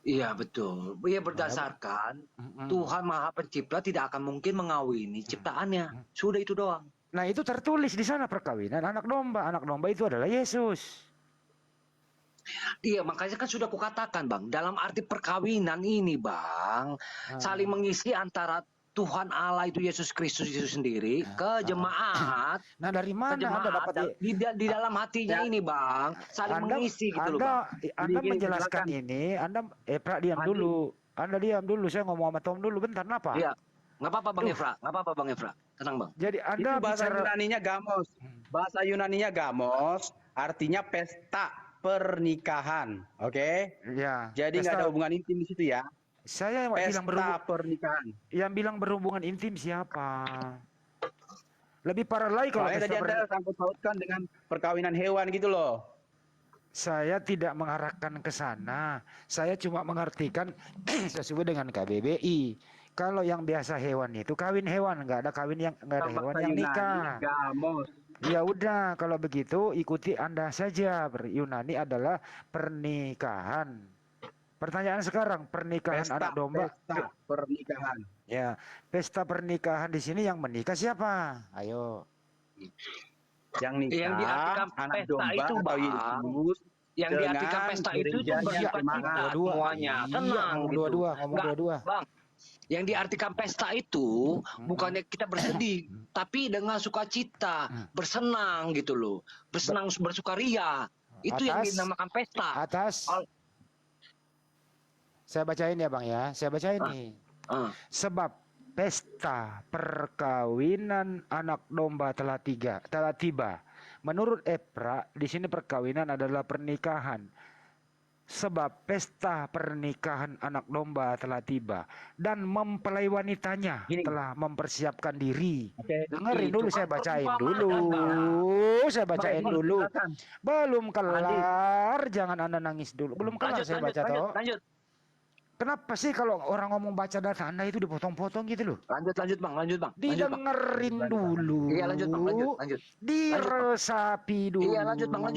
G: Iya betul. Iya berdasarkan Tuhan Maha Pencipta tidak akan mungkin mengawini ciptaannya. Sudah itu doang.
D: Nah, itu tertulis di sana perkawinan anak domba. Anak domba itu adalah Yesus.
G: Iya, makanya kan sudah kukatakan Bang, dalam arti perkawinan ini Bang, saling mengisi antara Tuhan Allah itu Yesus Kristus itu sendiri ke jemaat.
D: Nah, dari mana Anda dapat
G: di dalam hatinya ini Bang, saling mengisi gitu loh Bang.
D: Anda menjelaskan ini, Anda Pra diam dulu. Anda diam dulu, saya ngomong sama Tom dulu bentar, kenapa?
G: Iya. Nggak apa-apa Bang Efra, nggak apa-apa Bang Efra. Tenang Bang.
D: Jadi Anda
K: itu bahasa
D: bicara
K: Yunaninya gamos. Bahasa Yunaninya gamos artinya pesta pernikahan. Oke?
D: Ya.
K: Jadi nggak ada hubungan intim di situ ya.
D: Saya bilang
K: pernikahan.
D: Yang bilang berhubungan intim siapa? Lebih parah lagi kalau
K: tadi Anda sangkut pautkan dengan perkawinan hewan gitu loh.
D: Saya tidak mengarahkan ke sana. Saya cuma mengartikan sesuai dengan KBBI. Kalau yang biasa hewan itu kawin hewan, nggak ada hewan yang nikah. Ya udah, kalau begitu ikuti Anda saja. Yunani adalah pernikahan. Pertanyaan sekarang, pernikahan anak domba.
K: Pesta pernikahan.
D: Ya, pesta pernikahan di sini yang menikah siapa? Ayo.
K: Yang nikah,
G: yang diartikan
K: anak
G: pesta
K: domba
G: itu
K: atau
G: Bang,
K: Yesus.
G: yang diartikan pesta itu bersifat cinta semuanya. Tenang gitu.
D: Ngomong dua-dua.
G: Bang, yang diartikan pesta itu bukannya kita bersedih, tapi dengan sukacita, bersenang gitu loh. Bersenang, bersukaria. Itu yang dinamakan pesta.
D: Saya bacain ya Bang ya, saya bacain nih. Sebab pesta perkawinan anak domba telah tiba. Menurut Epra, di sini perkawinan adalah pernikahan. Sebab pesta pernikahan anak domba telah tiba dan mempelai wanitanya telah mempersiapkan diri. Dengerin dulu, saya bacain dulu. Belum kelar, jangan Anda nangis dulu. Belum kelar saya baca toh. Kenapa sih kalau orang ngomong baca data Anda itu dipotong-potong gitu loh?
G: Lanjut Bang.
D: Didengerin dulu.
G: Iya, lanjut Bang.
D: Diresapi dulu.
G: Iya, lanjut Bang.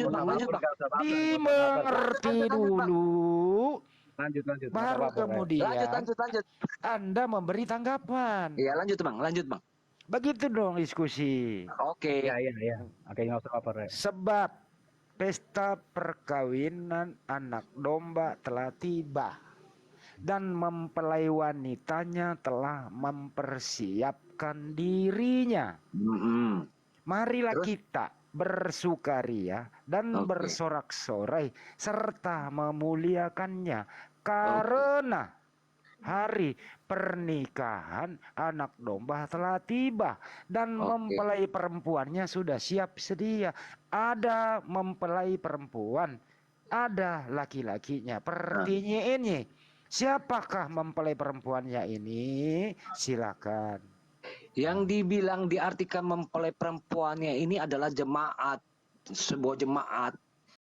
D: Dimengerti dulu.
K: Lanjut.
D: Baru kemudian
G: lanjut.
D: Anda memberi tanggapan.
G: Iya, lanjut Bang.
D: Begitu dong diskusi.
G: Oke.
K: Iya. Oke, nggak usah apa-apa.
D: Sebab pesta perkawinan anak domba telah tiba dan mempelai wanitanya telah mempersiapkan dirinya. Marilah kita bersukaria dan bersorak-sorai serta memuliakannya, karena hari pernikahan anak domba telah tiba dan mempelai perempuannya sudah siap sedia. Ada mempelai perempuan, ada laki-lakinya. Pertinya ini, siapakah mempelai perempuannya ini? Silakan.
G: Yang dibilang diartikan mempelai perempuannya ini adalah jemaat, sebuah jemaat